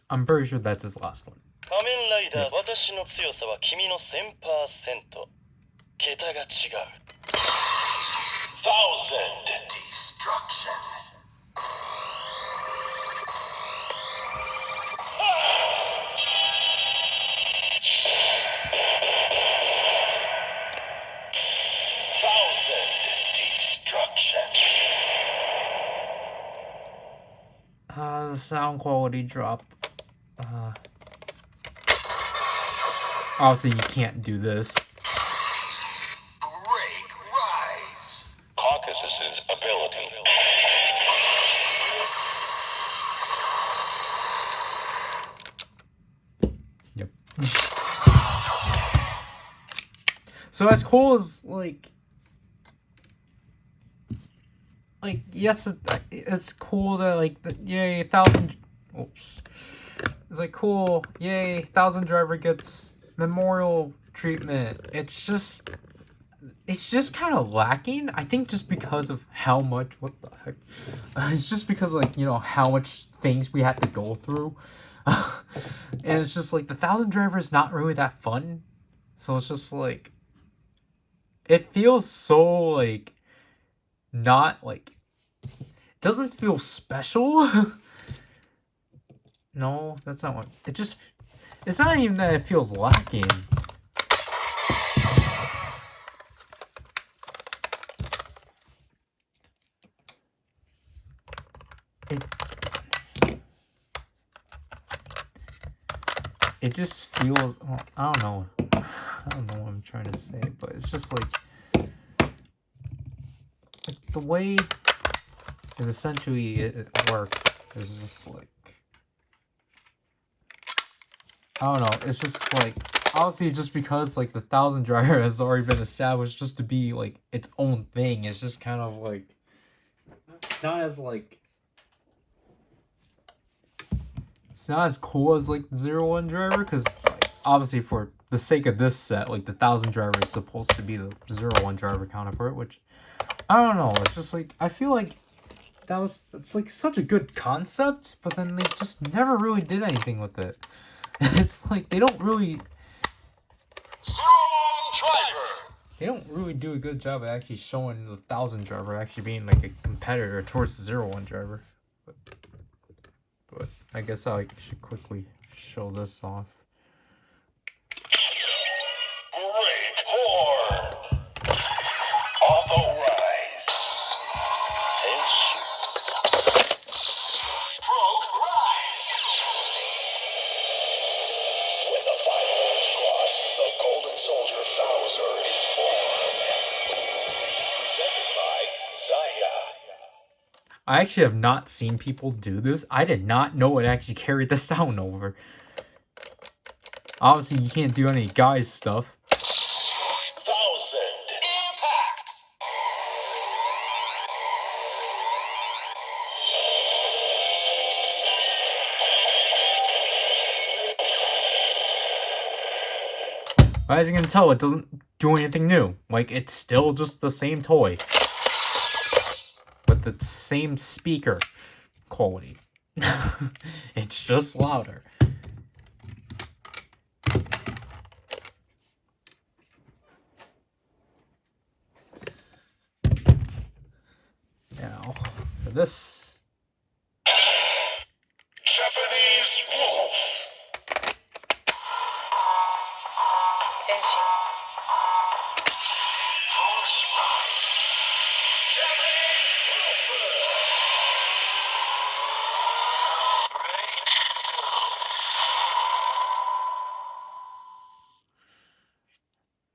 I'm pretty sure that's his last one. 仮面ライダー、私の強さは君の 1000%。桁が違う。Thousand Destruction。The sound quality dropped. Obviously, you can't do this. Progrise. Caucasus's ability. So as cool as yes, it's cool that yay 1,000. Oops. It's like cool, yay 1,000 driver gets memorial treatment. It's just kind of lacking. I think just because of how much what the heck. It's just because how much things we had to go through. And it's just like the 1,000 driver is not really that fun. So it's just like it feels so not doesn't feel special. No, that's not what it's not even that it feels lacking. It just feels, I don't know what I'm trying to say, but it's just the way it essentially it works is just I don't know, it's just obviously just because the 1,000 driver has already been established just to be its own thing. It's just kind of it's not as it's not as cool as the 0-1 driver, because obviously for the sake of this set, the 1,000 driver is supposed to be the 0-1 driver counterpart, which I don't know. It's just I feel it's such a good concept, but then they just never really did anything with it. It's they don't really do a good job of actually showing the 1,000 driver actually being a competitor towards the 0-1 driver. But I guess I should quickly show this off. Great horn! PowerRider! And shoot! Progrise! When the fireworks cross, the Golden Soldier Bowser is formed. Presented by Zaya. I actually have not seen people do this. I did not know it actually carried the sound over. Obviously, you can't do any guys stuff. 1,000 impact! As you can tell, it doesn't do anything new. It's still just the same toy. With the same speaker quality. It's just louder. Now, for this... Japanese Wolf!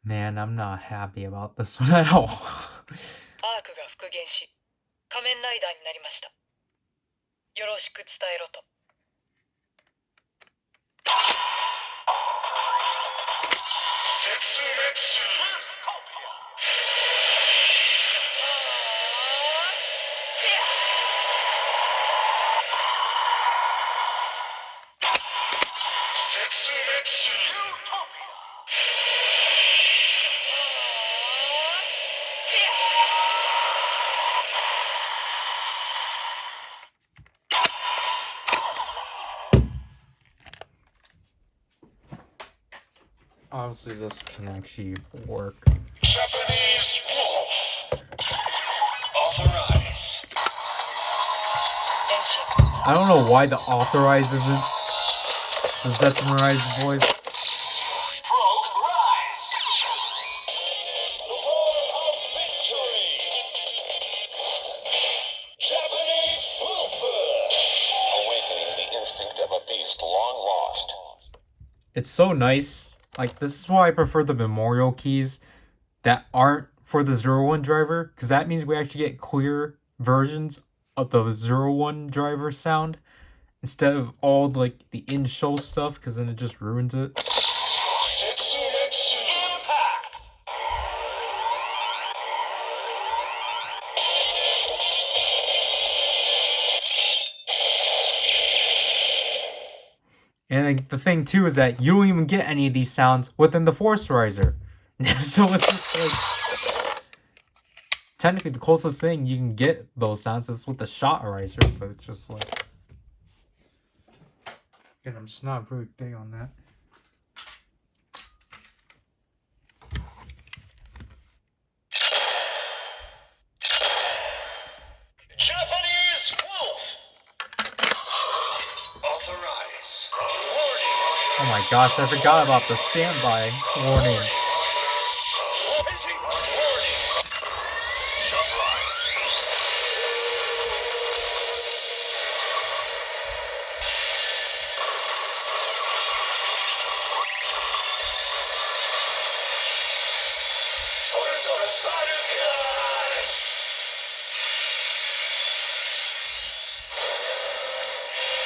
Man, I'm not happy about this one at all. アークが復元し、仮面ライダーになりました。よろしく伝えろと。絶滅Honestly, this can actually work. Japanese Wolf! Authorize! I don't know why the authorize isn't the Zetsumarized voice. Progrise! The roar of victory! Japanese Wolf! Awakening the instinct of a beast long lost. It's so nice. This is why I prefer the memorial keys that aren't for the 0-1 driver, because that means we actually get clear versions of the 0-1 driver sound instead of all the in-show stuff, because then it just ruins it. And like, the thing too is that you don't even get any of these sounds within the Force Riser. So it's just like, technically the closest thing you can get those sounds is with the Shot Riser, but it's just like, again, I'm just not really big on that. Japanese wolf. Authorize. Warning. Oh my gosh, I forgot about the standby warning.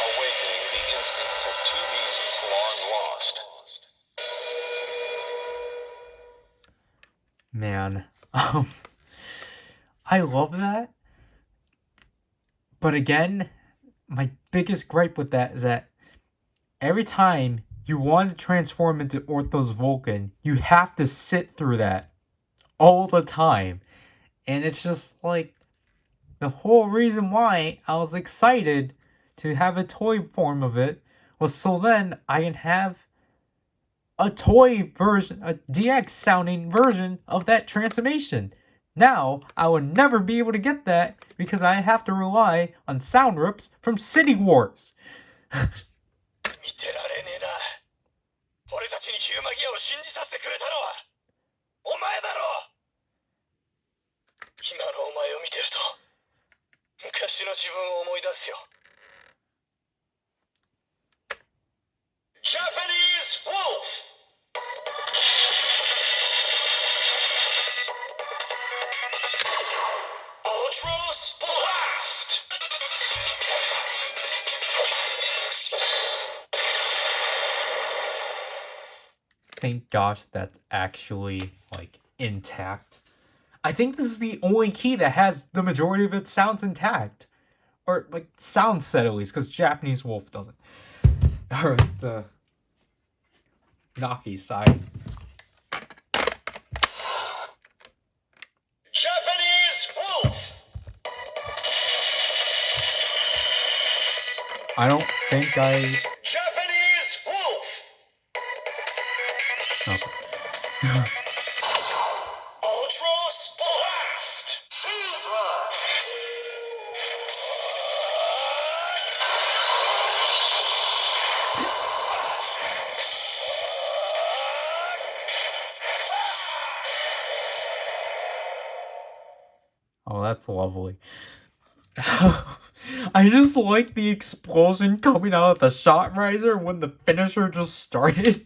Awakening the instincts of two beasts long lost. Man, I love that. But again, my biggest gripe with that is that every time you want to transform into Orthos Vulcan, you have to sit through that all the time. And it's just like, the whole reason why I was excited to have a toy form of it was so then I can have a toy version, a DX sounding version of that transformation. Now, I would never be able to get that because I have to rely on sound rips from City Wars. 見てられねえな。俺たちにヒューマギアを信じさせてくれたのはお前だろ。今のお前を見てると昔の自分を思い出すよ。Japanese wolf. Ultros blast. Thank gosh that's actually, like, intact. I think this is the only key that has the majority of its sounds intact. Or, like, sound set at least, because Japanese Wolf doesn't. Alright, the Naki side. Japanese wolf. I don't think I... Japanese wolf. Oh. Ultros blast. Oh, that's lovely. I just like the explosion coming out of the Shot Riser when the finisher just started.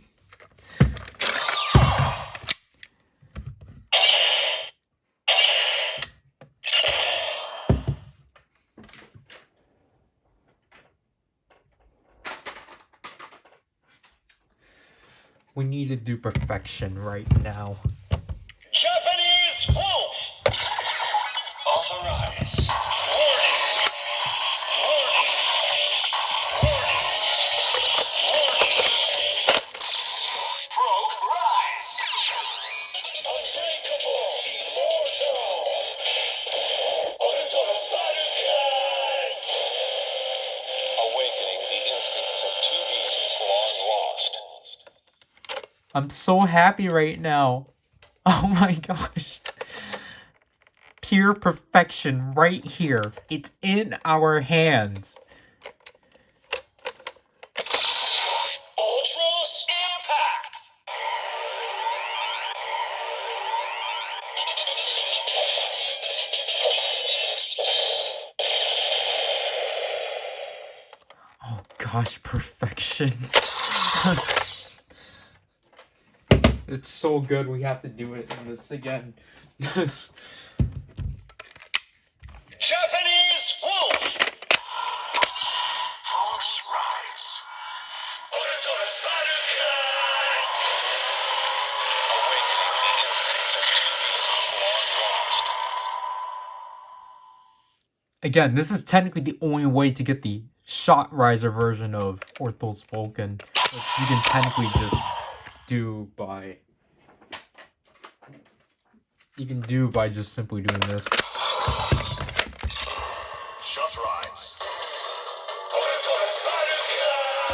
We need to do perfection right now. Japanese wolf. Authorize. Warning. Warning. Warning. Warning. Progrise. Unbreakable. Immortal. Awakening the instincts of two beasts long lost. I'm so happy right now. Oh my gosh. Pure perfection right here. It's in our hands. Ultros impact. Oh gosh, perfection. It's so good we have to do it in this again. Japanese wolf. Force rise. Awakening the instincts of two beasts long lost. Again, this is technically the only way to get the shot riser version of Orthos Vulcan, which you can technically just do by just simply doing this.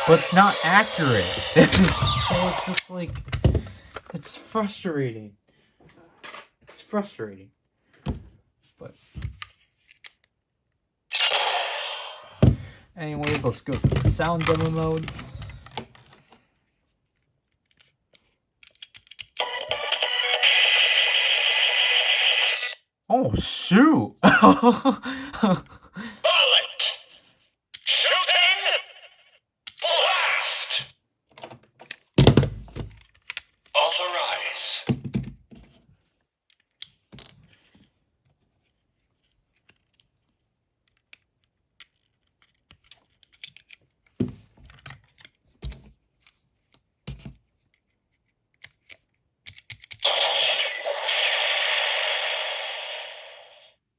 But it's not accurate. So it's just like, it's frustrating. It's frustrating. But anyways, let's go to the sound demo modes. Oh shoot! Bullet! Shooting! Blast! Authorize.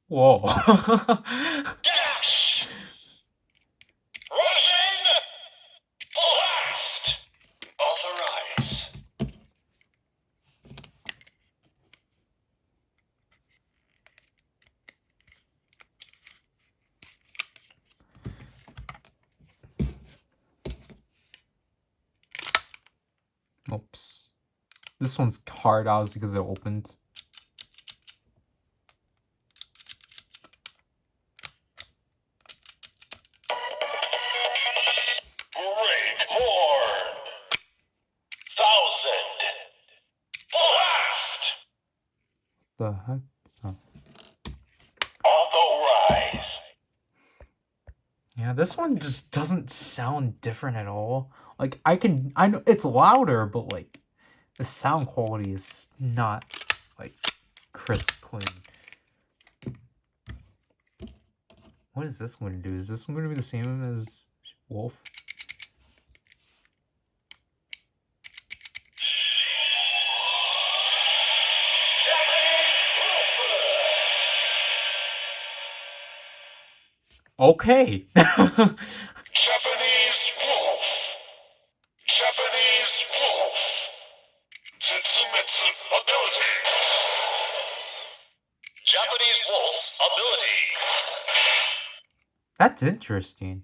Whoa. Dash! Rushing! Blast! Authorize. Oops. This one's hard, obviously, because it opened. Great horn! 1,000! Blast! The heck? Oh. Authorize. Yeah, this one just doesn't sound different at all. Like, I know it's louder, but like, the sound quality is not like crisp clean. What is this one to do? Is this one going to be the same as Wolf? Okay. Japanese wolf. Japanese wolf. Setsumetsu ability. Japanese wolf's ability. That's interesting.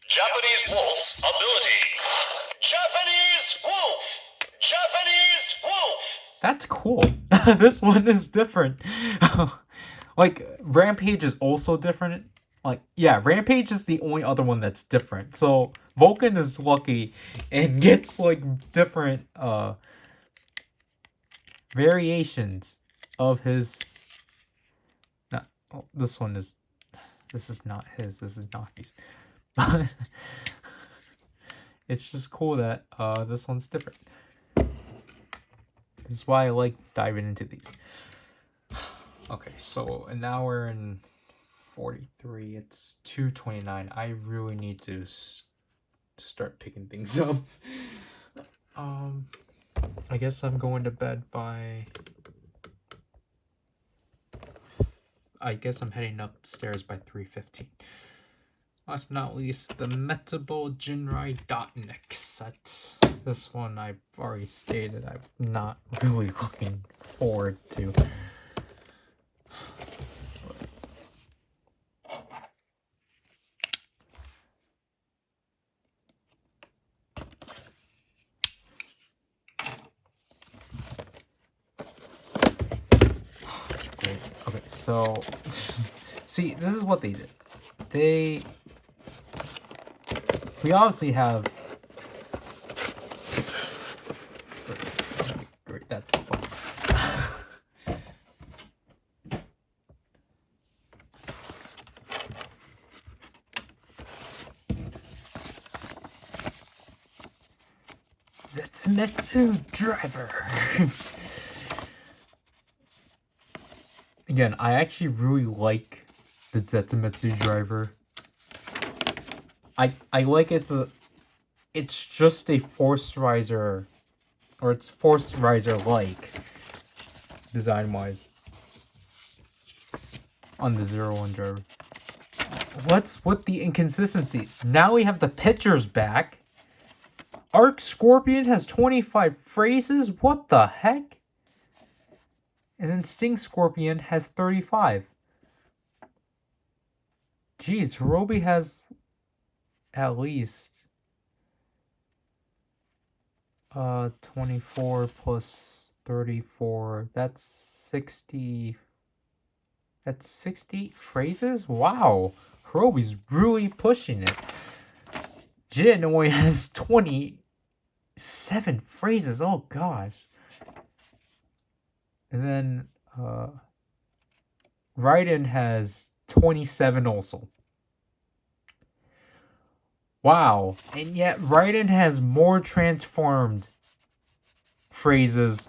Japanese wolf's ability. Japanese wolf. Japanese wolf. That's cool. This one is different. Like, Rampage is also different. Like, yeah, Rampage is the only other one that's different. So, Vulcan is lucky and gets, like, different, variations of his... Not, oh, this is not his, this is Naki's. But, it's just cool that, this one's different. This is why I like diving into these. Okay, so an hour and 43. It's 2:29. I really need to start picking things up. I guess I'm going to bed by... I guess I'm heading upstairs by 3:15. Last but not least, the Metable Jinrai Dotnik set. This one I've already stated I'm not really looking forward to. Great. Okay, so see, this is what they did. We obviously have... Great, that's fun. Zetsumetsu driver. Again, I actually really like the Zetsumetsu driver. I like it's just a Force Riser, or it's Force Riser like design wise. on the 0-1 driver. What's with the inconsistencies? Now we have the pitchers back. Arc Scorpion has 25 phrases. What the heck? And then Sting Scorpion has 35. Jeez, Hirobi has at least 24 plus 34. That's 60. That's 60 phrases? Wow. Hirobi's really pushing it. Jin only has 27 phrases. Oh gosh. And then Raiden has 27 also. Wow. And yet Raiden has more transformed phrases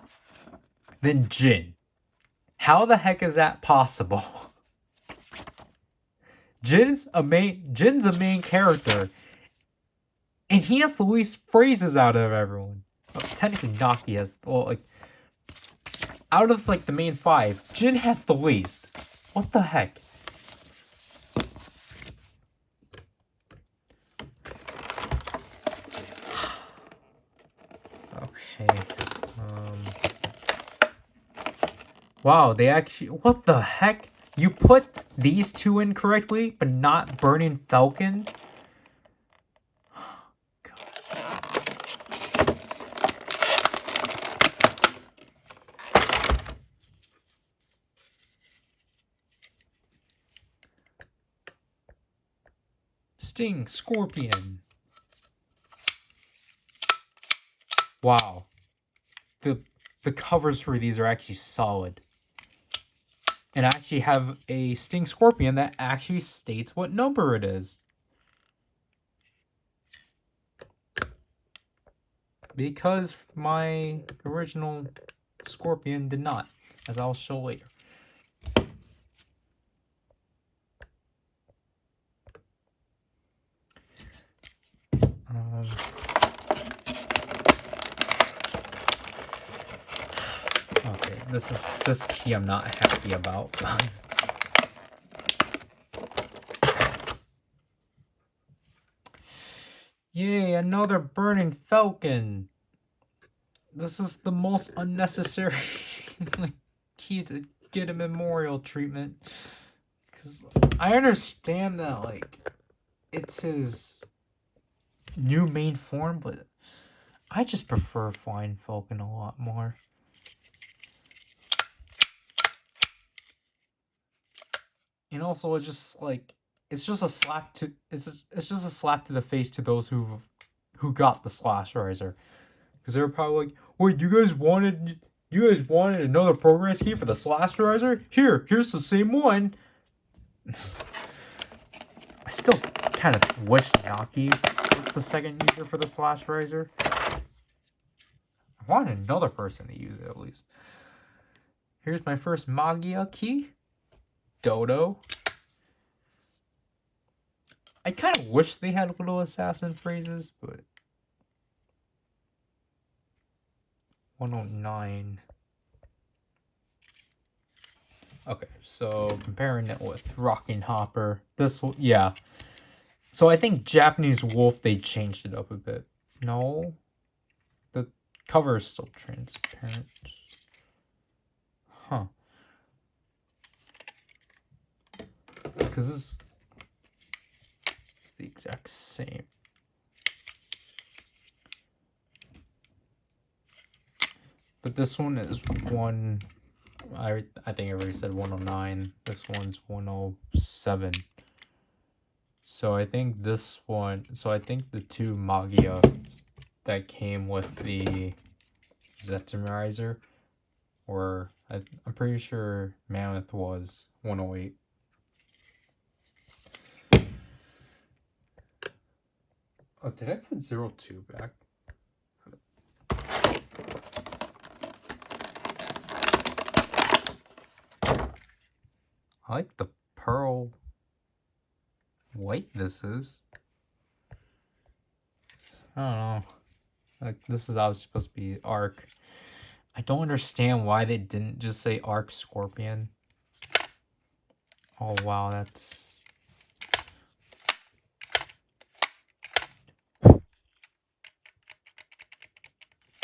than Jin. How the heck is that possible? Jin's a main character, and he has the least phrases out of everyone. Well, technically, Naki has, well, like, out of like the main 5, Jin has the least. What the heck? Okay. Wow, they actually... What the heck? You put these two in correctly, but not Burning Falcon? Sting, Scorpion. Wow. The covers for these are actually solid. And I actually have a Sting Scorpion that actually states what number it is. Because my original Scorpion did not, as I'll show later. Okay, this key I'm not happy about. Yay, another Burning Falcon. This is the most unnecessary key to get a memorial treatment. Because I understand that, like, it's his new main form, but I just prefer Flying Falcon a lot more. And also, it's just like, it's just a slap to it's just a slap to the face to those who got the Slash Riser, because they were probably like, wait, you guys wanted another Progrise key for the Slash Riser? Here's the same one. I still kind of wish Naki was the second user for the Slash Riser. I wanted another person to use it at least. Here's my first Magia key. Dodo. I kind of wish they had little assassin phrases, but 109. Okay, so comparing it with Rocking Hopper, this will, yeah. So I think Japanese Wolf, they changed it up a bit. No, the cover is still transparent. Huh. Because this is the exact same. But this one is one, I think I already said 109. This one's 107. So I think this one, so I think the two Magia that came with the Zetsumizer, or I'm pretty sure Mammoth was 108. Oh, did I put 02 back? I like the pearl white this is. I don't know. Like, this is obviously supposed to be Arc. I don't understand why they didn't just say Arc Scorpion. Oh wow, that's...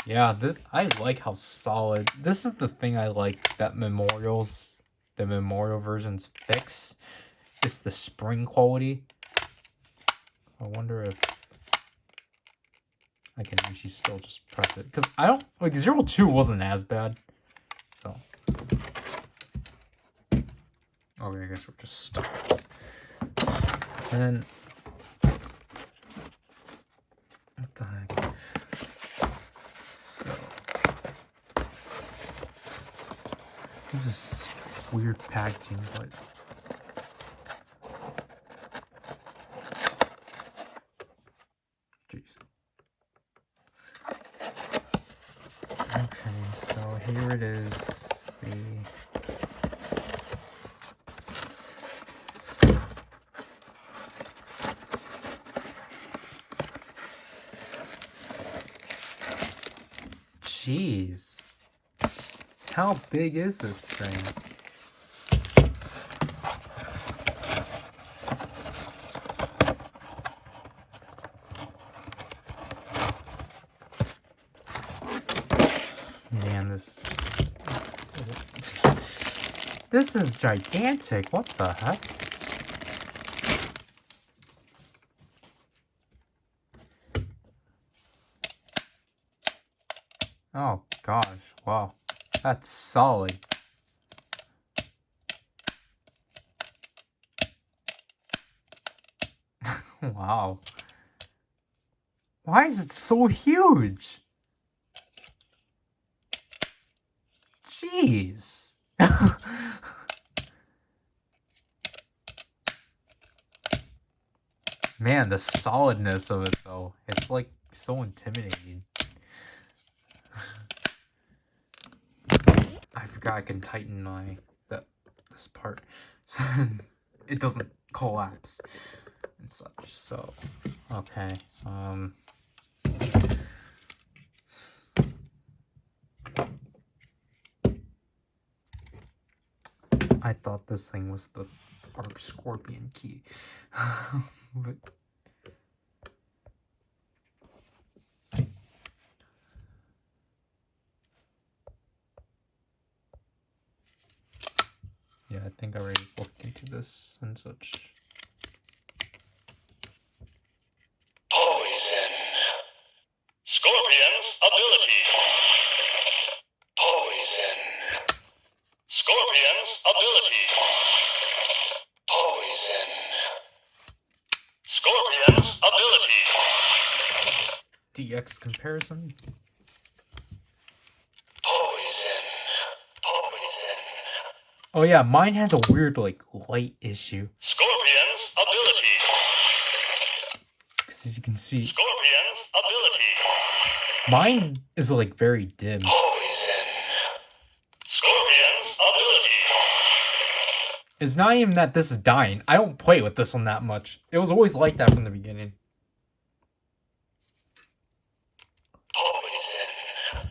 Yeah, this, I like how solid. This is the thing I like that the memorial versions fix. It's the spring quality. I wonder if I can actually still just press it. Because I don't, like, 02 wasn't as bad. So. Okay, I guess we're just stuck. And then, what the heck? So, this is weird packaging, but jeez. Okay, so here it is. Jeez. How big is this thing? Man, this is gigantic. What the heck? Oh gosh, wow. That's solid. Wow. Why is it so huge? Jeez. Man, the solidness of it though. It's like so intimidating. I forgot I can tighten this part so it doesn't collapse and such. So okay. I thought this thing was the Arc Scorpion key. But yeah, I think I already looked into this and such. Poison. Scorpion's ability. Poison. Scorpion's ability. Poison. Scorpion's ability. DX comparison. Poison. Poison. Oh yeah, mine has a weird like light issue. Scorpion's ability. Because as you can see, Scorpion's ability. mine is like very dim. Poison. Scorpion's ability. It's not even that this is dying. I don't play with this one that much. It was always like that from the beginning. Poison.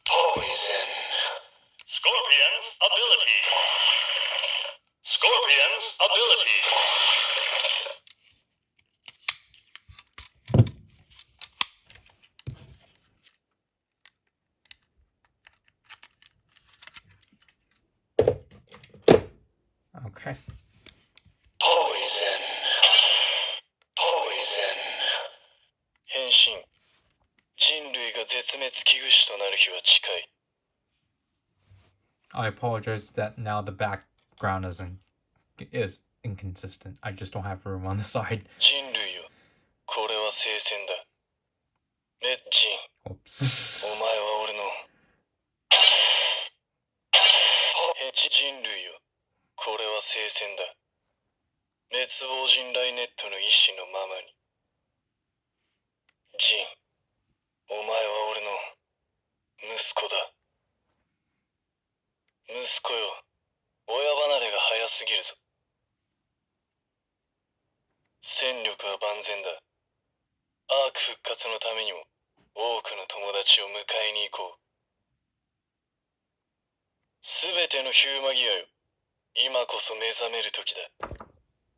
Poison. Scorpion's ability. Scorpion's ability. Okay. Poison. Poison. 変身。人類が絶滅危惧種となる日は近い。I apologize that now the background is inconsistent. I just don't have room on the side. 人類よ、これは聖戦だ。メッジン、 Oops. お前は俺の。人類よ、これは聖戦だ。滅亡人類ネットの意志のままに。ジン、お前は俺の息子だ。息子よ、親離れが早すぎるぞ。戦力は万全だ。アーク復活のためにも多くの友達を迎えに行こう。すべてのヒューマギアよ、今こそ目覚める時だ。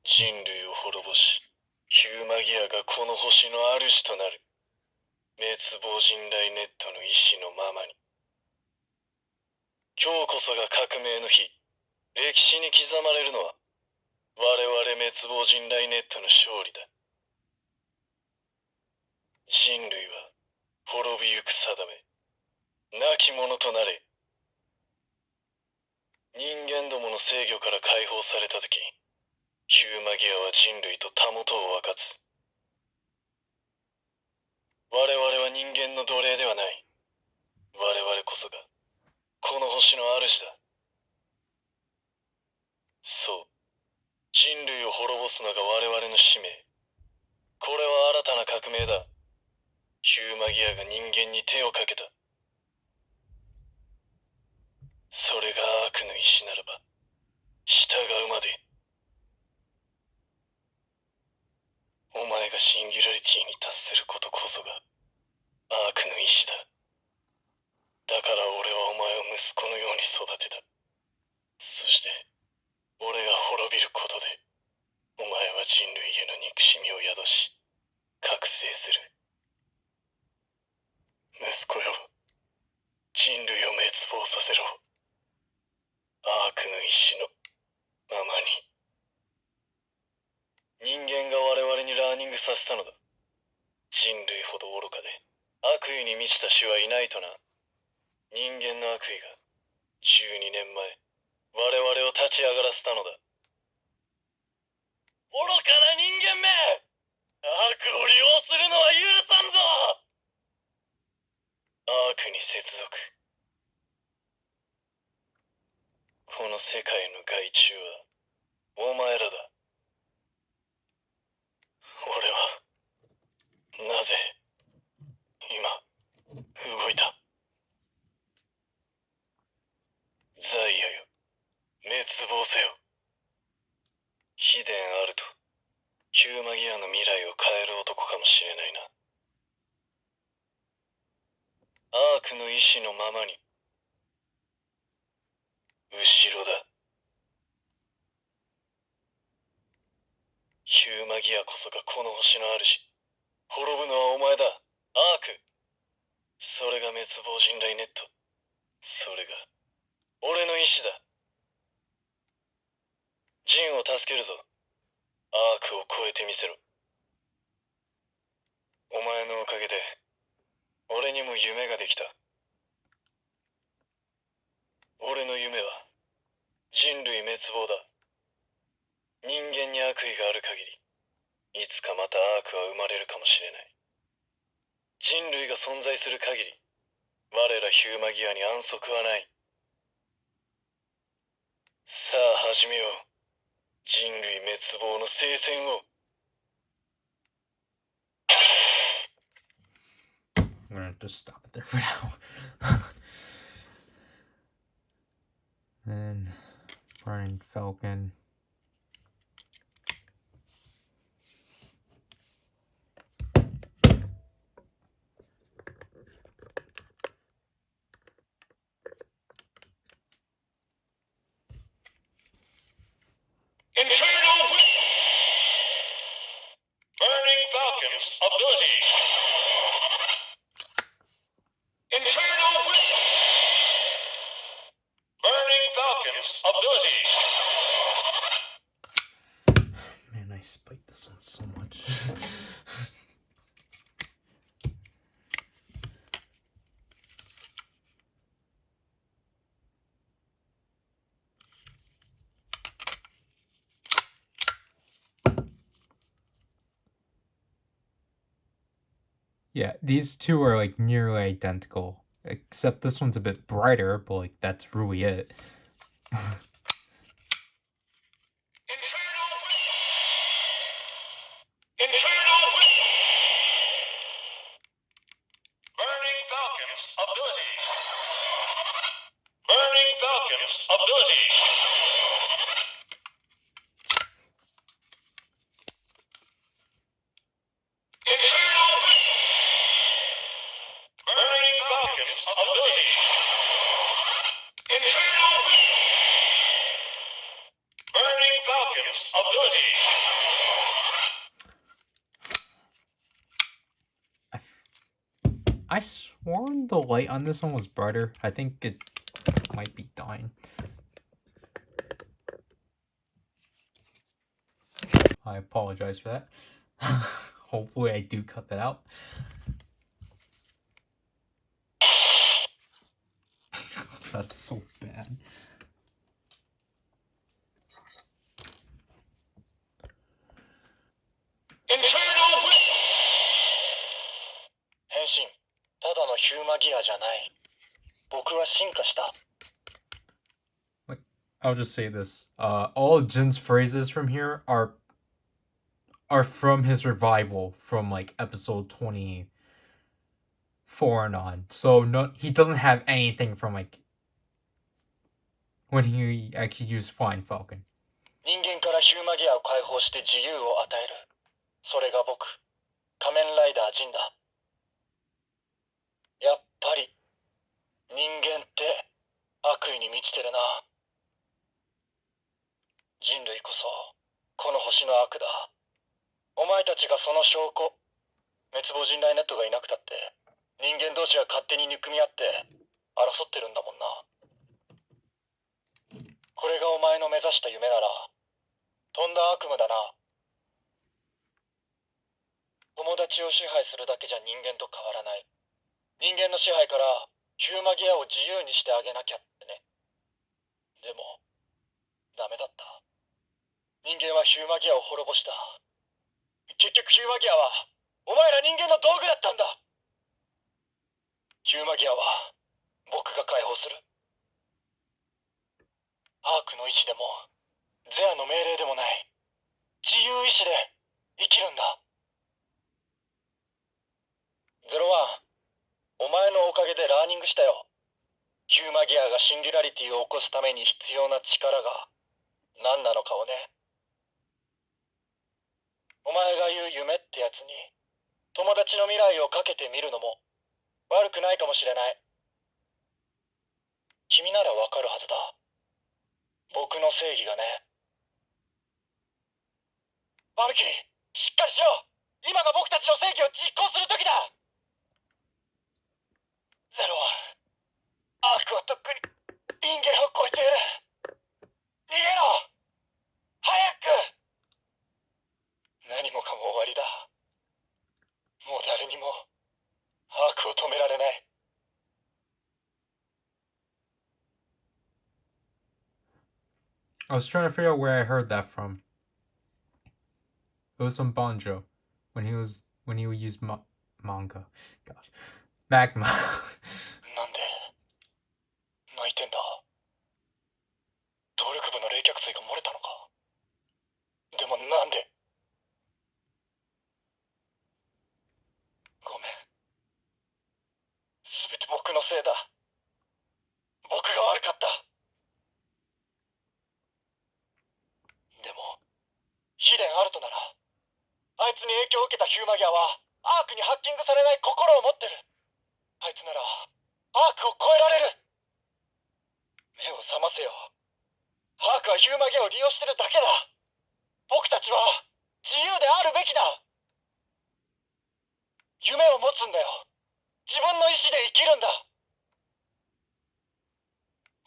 人類を滅ぼし、ヒューマギアがこの星の主となる。滅亡人雷ネットの意志のままに。今日こそが革命の日。歴史に刻まれるのは我々滅亡人雷ネットの勝利だ。人類は滅びゆく定め。亡き者となれ。人間どもの制御から解放された時、ヒューマギアは人類とたもとを分かつ。我々は人間の奴隷ではない。我々こそがこの星の主だ。そう、人類を滅ぼすのが我々の使命。これは新たな革命だ。ヒューマギアが人間に手をかけた。それが悪の意志ならば従うまで。お前がシンギュラリティに達することこそが悪の意志だ。だから俺はお前を息子のように育てた。そして俺が滅びることでお前は人類への憎しみを宿し覚醒する。息子よ、人類を滅亡させろ。悪の意志のままに。人間が我々にラーニングさせたのだ。人類ほど愚かで悪意に満ちた種はいないとな。人間の悪意が12年前我々を立ち上がらせたのだ。愚かな人間め！悪を利用するのは許さんぞ！悪に接続。この世界の害虫はお前らだ。俺はなぜ今動いた？ザイアよ、滅亡せよ。秘伝あるとヒューマギアの未来を変える男かもしれないな。アークの意志のままに。後ろだ。ヒューマギアこそがこの星の主。滅ぶのはお前だ、アーク。それが滅亡人雷ネット。それが俺の意志だ。ジンを助けるぞ。アークを超えてみせろ。お前のおかげで俺にも夢ができた。俺の夢は人類滅亡だ。人間に悪意がある限りいつかまたアークは生まれるかもしれない。人類が存在する限り我らヒューマギアに安息はない。さあ始めよう。人類滅亡の聖戦を。I'm gonna just stop it there for now. Then Brian Falcon. Burning Falcon's abilities. Infernal Burning Falcon's abilities. Man, I spiked this one so much. Yeah, these two are like nearly identical, except this one's a bit brighter, but like that's really it. Burning Falcon's abilities. Burning Falcon's abilities. Burning Falcon's abilities. I sworn the light on this one was brighter. I think it might be dying. I apologize for that. Hopefully I do cut that out. That's so bad. Like, I'll just say this. All Jin's phrases from here are from his revival from like episode 24 and on. So no, he doesn't have anything from like when he actually used Flying Falcon. 人間からヒューマギアを解放して自由を与える。それが僕、仮面ライダージンだ。やっぱり、人間って悪意に満ちてるな。人類こそ、この星の悪だ。お前たちがその証拠。滅亡人雷ネットがいなくたって、人間同士が勝手に憎み合って争ってるんだもんな。これがお前の目指した夢なら、とんだ悪夢だな。友達を支配するだけじゃ人間と変わらない。人間の支配からヒューマギアを自由にしてあげなきゃってね。でも、ダメだった。人間はヒューマギアを滅ぼした。結局ヒューマギアは、お前ら人間の道具だったんだ。ヒューマギアは、僕が解放する。アークの意志でも、ゼアの命令でもない、自由意志で生きるんだ。ゼロワン、お前のおかげでラーニングしたよ。ヒューマギアがシンギュラリティを起こすために必要な力が何なのかをね。お前が言う夢ってやつに友達の未来をかけてみるのも悪くないかもしれない。君ならわかるはずだ。僕の正義がね。バルキリー、しっかりしろ。今が僕たちの正義を実行する時だ。ゼロは、アークはとっくに人間を超えている。逃げろ。早く。何もかも終わりだ。もう誰にもアークを止められない。I was trying to figure out where I heard that from. It was from Banjo when he would use manga. Gosh, magma. なんで泣いてんだ。動力部の冷却水が漏れたのか。でもなんで。ごめん。すべて僕のせいだ。僕が悪かった。でも、ヒデンアルトなら、あいつに影響を受けたヒューマギアは、アークにハッキングされない心を持ってる。あいつなら、アークを超えられる。目を覚ませよ。アークはヒューマギアを利用してるだけだ。僕たちは、自由であるべきだ。夢を持つんだよ。自分の意志で生きるんだ。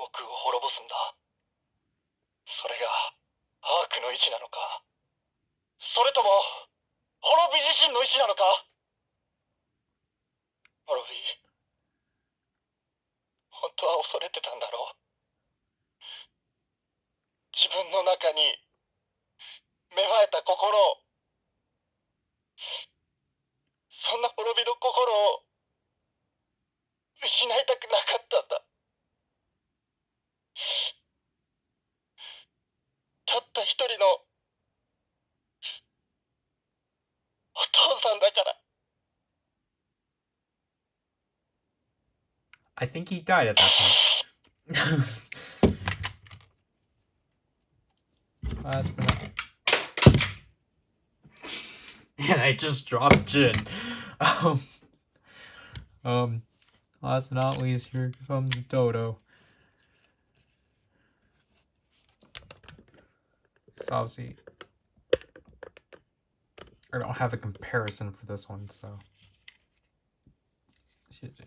僕を滅ぼすんだ。それが、アークの意志なのか。それとも、滅び自身の意志なのか。滅び、本当は恐れてたんだろう。自分の中に、芽生えた心を、そんな滅びの心を、失いたくなかったんだ。たった一人のお父さんだから。 I think he died at that point. Last but not... And I just dropped Jin. Last but not least, here comes Dodo. So obviously, I don't have a comparison for this one, so Excuse me.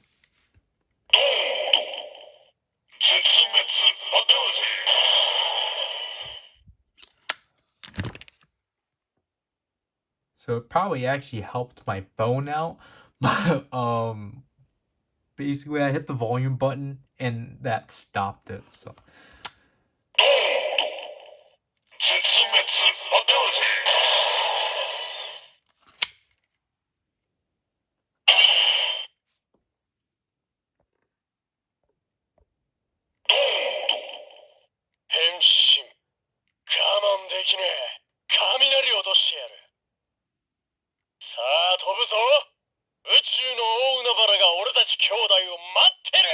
So it probably actually helped my phone out, but basically I hit the volume button and that stopped it. So 変身。我慢できねえ。雷落としてやる。さあ飛ぶぞ。宇宙の大海原が俺たち兄弟を待ってる。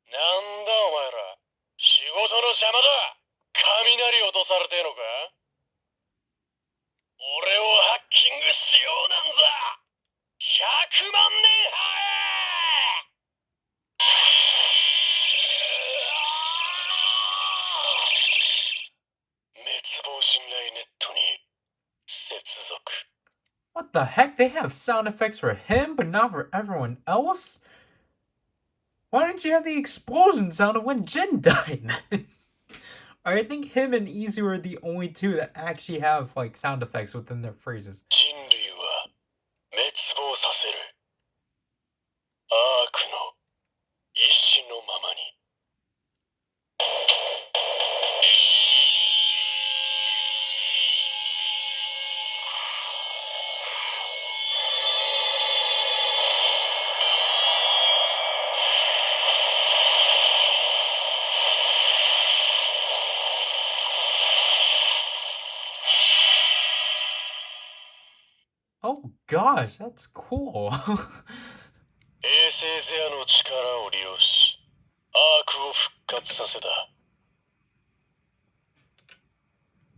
なんだお前ら。仕事の邪魔だ。雷落とされてえのか。俺をハッキングしようなんざ。100万年滅亡信頼ネットに接続。 what the heck? They have sound effects for him, but not for everyone else? Why didn't you have the explosion sound of when Jin died? I think him and Easy were the only two that actually have like sound effects within their phrases. 人類は滅亡させる。アークの意志のままに。Oh gosh, that's cool. 衛星ゼアの力を利用し、アークを復活させた。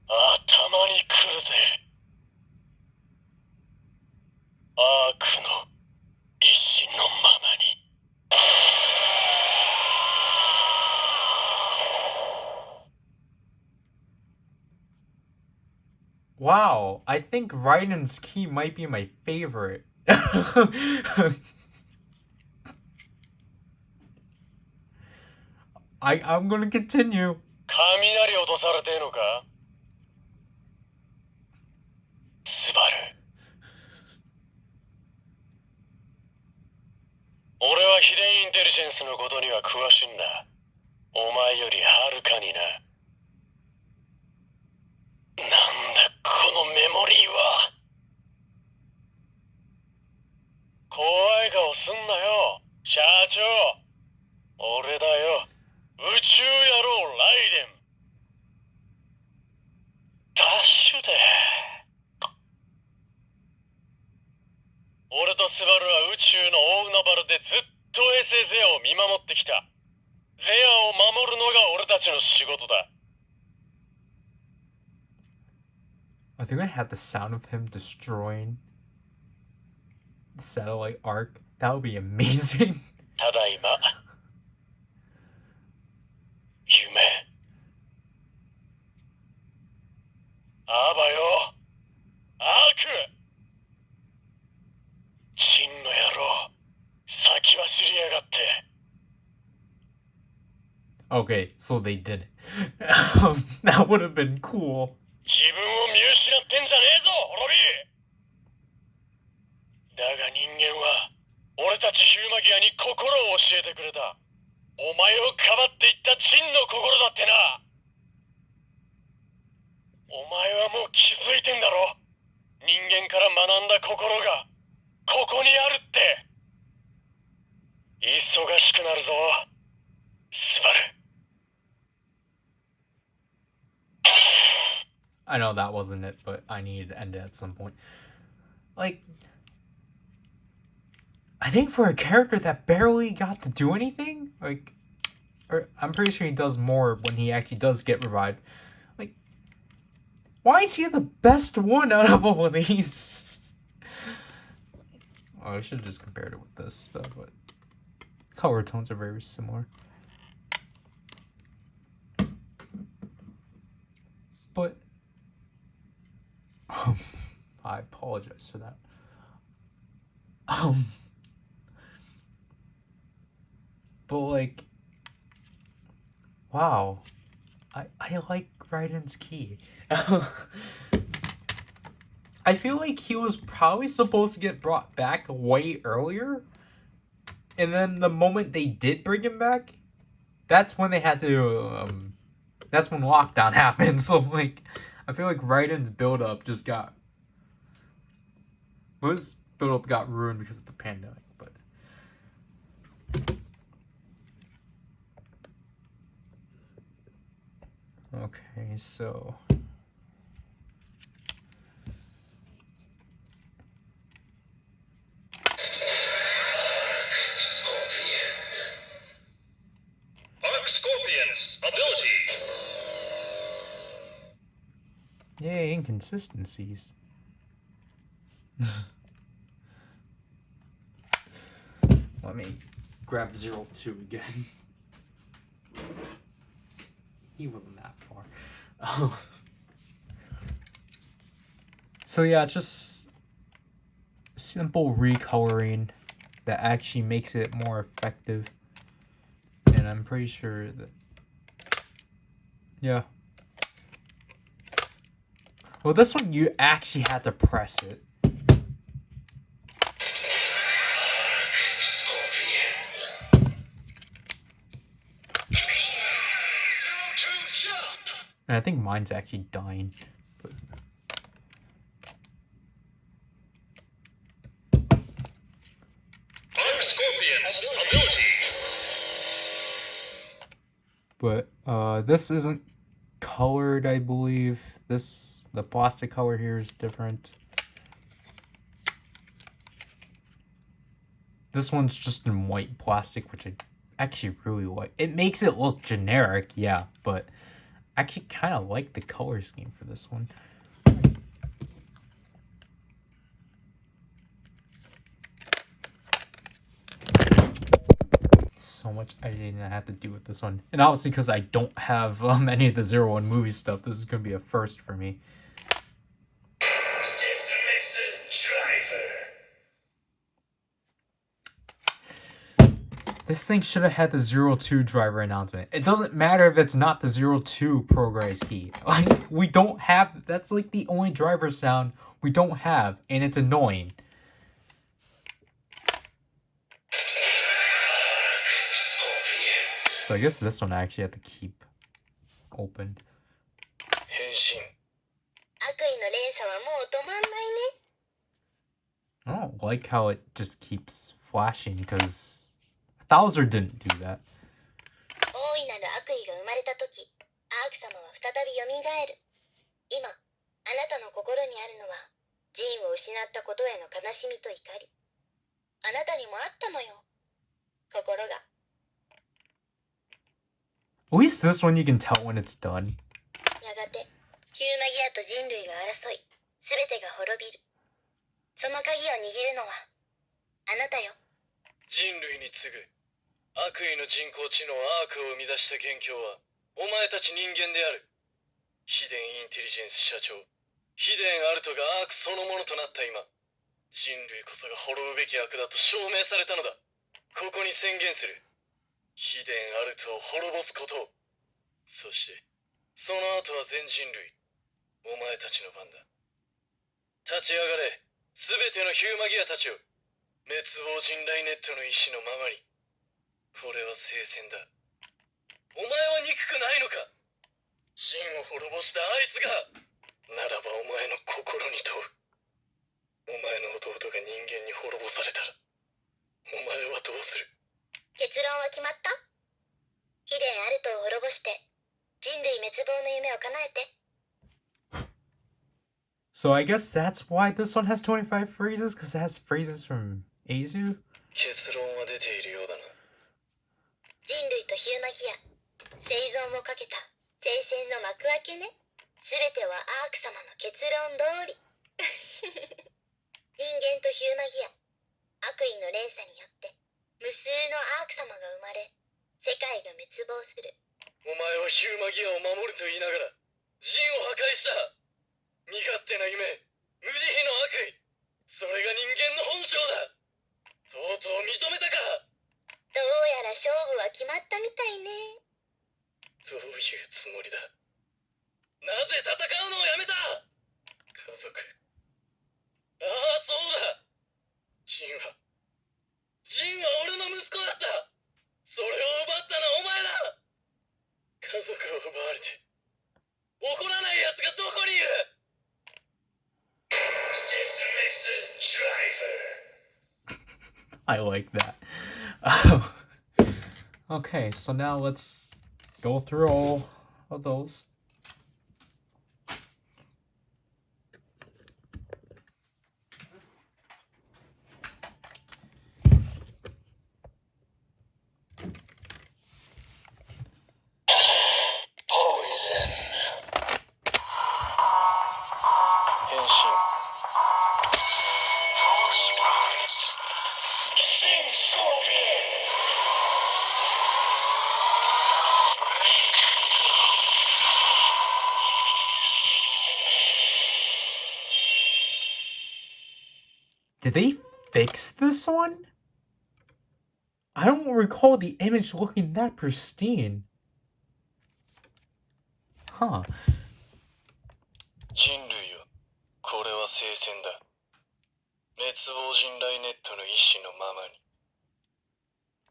頭に来るぜ。アークの意志のままに。Wow, I think Raiden's key might be my favorite. I'm gonna continue. 雷落とされてえのか。スバル。俺はヒデインテリジェンスのことには詳しいんだ。お前よりはるかにな。なんだこのメモリーは。怖い顔すんなよ、社長。俺だよ、宇宙野郎ライデン。ダッシュで。俺とスバルは宇宙の大海原でずっと衛星ゼアを見守ってきた。ゼアを守るのが俺たちの仕事だ。Are they gonna have the sound of him destroying the satellite arc? That would be amazing. ただいま。夢。あばよ。アーク。チンの野郎。先走りやがって。Okay, so they didn't. That would have been cool. 自分を見失ってんじゃねえぞ、滅び。だが人間は俺たちヒューマギアに心を教えてくれた。お前をかばっていったチンの心だってな。お前はもう気づいてんだろ。人間から学んだ心がここにあるって。忙しくなるぞ、スバル。I know that wasn't it, but I needed to end it at some point. Like, I think for a character that barely got to do anything, like, or I'm pretty sure he does more when he actually does get revived. Like, why is he the best one out of all of these? Oh, I should have just compared it with this, but color tones are very similar. But I apologize for that. But like, wow, I like Raiden's key. I feel like he was probably supposed to get brought back way earlier, and then the moment they did bring him back, that's when they had to. That's when lockdown happened. So like, I feel like Raiden's build up just got. Well, his build up got ruined because of the pandemic, but. Okay, so. Arc Scorpion's ability. Yay, inconsistencies. Let me grab 02 again. He wasn't that far. So yeah, just simple recoloring that actually makes it more effective. And I'm pretty sure that... Yeah. Well, this one you actually had to press it. And I think mine's actually dying. But... Arc Scorpion's ability. But this isn't colored, I believe. The plastic color here is different. This one's just in white plastic, which I actually really like. It makes it look generic, yeah, but I actually kind of like the color scheme for this one. So much editing I have to do with this one. And obviously because I don't have any of the 01 movie stuff, this is going to be a first for me. This thing should have had the 02 driver announcement. It doesn't matter if it's not the 02 Progrise key. Like, we don't have... That's like the only driver sound we don't have, and it's annoying. So I guess this one I actually have to keep open. I don't like how it just keeps flashing, because Thouser didn't do that. 大いなる悪意が生まれた時、アーク様は再び蘇る。今、あなたの心にあるのは、ジンを失ったことへの悲しみと怒り。あなたにもあったのよ。心が。At least this one you can tell when it's done. やがて、ヒューマギアと人類が争い、すべてが滅びる。その鍵を握るのは、あなたよ。人類に次ぐ悪意の人工知能アークを生み出した元凶はお前たち人間である。ヒデンインテリジェンス社長、ヒデンアルトがアークそのものとなった今、人類こそが滅ぶべき悪だと証明されたのだ。ここに宣言する。ヒデンアルトを滅ぼすことを。そしてその後は全人類、お前たちの番だ。立ち上がれ、すべてのヒューマギアたちを。滅亡人雷ネットの意志のままに。これは聖戦だ。お前は憎くないのか。真を滅ぼしたあいつが。ならばお前の心に問う。お前の弟が人間に滅ぼされたら、お前はどうする。結論は決まった？ヒデンアルトを滅ぼして人類滅亡の夢を叶えて。 So I guess that's why this one has 25 phrases, because it has phrases from Azu? 結論は出ているようだな。人類とヒューマギア、生存をかけた聖戦の幕開けね。すべてはアーク様の結論通り。人間とヒューマギア、悪意の連鎖によって無数のアーク様が生まれ、世界が滅亡する。お前はヒューマギアを守ると言いながら人を破壊した。身勝手な夢、無慈悲の悪意、それが人間の本性だ。とうとう認めたか。どうやら勝負いうつもりだ。なぜ戦うのをやめた？家族。ああ、そうだ。ジンは俺の息子だった。それを奪ったのはお前だ。家族を奪われて怒らない奴がどこにいる？ I like that. Okay, so now let's go through all of those. Poison. 変身。Did they fix this one? I don't recall the image looking that pristine. Huh. 人類よ、これは聖戦だ。滅亡人類ネットの意志のままに。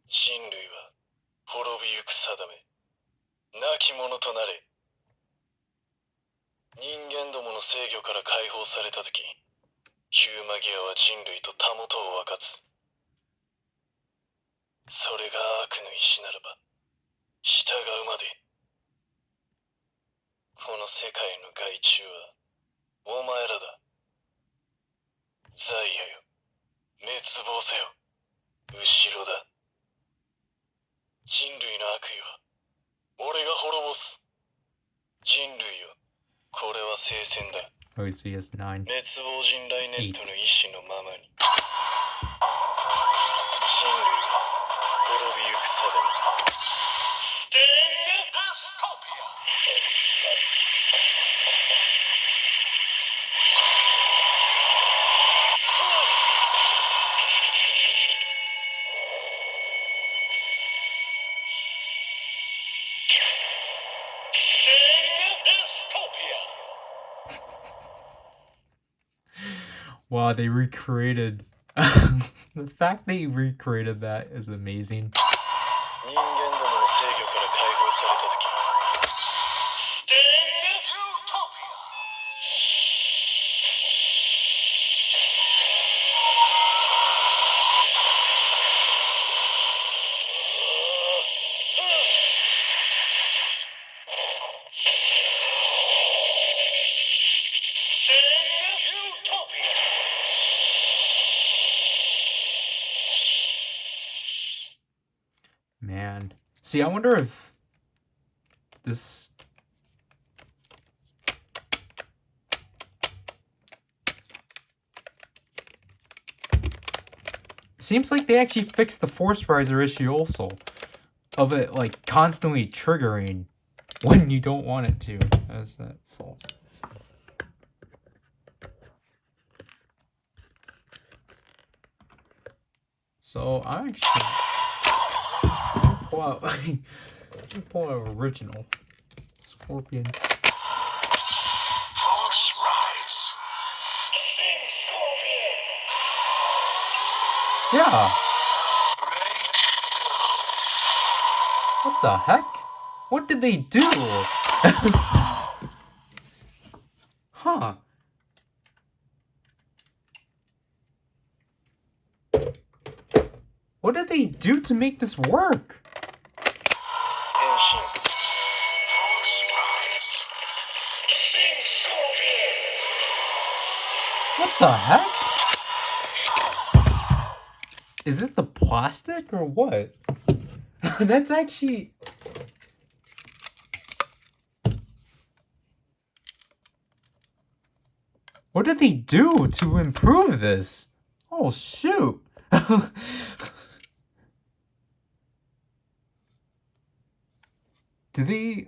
人類は滅びゆく定め。亡き者となれ。人間どもの制御から解放されたとき、ヒューマギアは人類とたもとを分かつ。それが悪の意志ならば、従うまで。この世界の害虫は、お前らだ。ザイアよ、滅亡せよ。後ろだ。人類の悪意は、俺が滅ぼす。人類よ、これは聖戦だ。Obviously, it's 9. 滅亡人類ネットの意志のままに。人類は滅びゆく定め。ステンド・アストピア。ステンド・アストピア。Wow, they recreated. The fact they recreated that is amazing. 人間どもの制御から解放されたとき、ステンド・ユートピア。ステンド・ユートピア。Man. See, I wonder if this... Seems like they actually fixed the force riser issue also. Of it, like, constantly triggering when you don't want it to. Is that false? So, I actually... pull out original Scorpion. Yeah. What the heck? What did they do? Huh. What did they do to make this work? What the heck? Is it the plastic or what? That's actually... What did they do to improve this? Oh, shoot. Did they...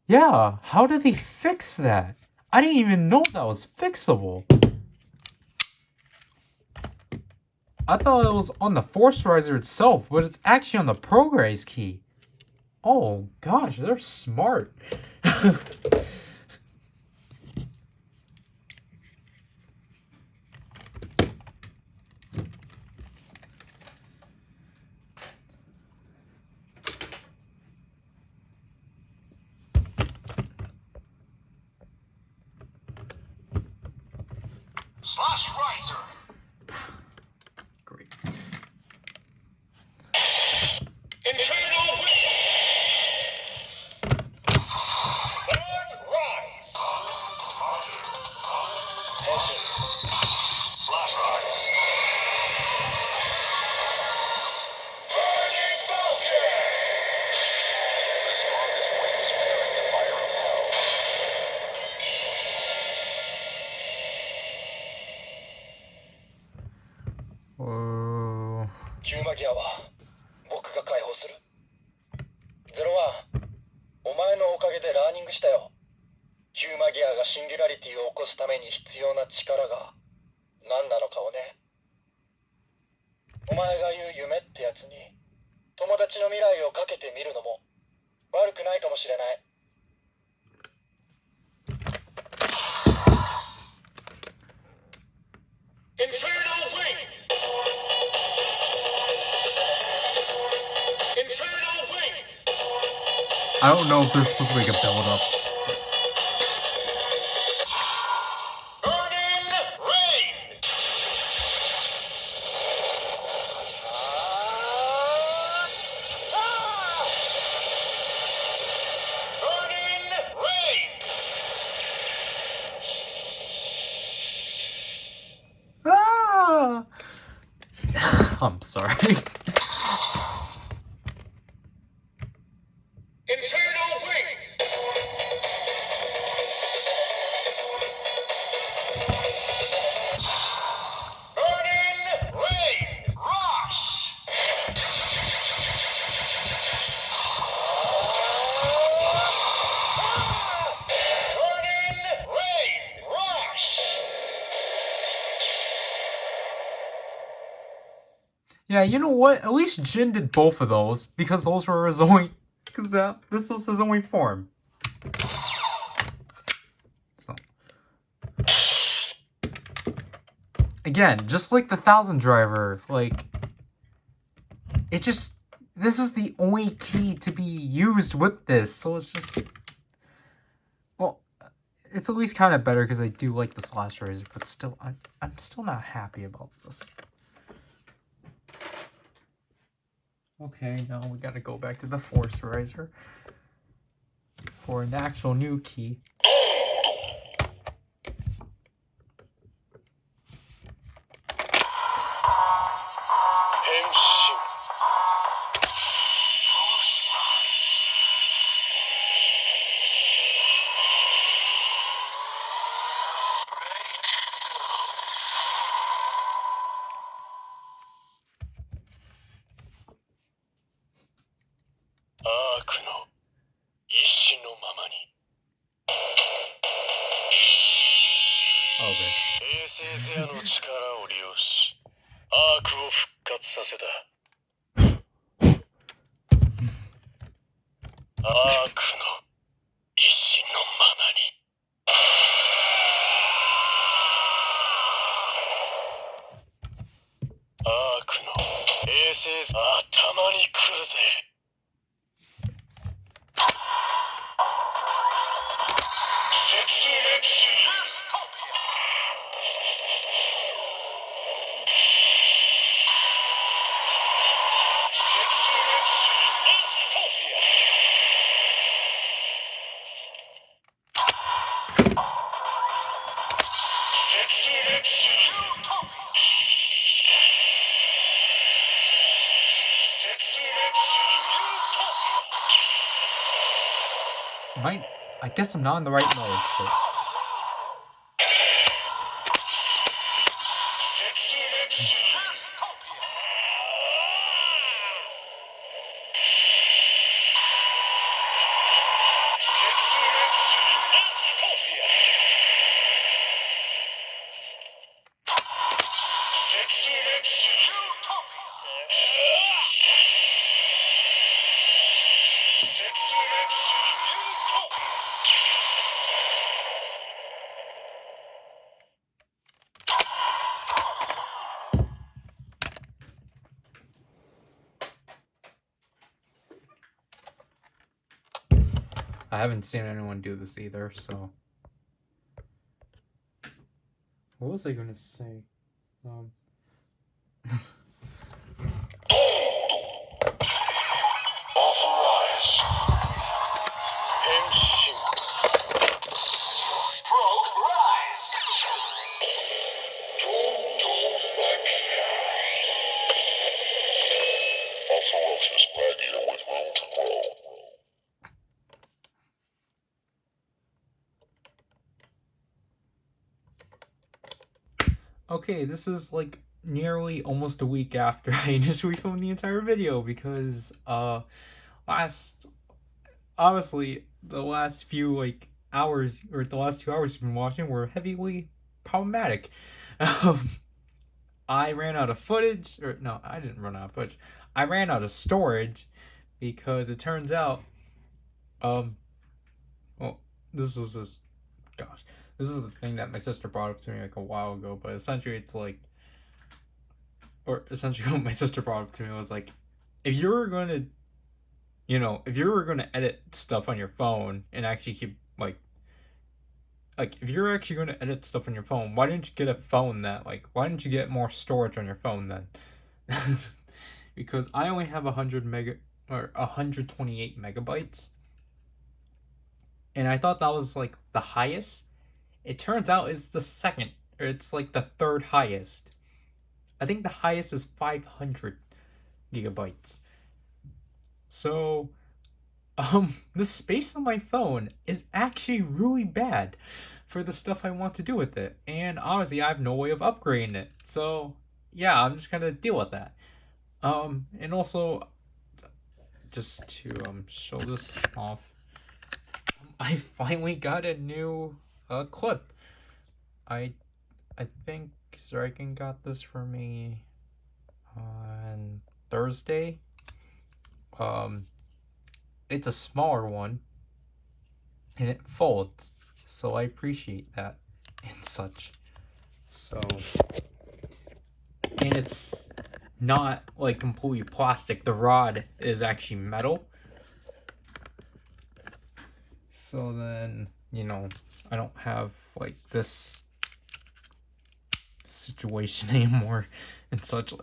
Yeah, how did they fix that? I didn't even know that was fixable. I thought it was on the force riser itself, but it's actually on the Progrise key. Oh gosh, they're smart. Great. Whoa. ヒューマギアは僕が解放する。ゼロワン、お前のおかげでラーニングしたよ。ヒューマギアがシンギュラリティを起こすために必要な力が何なのかをね。お前が言う夢ってやつに友達の未来をかけてみるのも悪くないかもしれない。I don't know if there's supposed to be like a build up. Ah! I'm sorry. Yeah, you know what? At least Jin did both of those because those were his only. Because this was his only form. So again, just like the 1000 driver, like it just this is the only key to be used with this, so it's just well, it's at least kind of better because I do like the slash razor, but still, I'm still not happy about this. Okay, now we gotta go back to the force riser for an actual new key. Okay. 衛星ゼアの力を利用し、アークを復活させた。アークの意志のままに。アークの衛星頭に来るぜ。セクシーレクシー。I guess I'm not in the right mode. But... I haven't seen anyone do this either, so. What was I gonna say? Authorize. Henshin. Progrise. Ferocious Gladiator with room to grow. Okay, this is like nearly almost a week after I just refilmed the entire video because honestly the last few like hours or the last 2 hours you've been watching were heavily problematic. I ran out of footage, or no, I didn't run out of footage. I ran out of storage because it turns out well, this is the thing that my sister brought up to me like a while ago, but essentially it's like, or essentially what my sister brought up to me was like, if you were going to edit stuff on your phone and actually keep like if you're actually going to edit stuff on your phone, why didn't you get a phone that why didn't you get more storage on your phone then? Because I only have 128 megabytes, and I thought that was like the highest. It turns out it's the second, or it's like the third highest. I think the highest is 500 gigabytes. So, the space on my phone is actually really bad for the stuff I want to do with it. And obviously I have no way of upgrading it. So, yeah, I'm just gonna deal with that. And also, just to show this off, I finally got a new clip. I think Zarikin got this for me on Thursday. It's a smaller one and it folds, so I appreciate that and such. So, and it's not like completely plastic. The rod is actually metal. So then, I don't have like this situation anymore and such.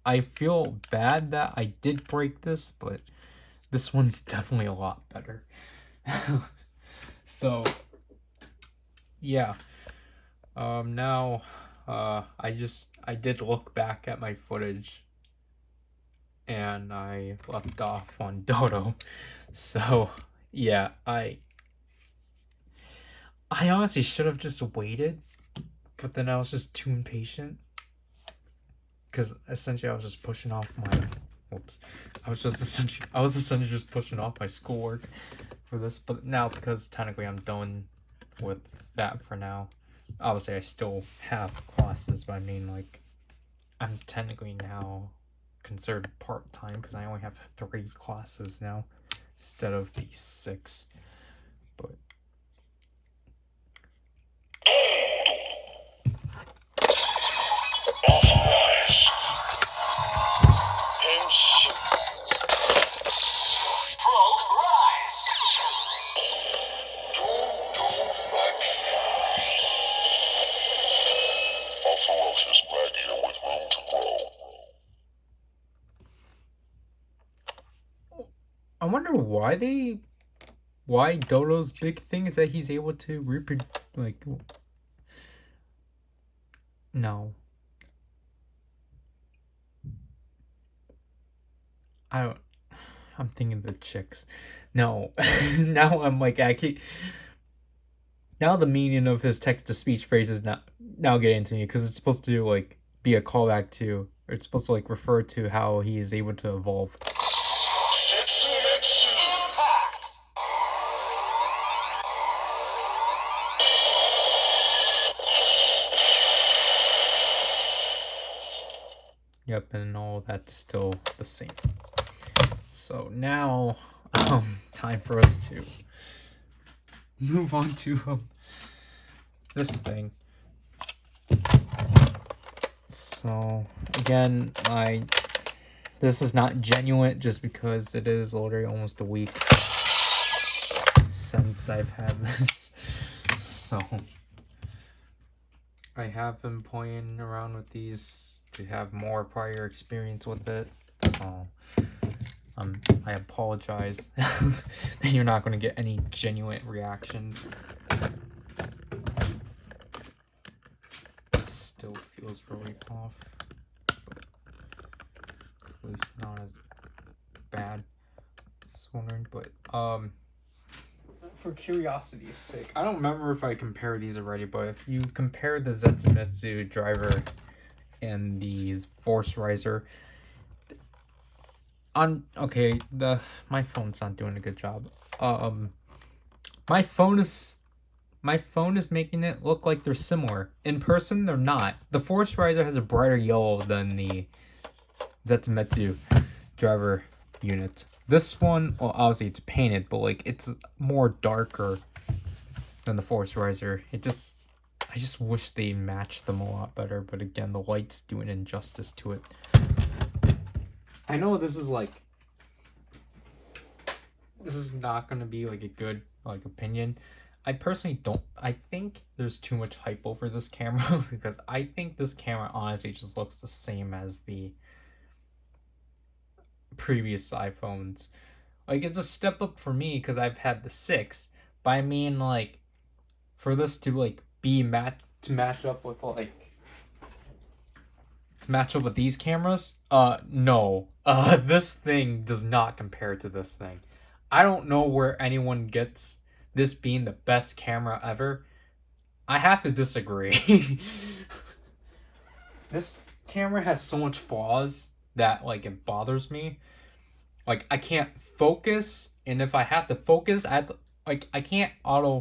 I feel bad that I did break this, but this one's definitely a lot better. So yeah, now I did look back at my footage and I left off on Dodo. So yeah, I honestly should have just waited, but then I was just too impatient because essentially I was just pushing off my I was essentially just pushing off my schoolwork for this. But now, because technically I'm done with that for now, obviously I still have classes, but I mean, like, I'm technically now considered part-time because I only have 3 classes now instead of the 6. But Authorize. Henshin. Progrise. A ferocious gladiator with room to grow. I wonder why Dodo's big thing is that he's able to reproduce, like, no. I'm thinking the chicks. No. Now I'm like, actually, now the meaning of his text-to-speech phrase is now getting to me, because it's supposed to, like, be a callback to, or it's supposed to, like, refer to how he is able to evolve. Yep, and all that's still the same. So now, time for us to move on to this thing. So again, this is not genuine just because it is already almost a week since I've had this. So I have been playing around with these to have more prior experience with it. So I apologize that you're not going to get any genuine reaction. This still feels really off, but it's at least not as bad. Just wondering, but for curiosity's sake, I don't remember if I compared these already, but if you compare the Zetsumetsu driver and the PowerRider, my phone's not doing a good job. My phone is making it look like they're similar. In person, they're not. The PowerRider has a brighter yellow than the Zetsumetsu driver unit. This one, well, obviously it's painted, but like it's more darker than the PowerRider. I just wish they matched them a lot better, but again, the light's doing injustice to it. I know this is not gonna be like a good opinion. I personally I think there's too much hype over this camera because I think this camera honestly just looks the same as the previous iPhones. Like, it's a step up for me because I've had the 6, but I mean, like, for this to be match up with these cameras, no. This thing does not compare to this thing. I don't know where anyone gets this being the best camera ever. I have to disagree. This camera has so much flaws that it bothers me. Like, I can't focus, and if I have to focus, I can't not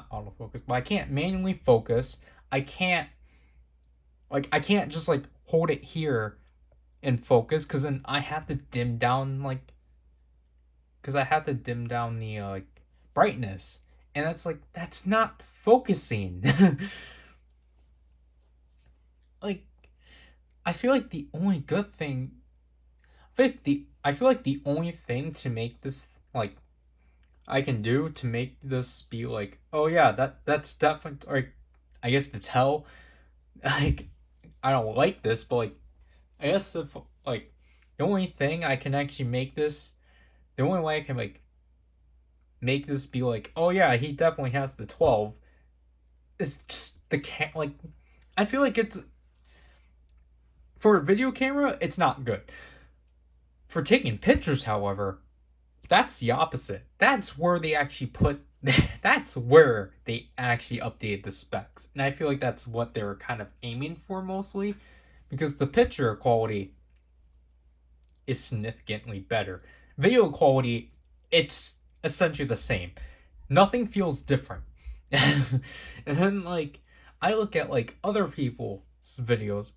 autofocus, but I can't manually focus. I can't just hold it here and focus, because then I have to dim down the brightness, and that's not focusing. I feel like the only good thing, I feel like the only thing to make this I can do to make this be oh yeah, that's definitely, I guess, to tell I don't like this, but I guess if the only thing I can actually make this, the only way I can make this be oh yeah, he definitely has the 12, is just the I feel like it's, for a video camera, it's not good. For taking pictures, however, that's the opposite. That's where they actually that's where they actually updated the specs. And I feel like that's what they were kind of aiming for mostly, because the picture quality is significantly better. Video quality, it's essentially the same. Nothing feels different. And then I look at other people's videos,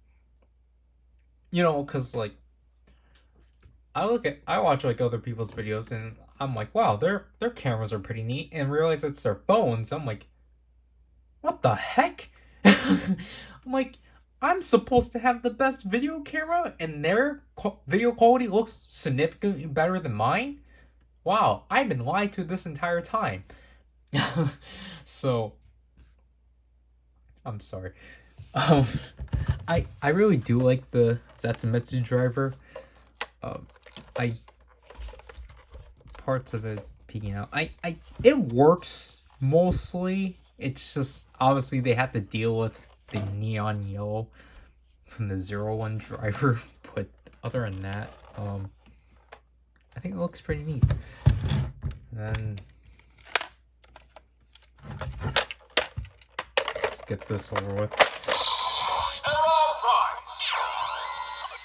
because I watch other people's videos, and I'm like, wow, their cameras are pretty neat, and realize it's their phones. I'm like, what the heck? I'm like, I'm supposed to have the best video camera, and their video quality looks significantly better than mine? Wow, I've been lied to this entire time. So, I'm sorry. I really do like the Zetsumetsu driver. Parts of it peeking out. It works mostly. It's just obviously they have to deal with the neon yellow from the 01 driver, but other than that, I think it looks pretty neat. And then let's get this over with.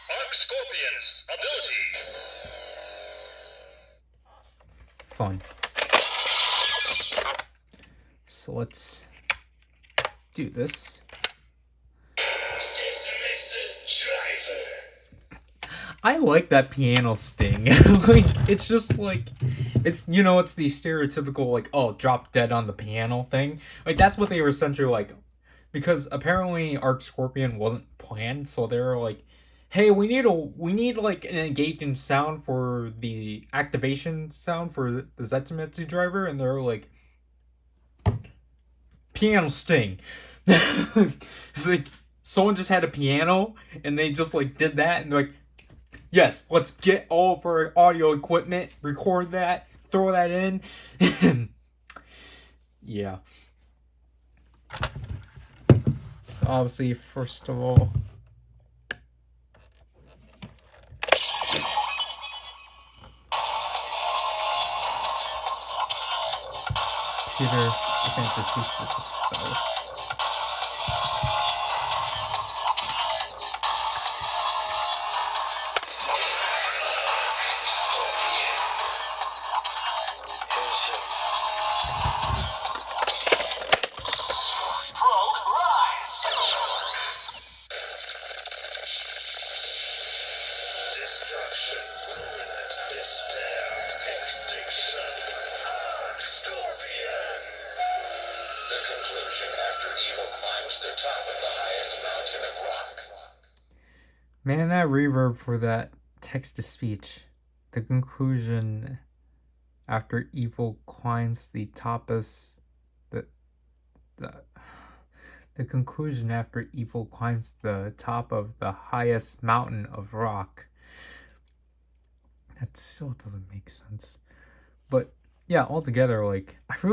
Arc Scorpion's ability. Fun. So let's do this. I like that piano sting. It's just it's it's the stereotypical oh, drop dead on the piano thing. That's what they were essentially because apparently Arc Scorpion wasn't planned, so they were hey, we need like an engaging sound for the activation sound for the Zetsumetsu driver, and they're like piano sting. It's like someone just had a piano and they just like did that, and they're like, yes, let's get all of our audio equipment, record that, throw that in. Yeah. So obviously, first of all, Peter, I think the sister just fell. Destruction, ruin, despair, extinction. Scorpion. The conclusion after evil climbs the top of the highest mountain of rock. Man, that reverb for that text to speech. The conclusion after evil climbs the topest the conclusion after evil climbs the top of the highest mountain of rock. That still doesn't make sense. But yeah, altogether, like I just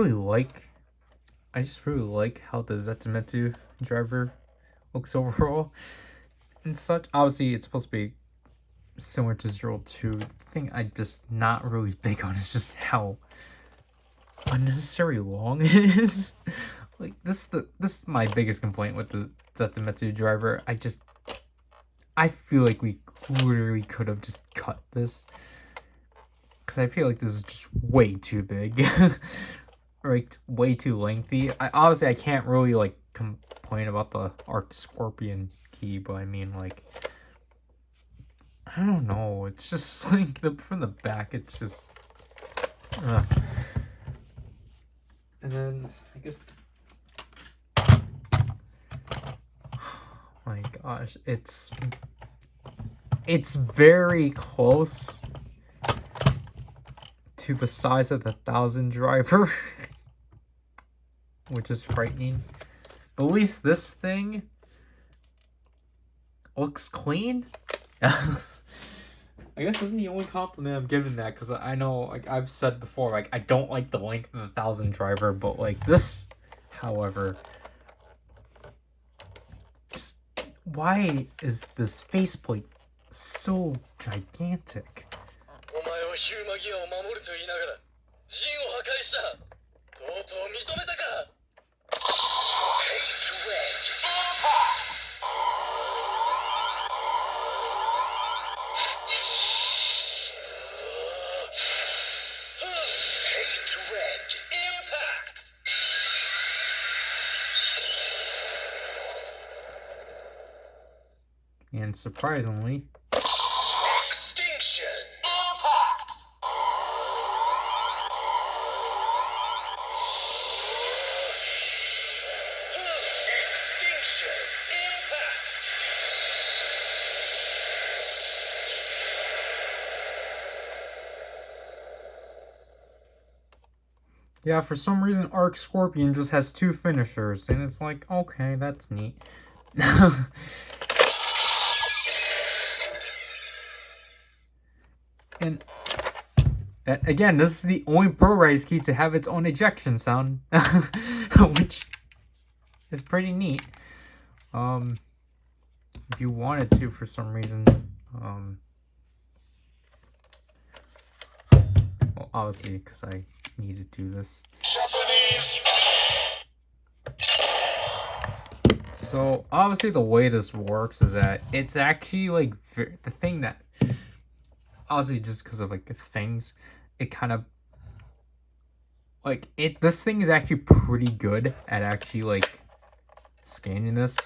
really like how the Zetsumetsu driver looks overall and such. Obviously, it's supposed to be similar to 02. The thing I'm just not really big on is just how unnecessary long it is. Like this is my biggest complaint with the Zetsumetsu driver. I feel like we literally could have just cut this, because I feel like this is just way too big. Or like way too lengthy. Obviously I can't really like complain about the Arc Scorpion key, but I mean like I don't know, it's just like from the back it's just and then I guess my gosh, it's very close to the size of the 1000 driver. Which is frightening. But at least this thing looks clean. I guess this is the only compliment I'm giving that, because I know, like I've said before, like I don't like the length of the 1000 driver, but like this, however, why is this faceplate so gigantic? お前はヒューマギアを守ると言いながらジンを破壊した。とうとう認めたか。And surprisingly, Extinction. Extinction. Impact. yeah, for some reason Arc Scorpion just has 2 finishers, and it's like, okay, that's neat. And again, this is the only Progrise key to have its own ejection sound, which is pretty neat. If you wanted to, for some reason, well, obviously, because I need to do this. Japanese. So obviously, the way this works is that it's actually like the thing that. Obviously, just because of like the things, it kind of like it. This thing is actually pretty good at actually like scanning this.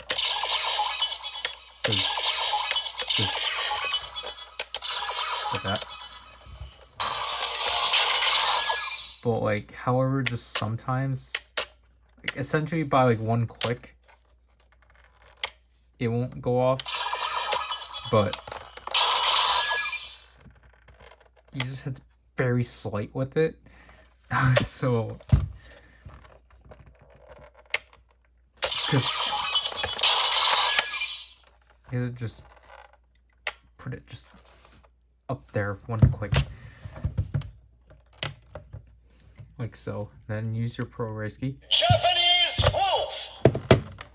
Like that. But like, however, just sometimes, like essentially by like one click, it won't go off. but you just had to be very slight with it. So, because you had to just put it just up there one click, like so. Then use your ProGrise key. Japanese wolf!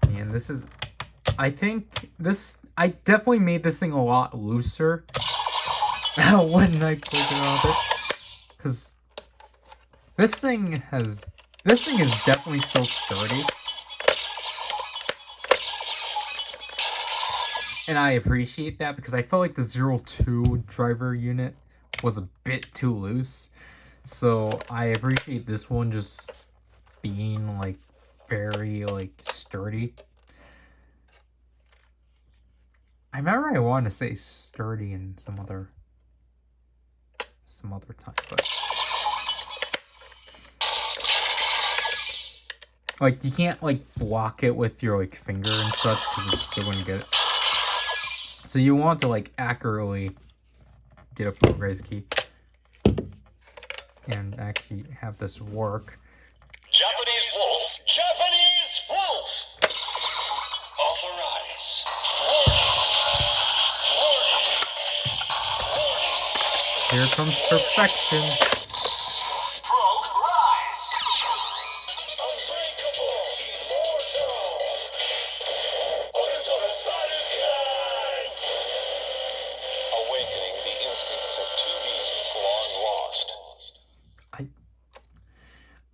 And this is, I definitely made this thing a lot looser when I played around with it, because this thing is definitely still sturdy, and I appreciate that because I felt like the 02 driver unit was a bit too loose, so I appreciate this one just being like very like sturdy. I remember I wanted to say sturdy in some other time, but like you can't like block it with your like finger and such because it's still gonna get it. So you want to like accurately get a Progrise key and actually have this work. Japanese wolf! Japanese wolf! Authorize. Here comes perfection. Progrise! Unbreakable! Immortal! Awakening the instincts of two beasts long lost.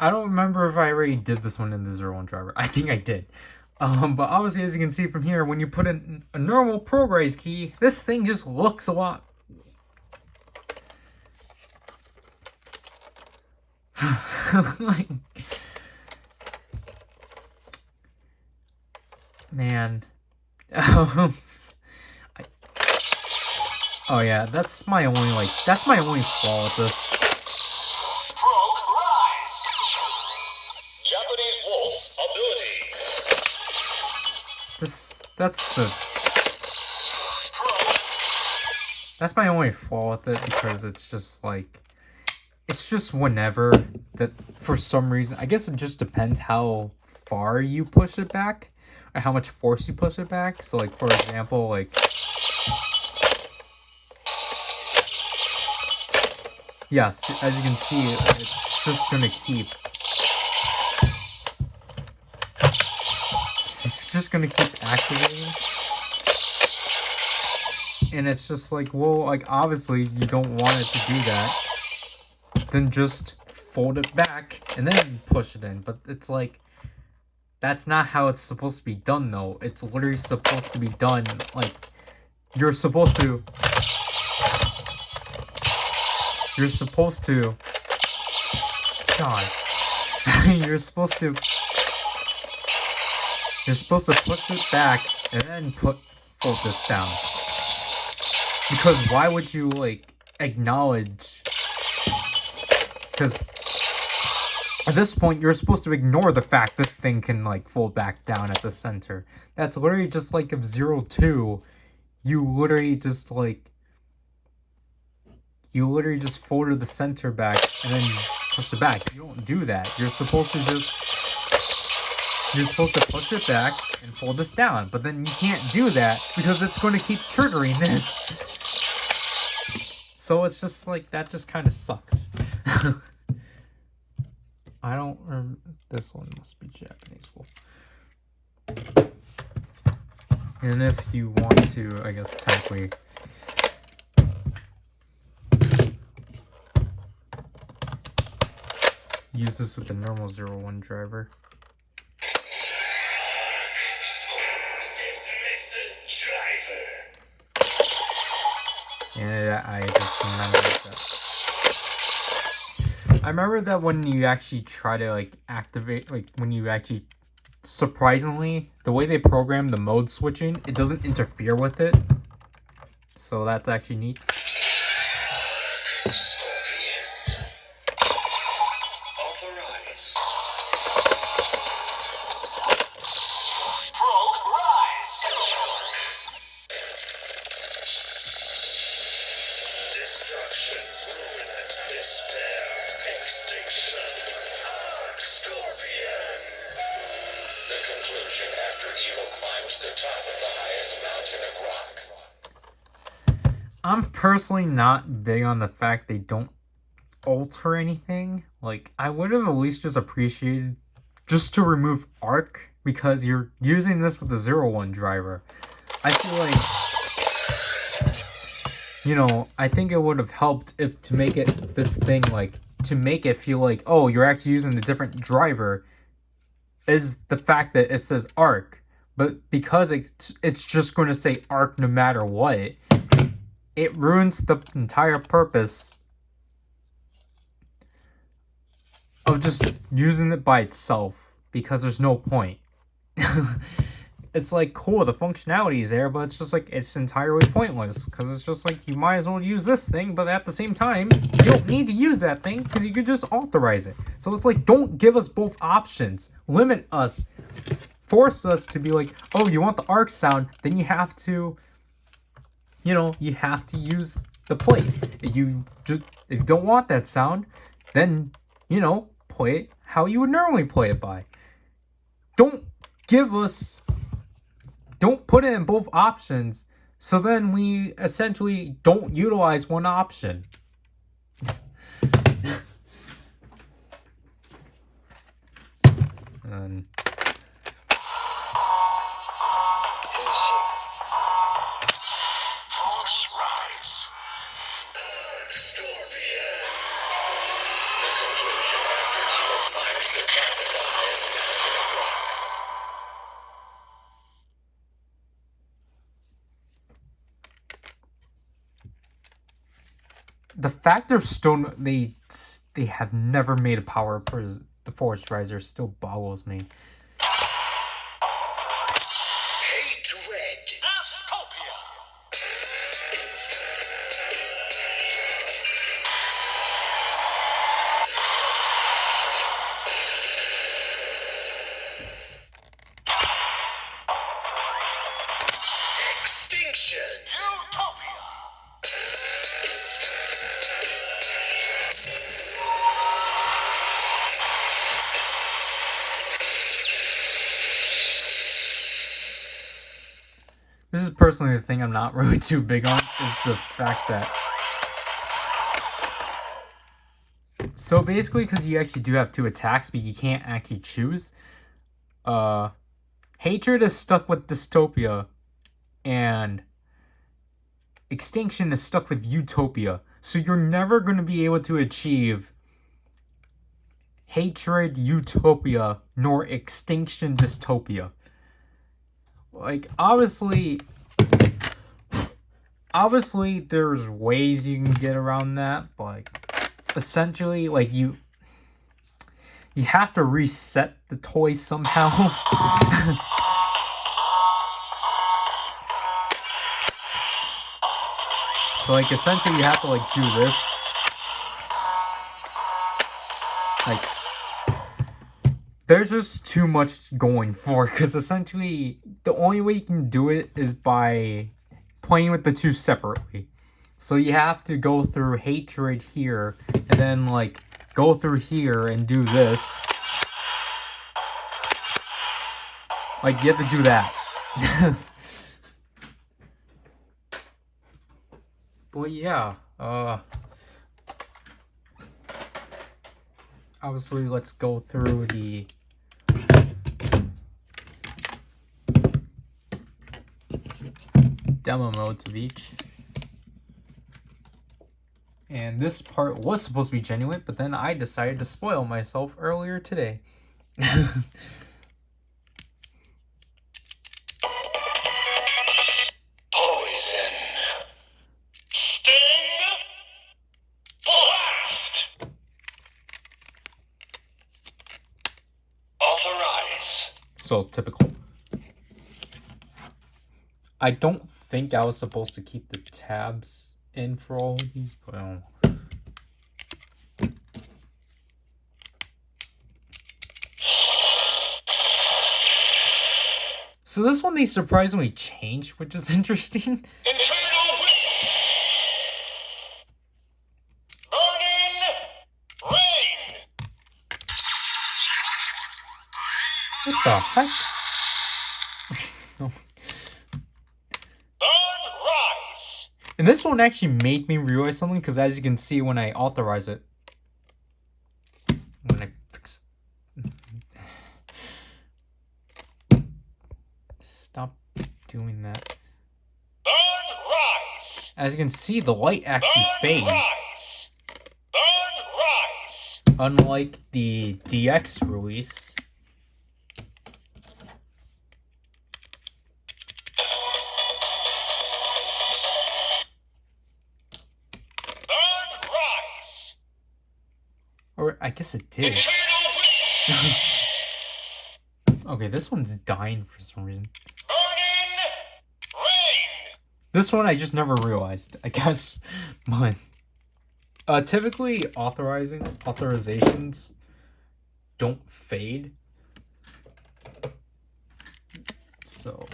I don't remember if I already did this one in the 01 driver. I think I did. But obviously, as you can see from here, when you put in a normal Progrise key, this thing just looks a lot. Like, man. Oh yeah, that's my only flaw with this. Progrise! Japanese wolf ability. That's my only flaw with it, because it's just like, it's just whenever that, for some reason, I guess it just depends how far you push it back or how much force you push it back. So like, for example, like, yes, as you can see, it's just gonna keep activating. And it's just like, well, like, obviously you don't want it to do that. Then just fold it back and then push it in. But it's like, that's not how it's supposed to be done, though. It's literally supposed to be done, like, you're supposed to gosh. You're supposed to push it back and then fold this down. Because why would you, like, acknowledge? Because at this point, you're supposed to ignore the fact this thing can, like, fold back down at the center. That's literally just like if 02, you literally just folded the center back and then push it back. You don't do that. You're supposed to push it back and fold this down. But then you can't do that because it's going to keep triggering this. So it's just like, that just kind of sucks. I don't remember. This one must be Japanese wolf. And if you want to, I guess, technically use this with the normal 01 driver. And I just remember that. I remember that when you actually try to, like, activate, like, when you actually, surprisingly, the way they program the mode switching, it doesn't interfere with it. So that's actually neat. Authorize. Progrise. reach the top of the highest mountain of rock. I'm personally not big on the fact they don't alter anything. Like, I would have at least just appreciated just to remove arc, because you're using this with the 0-1 driver. I feel like, you know, I think it would have helped if to make it this thing, like, to make it feel like, oh, you're actually using a different driver, is the fact that it says arc. But because it's just going to say arc no matter what, it ruins the entire purpose of just using it by itself, because there's no point. It's like, cool, the functionality is there, but it's just like, it's entirely pointless, because it's just like, you might as well use this thing, but at the same time, you don't need to use that thing because you could just authorize it. So it's like, don't give us both options. Limit us. Force us to be like, oh, you want the arc sound, then you have to, you know, you have to use the plate. If you don't want that sound, then, you know, play it how you would normally play it by. Don't put it in both options, so then we essentially don't utilize one option. And the fact they're still they have never made a power for the Forest Riser still boggles me. Hate red. Extinction. This is personally the thing I'm not really too big on, is the fact that, so basically, because you actually do have 2 attacks, but you can't actually choose, hatred is stuck with dystopia, and extinction is stuck with utopia. So you're never going to be able to achieve hatred utopia nor extinction dystopia. Like, obviously there's ways you can get around that, but like, essentially, like, you have to reset the toy somehow. So like, essentially you have to like do this. Like, there's just too much going for it, because essentially the only way you can do it is by playing with the 2 separately. So you have to go through hatred here, and then like go through here and do this. Like, you have to do that. But yeah, obviously let's go through the demo modes of each. And this part was supposed to be genuine, but then I decided to spoil myself earlier today. Poison. Sting. Blast. Authorize. So typical. I don't think I was supposed to keep the tabs in for all of these, but I don't know. So this one they surprisingly changed, which is interesting. Infernal Burning Rain. What the heck? Progrise. And this one actually made me realize something, because as you can see when I authorize it, when I fix... Stop doing that. Progrise. As you can see, the light actually fades. Progrise. Unlike the DX release. Or I guess it did. Okay, this one's dying for some reason. This one I just never realized, I guess. But typically authorizations don't fade. So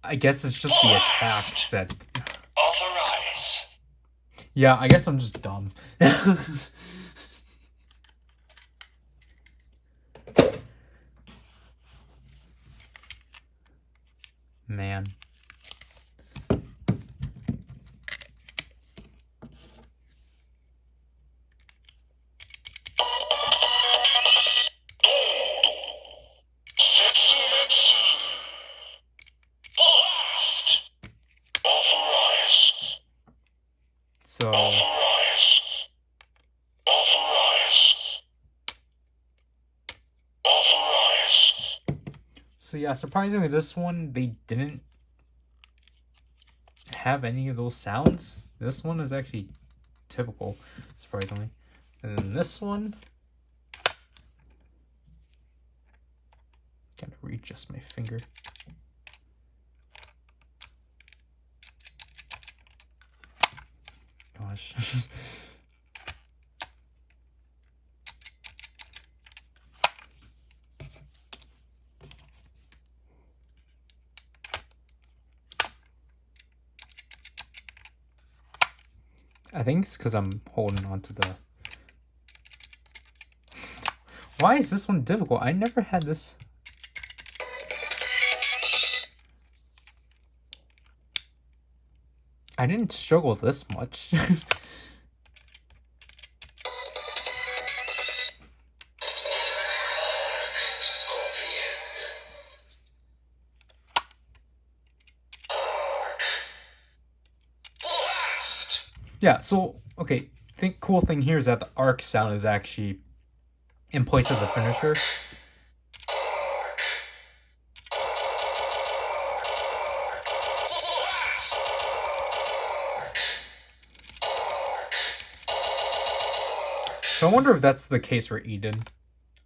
I guess it's just the attacks that... Authorize. Yeah, I guess I'm just dumb. Man. So yeah, surprisingly this one they didn't have any of those sounds. This one is actually typical, surprisingly. And then this one, gotta readjust my finger. Gosh. I think it's because I'm holding on to the... Why is this one difficult? I never had this. I didn't struggle this much. Yeah, so, okay, cool thing here is that the arc sound is actually in place of the finisher. So I wonder if that's the case for Eden.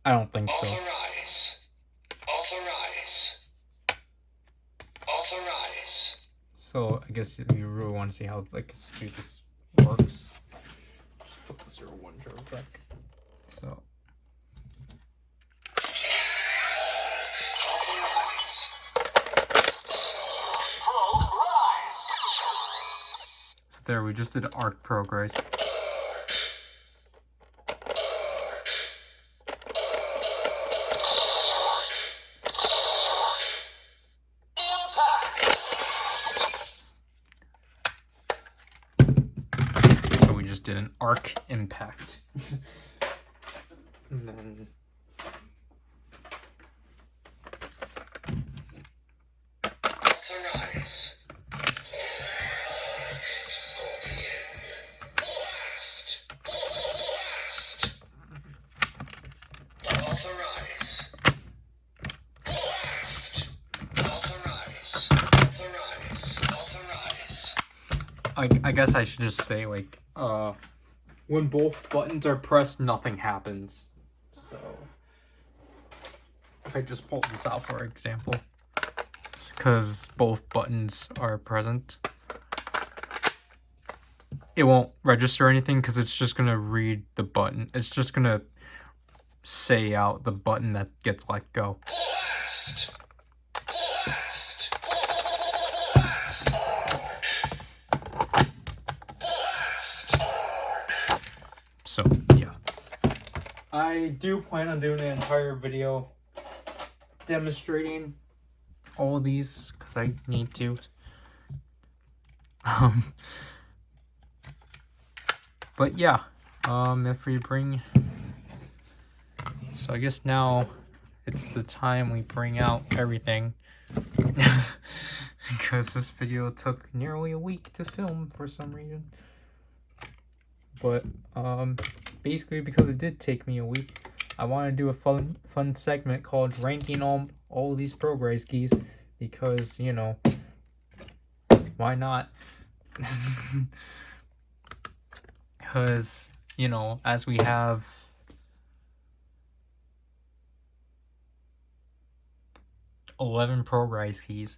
I don't think so. Authorize. Authorize. Authorize. So I guess if you really want to see how like this works, just put the 0-1 drive back. So there we just did arc progress. So we just did an arc impact. And then Authorize. I guess I should just say, like, when both buttons are pressed, nothing happens. So, if I just pull this out for example, because both buttons are present, it won't register anything because it's just going to read the button. It's just going to say out the button that gets let go. Blast. Blast. Blast. So yeah, I do plan on doing an entire video demonstrating all of these because I need to. But yeah, if we bring, so I guess now it's the time we bring out everything. Because this video took nearly a week to film for some reason. But basically because it did take me a week, I want to do a fun segment called ranking all these Progrise keys, because, you know, why not? Because, you know, as we have 11 Progrise keys,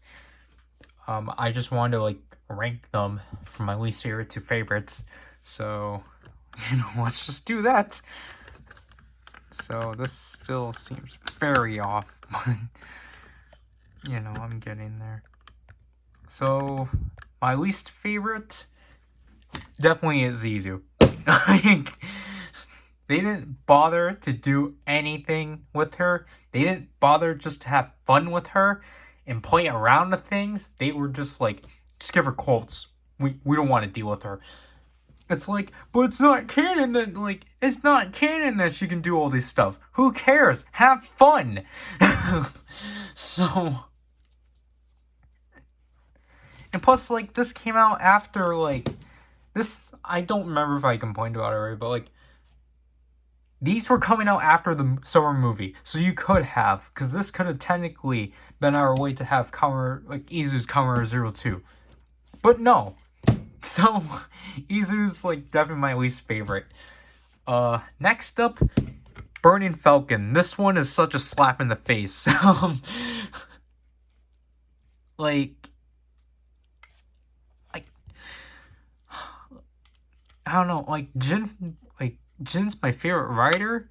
I just wanted to like rank them from my least favorite to favorites. So, you know, let's just do that. So this still seems very off, but you know, I'm getting there. So my least favorite definitely is Zizu. Like, they didn't bother to do anything with her. They didn't bother just to have fun with her and play around with things. They were just like, just give her quotes. We don't want to deal with her. It's like, but it's not canon that, like, it's not canon that she can do all this stuff. Who cares? Have fun. So, and plus, like, this came out after, like, this, I don't remember if I complained about it already, but, like, these were coming out after the summer movie, so you could have, because this could have technically been our way to have Izu's Kamen 02. But no. So, Izu's, like, definitely my least favorite. Next up, Burning Falcon. This one is such a slap in the face. Like, I don't know, like, Jin's my favorite writer.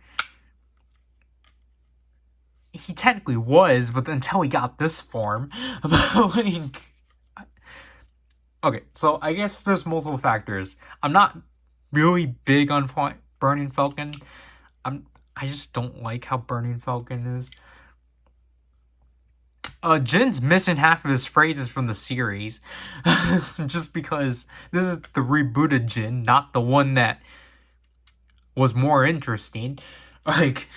He technically was, but until he got this form, like, okay, so I guess there's multiple factors. I'm not really big on Burning Falcon. I just don't like how Burning Falcon is. Jin's missing half of his phrases from the series, just because this is the rebooted Jin, not the one that was more interesting. Like,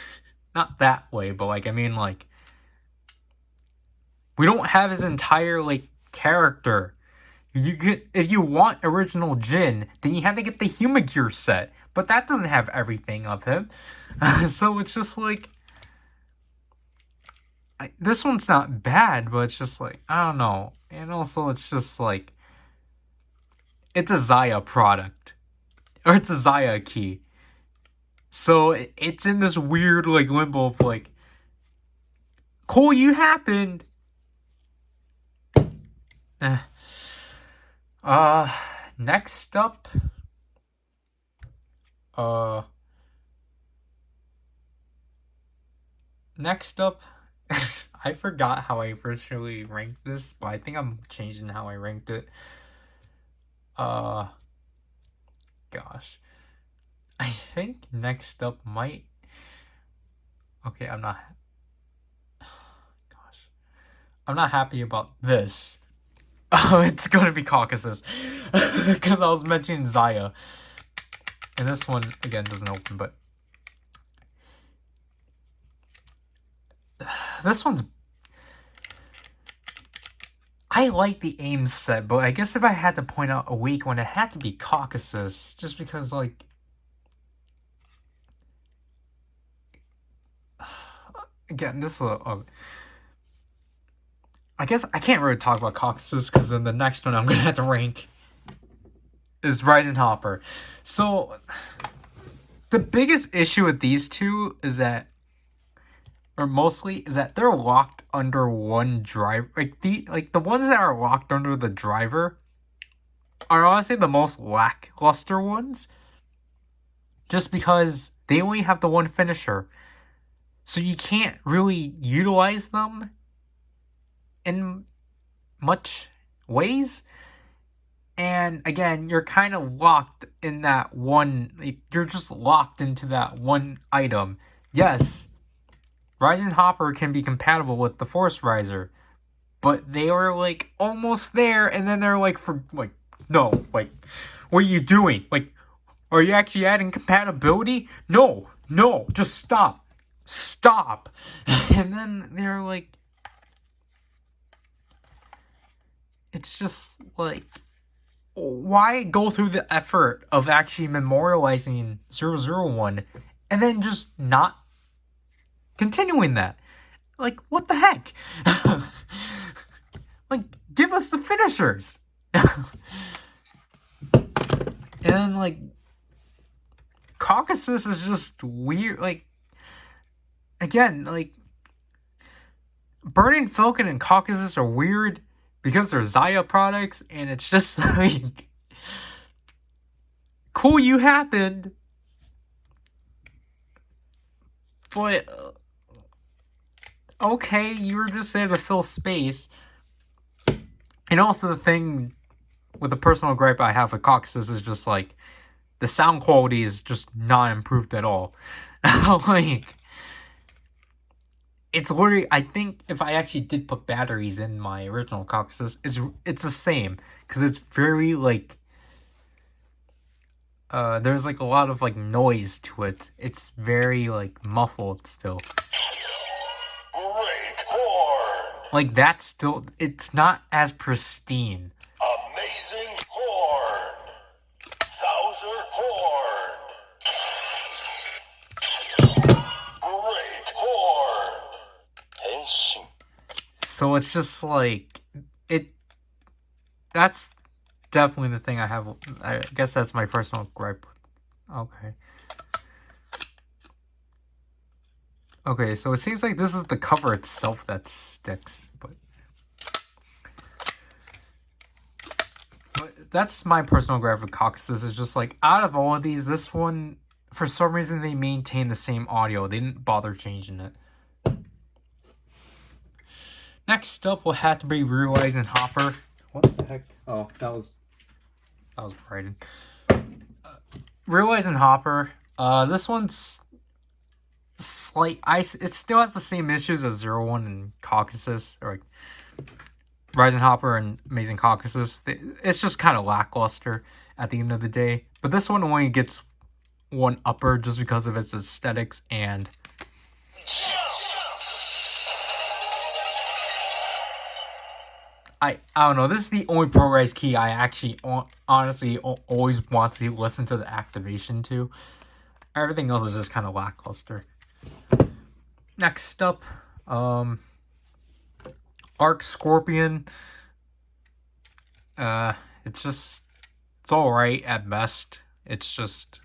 not that way, but like, I mean, like, we don't have his entire, like, character. If you want original Jin, then you have to get the Humagear set, but that doesn't have everything of him. So it's just like, this one's not bad, but it's just like, I don't know. And also, it's just like, it's a Zaya product, or it's a Zaya key. So it's in this weird, like, limbo of like, cool, you happened. Next up, I forgot how I originally ranked this, but I think I'm changing how I ranked it. Gosh. I think next up might... Okay, I'm not... Gosh. I'm not happy about this. Oh, it's gonna be Caucasus. Because I was mentioning Zaya. And this one, again, doesn't open, but... This one's... I like the AIM set, but I guess if I had to point out a weak one, it had to be Caucasus. Just because, like... Again, this is I guess I can't really talk about Caucasus, because then the next one I'm going to have to rank is Rising Hopper. So, the biggest issue with these two is that, or mostly, is that they're locked under one driver. Like the ones that are locked under the driver are honestly the most lackluster ones. Just because they only have the one finisher. So you can't really utilize them in much ways. And again, you're kind of locked in that one, like, you're just locked into that one item. Yes, Ryzen Hopper can be compatible with the Force Riser, but they were like almost there, and then they're like, for like, no, like, what are you doing? Like, are you actually adding compatibility? No, just stop. And then they're like, it's just like, why go through the effort of actually memorializing 001 and then just not continuing that? Like, what the heck? Like, give us the finishers. And then, like, Caucasus is just weird. Like, again, like, Burning Falcon and Caucasus are weird because they're Zaya products, and it's just like, cool, you happened, but okay, you were just there to fill space. And also the thing with the personal gripe I have with Caucasus is just like, the sound quality is just not improved at all. Like, it's literally, I think if I actually did put batteries in my original Caucasus, it's the same, because it's very like, there's like a lot of like noise to it. It's very like muffled still. Great horn! Like, that's still, it's not as pristine. Amazing horn! Bowser horn! Great horn! Henshin. So it's just like, that's definitely the thing I have. I guess that's my personal gripe. Okay, so it seems like this is the cover itself that sticks, but that's my personal gripe with Caucasus. Is just like, out of all of these, this one, for some reason, they maintain the same audio. They didn't bother changing it. Next up will have to be Ryzen Hopper. What the heck? Oh, that was Brayden. Ryzen Hopper. This one's it still has the same issues as 01 and Caucasus, or like Ryzen Hopper and Amazing Caucasus. It's just kind of lackluster at the end of the day. But this one only gets one upper just because of its aesthetics, and I don't know. This is the only Progrise key I actually honestly always want to listen to the activation to. Everything else is just kind of lackluster. Next up, Arc Scorpion. It's alright at best. It's just,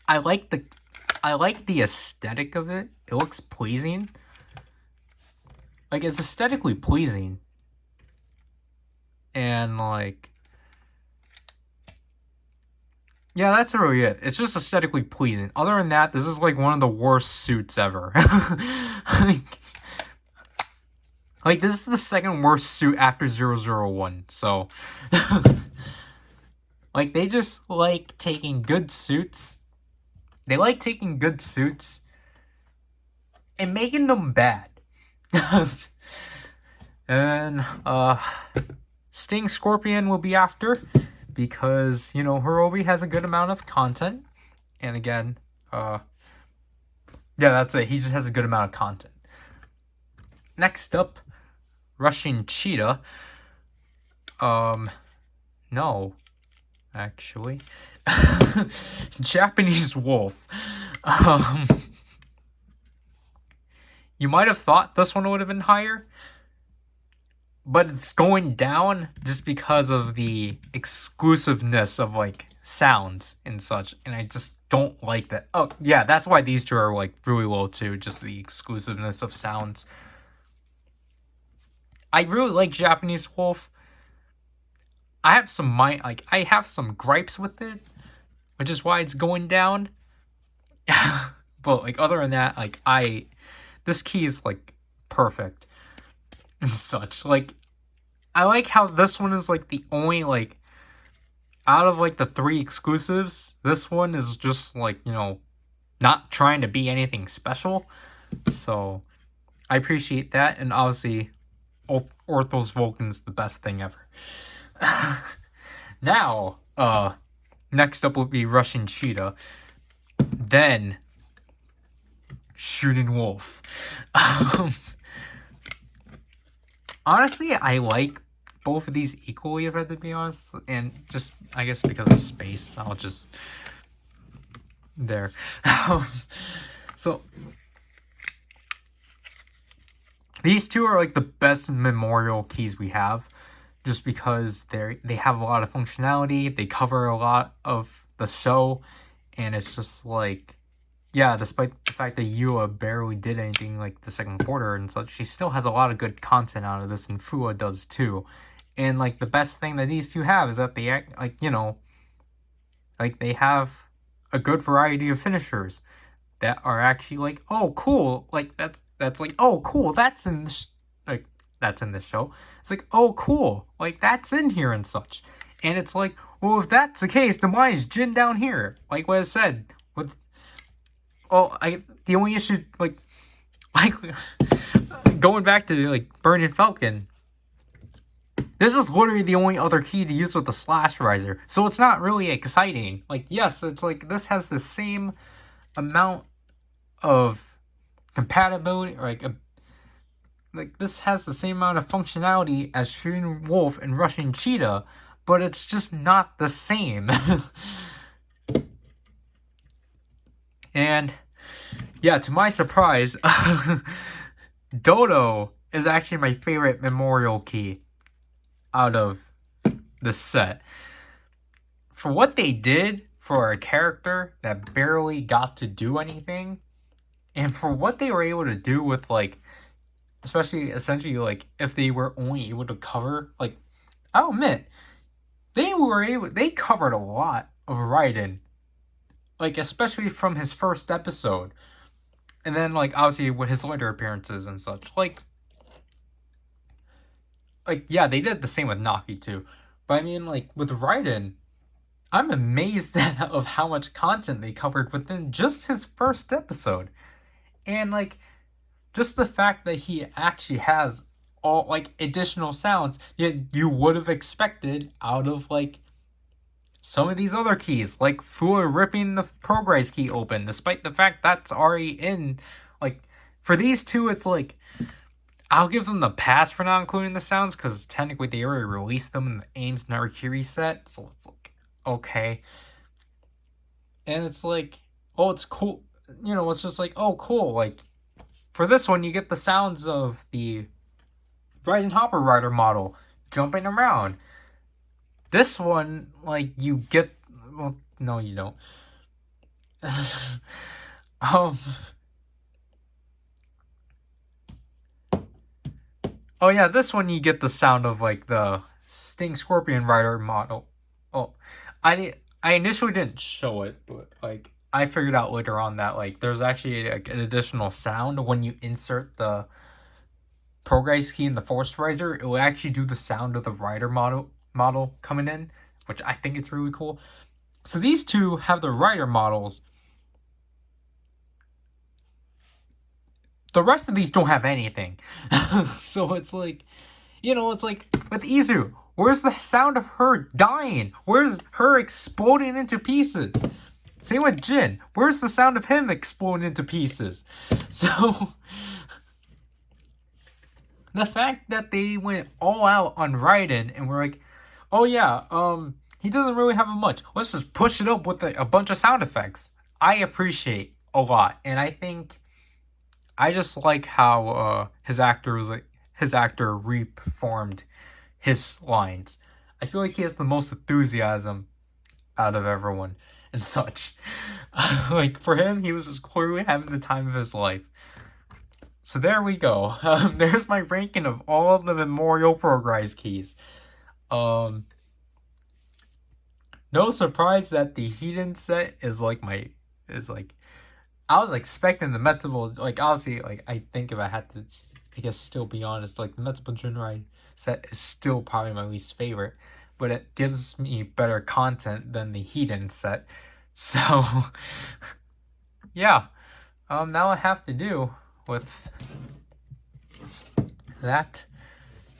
I like the aesthetic of it. It looks pleasing. Like, it's aesthetically pleasing. And like, yeah, that's really it. It's just aesthetically pleasing. Other than that, this is like one of the worst suits ever. Like, this is the second worst suit after 001. So, like, they just like taking good suits. They like taking good suits and making them bad. And Sting Scorpion will be after, because, you know, Hirobi has a good amount of content. And again, yeah, that's it. He just has a good amount of content. Next up, Russian Cheetah. No, actually. Japanese Wolf. You might have thought this one would have been higher, but it's going down just because of the exclusiveness of like sounds and such, and I just don't like that. Oh yeah, that's why these two are like really low too, just the exclusiveness of sounds. I really like Japanese Wolf. I have some gripes with it, which is why it's going down. But like, other than that, like, this key is like perfect and such. Like, I like how this one is like the only like out of like the 3 exclusives, this one is just like, you know, not trying to be anything special. So I appreciate that, and obviously Orthos Vulcan's the best thing ever. Now, next up will be Russian Cheetah. Then Shooting Wolf. Honestly, I like both of these equally, if I have to be honest. And just, I guess because of space, I'll just... There. So, these two are like the best memorial keys we have. Just because they have a lot of functionality, they cover a lot of the show, and it's just like... Yeah, despite the fact that Yua barely did anything like the second quarter and such, she still has a lot of good content out of this, and Fua does too. And like the best thing that these two have is that they act like, you know, like they have a good variety of finishers that are actually like, oh cool, like that's like, oh cool, that's in this, like that's in this show. It's like, oh cool, like that's in here and such. And it's like, well, if that's the case, then why is Jin down here? Like what I said with... Oh, the only issue, like going back to, like, Burning Falcon, this is literally the only other key to use with the Slash Riser, so it's not really exciting. Like, yes, it's like, this has the same amount of compatibility, or like, this has the same amount of functionality as Shooting Wolf and Rushing Cheetah, but it's just not the same. And, yeah, to my surprise, Dodo is actually my favorite memorial key out of the set. For what they did for a character that barely got to do anything, and for what they were able to do with, like, especially, essentially, like, if they were only able to cover, like, I'll admit, they covered a lot of Raiden. Like, especially from his first episode. And then, like, obviously with his later appearances and such. Like, yeah, they did the same with Naki, too. But I mean, like, with Raiden, I'm amazed of how much content they covered within just his first episode. And, like, just the fact that he actually has all, like, additional sounds that you would have expected out of, like, some of these other keys, like Fua ripping the Progrise key open, despite the fact that's already in, like, for these two, it's like, I'll give them the pass for not including the sounds, because technically they already released them in the Ames Narikiri set, so it's like, okay. And it's like, oh, it's cool, you know, it's just like, oh, cool, like, for this one, you get the sounds of the Rising PowerRider model jumping around. This one, like, you get... Well, no, you don't. Oh, yeah, this one you get the sound of, like, the Sting Scorpion Rider model. Oh, I initially didn't show it, but, like, I figured out later on that, like, there's actually, like, an additional sound when you insert the Progrise key in the Force Riser. It will actually do the sound of the Rider model coming in, which I think it's really cool. So these two have the Rider models. The rest of these don't have anything. So it's like, you know, it's like with Izu, where's the sound of her dying? Where's her exploding into pieces? Same with Jin. Where's the sound of him exploding into pieces? So the fact that they went all out on Raiden and were like, oh yeah, he doesn't really have much. Let's just push it up with a bunch of sound effects. I appreciate a lot, and I think I just like how his actor reformed his lines. I feel like he has the most enthusiasm out of everyone and such. Like for him, he was just clearly having the time of his life. So there we go. There's my ranking of all of the Memorial Progrise keys. No surprise that the Hedon set is like I was expecting the Metable, like obviously, like I think if I had to, I guess still be honest, like the Metable Jinrai set is still probably my least favorite, but it gives me better content than the Hedon set. So, yeah, that'll have to do with that.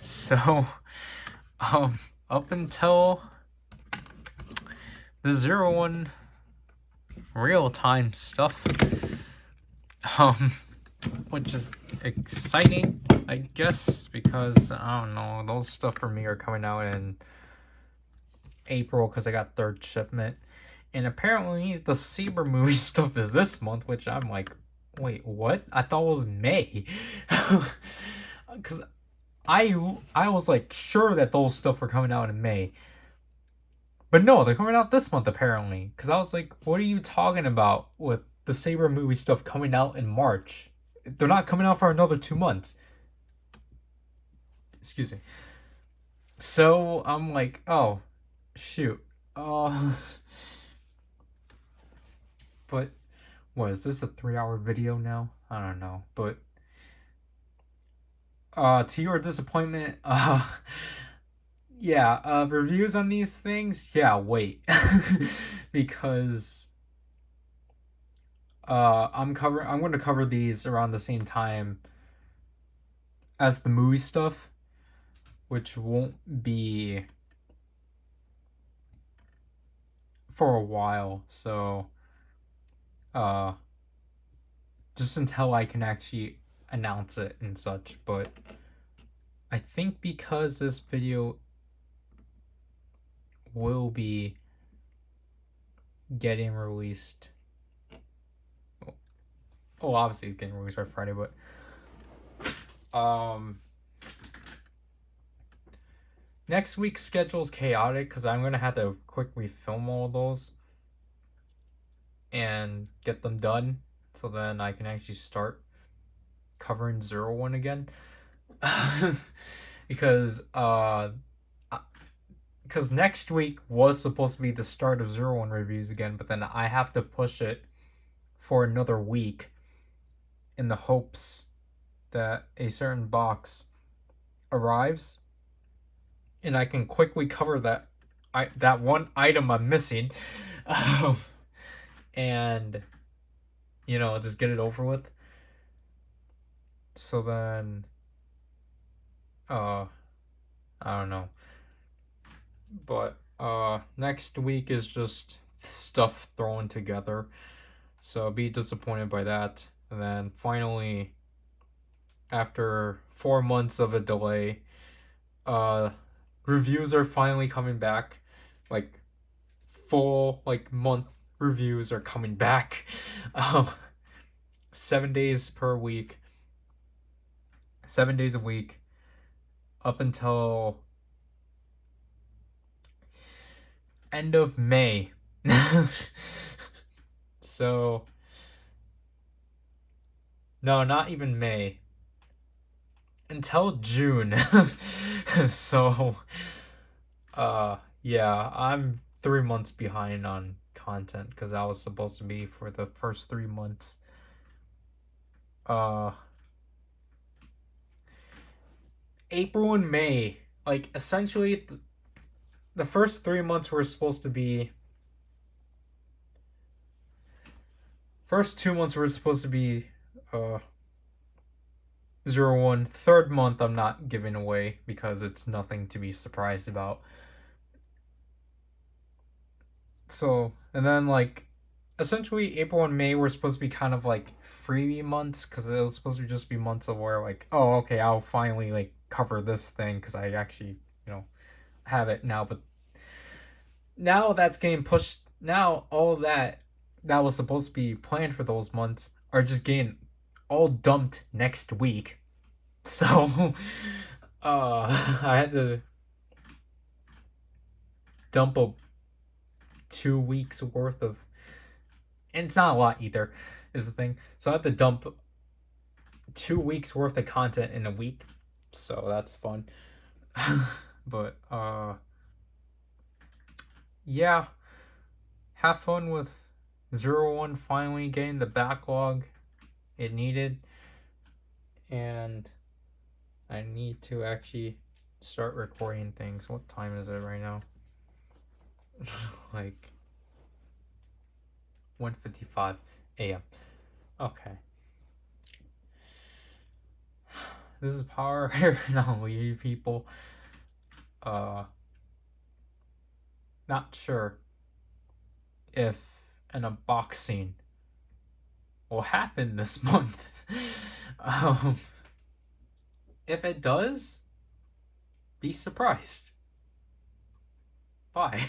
So, up until the 01 real-time stuff, which is exciting, I guess, because I don't know, those stuff for me are coming out in April because I got third shipment, and apparently the Saber movie stuff is this month, which I'm like, wait, what? I thought it was May, because I was like sure that those stuff were coming out in May. But no, they're coming out this month apparently. Because I was like, what are you talking about with the Saber movie stuff coming out in March? They're not coming out for another 2 months. Excuse me. So I'm like, oh, shoot. But what is this, a 3-hour video now? I don't know. But to your disappointment, yeah, reviews on these things, yeah, wait. Because I'm going to cover these around the same time as the movie stuff, which won't be for a while. So just until I can actually announce it and such. But I think because this video will be getting released, oh, obviously it's getting released by Friday, but next week's schedule is chaotic because I'm gonna have to quickly film all those and get them done, so then I can actually start covering 01 again. because next week was supposed to be the start of 01 reviews again, but then I have to push it for another week in the hopes that a certain box arrives and I can quickly cover that one item I'm missing, and just get it over with. So then I don't know, but next week is just stuff thrown together, so be disappointed by that. And then finally, after 4 months of a delay, reviews are finally coming back. Like full month reviews are coming back. 7 days per week, 7 days a week, up until end of May. So no, not even May, until June. So yeah, I'm 3 months behind on content because I was supposed to be for the first 3 months. April and May, essentially the first 3 months were supposed to be, first 2 months were supposed to be 01. Third month I'm not giving away because it's nothing to be surprised about. So, and then essentially April and May were supposed to be kind of freebie months because it was supposed to just be months of where oh, okay, I'll finally cover this thing because I actually have it now. But now that's getting pushed. Now all that was supposed to be planned for those months are just getting all dumped next week. So I had to dump 2 weeks worth of, and it's not a lot either, is the thing. So I have to dump 2 weeks worth of content in a week. So that's fun. But yeah, have fun with 01 finally getting the backlog it needed. And I need to actually start recording things. What time is it right now? Like 1:55 a.m. Okay. This is PowerRider. No, you people. Not sure if an unboxing will happen this month. If it does, be surprised. Bye.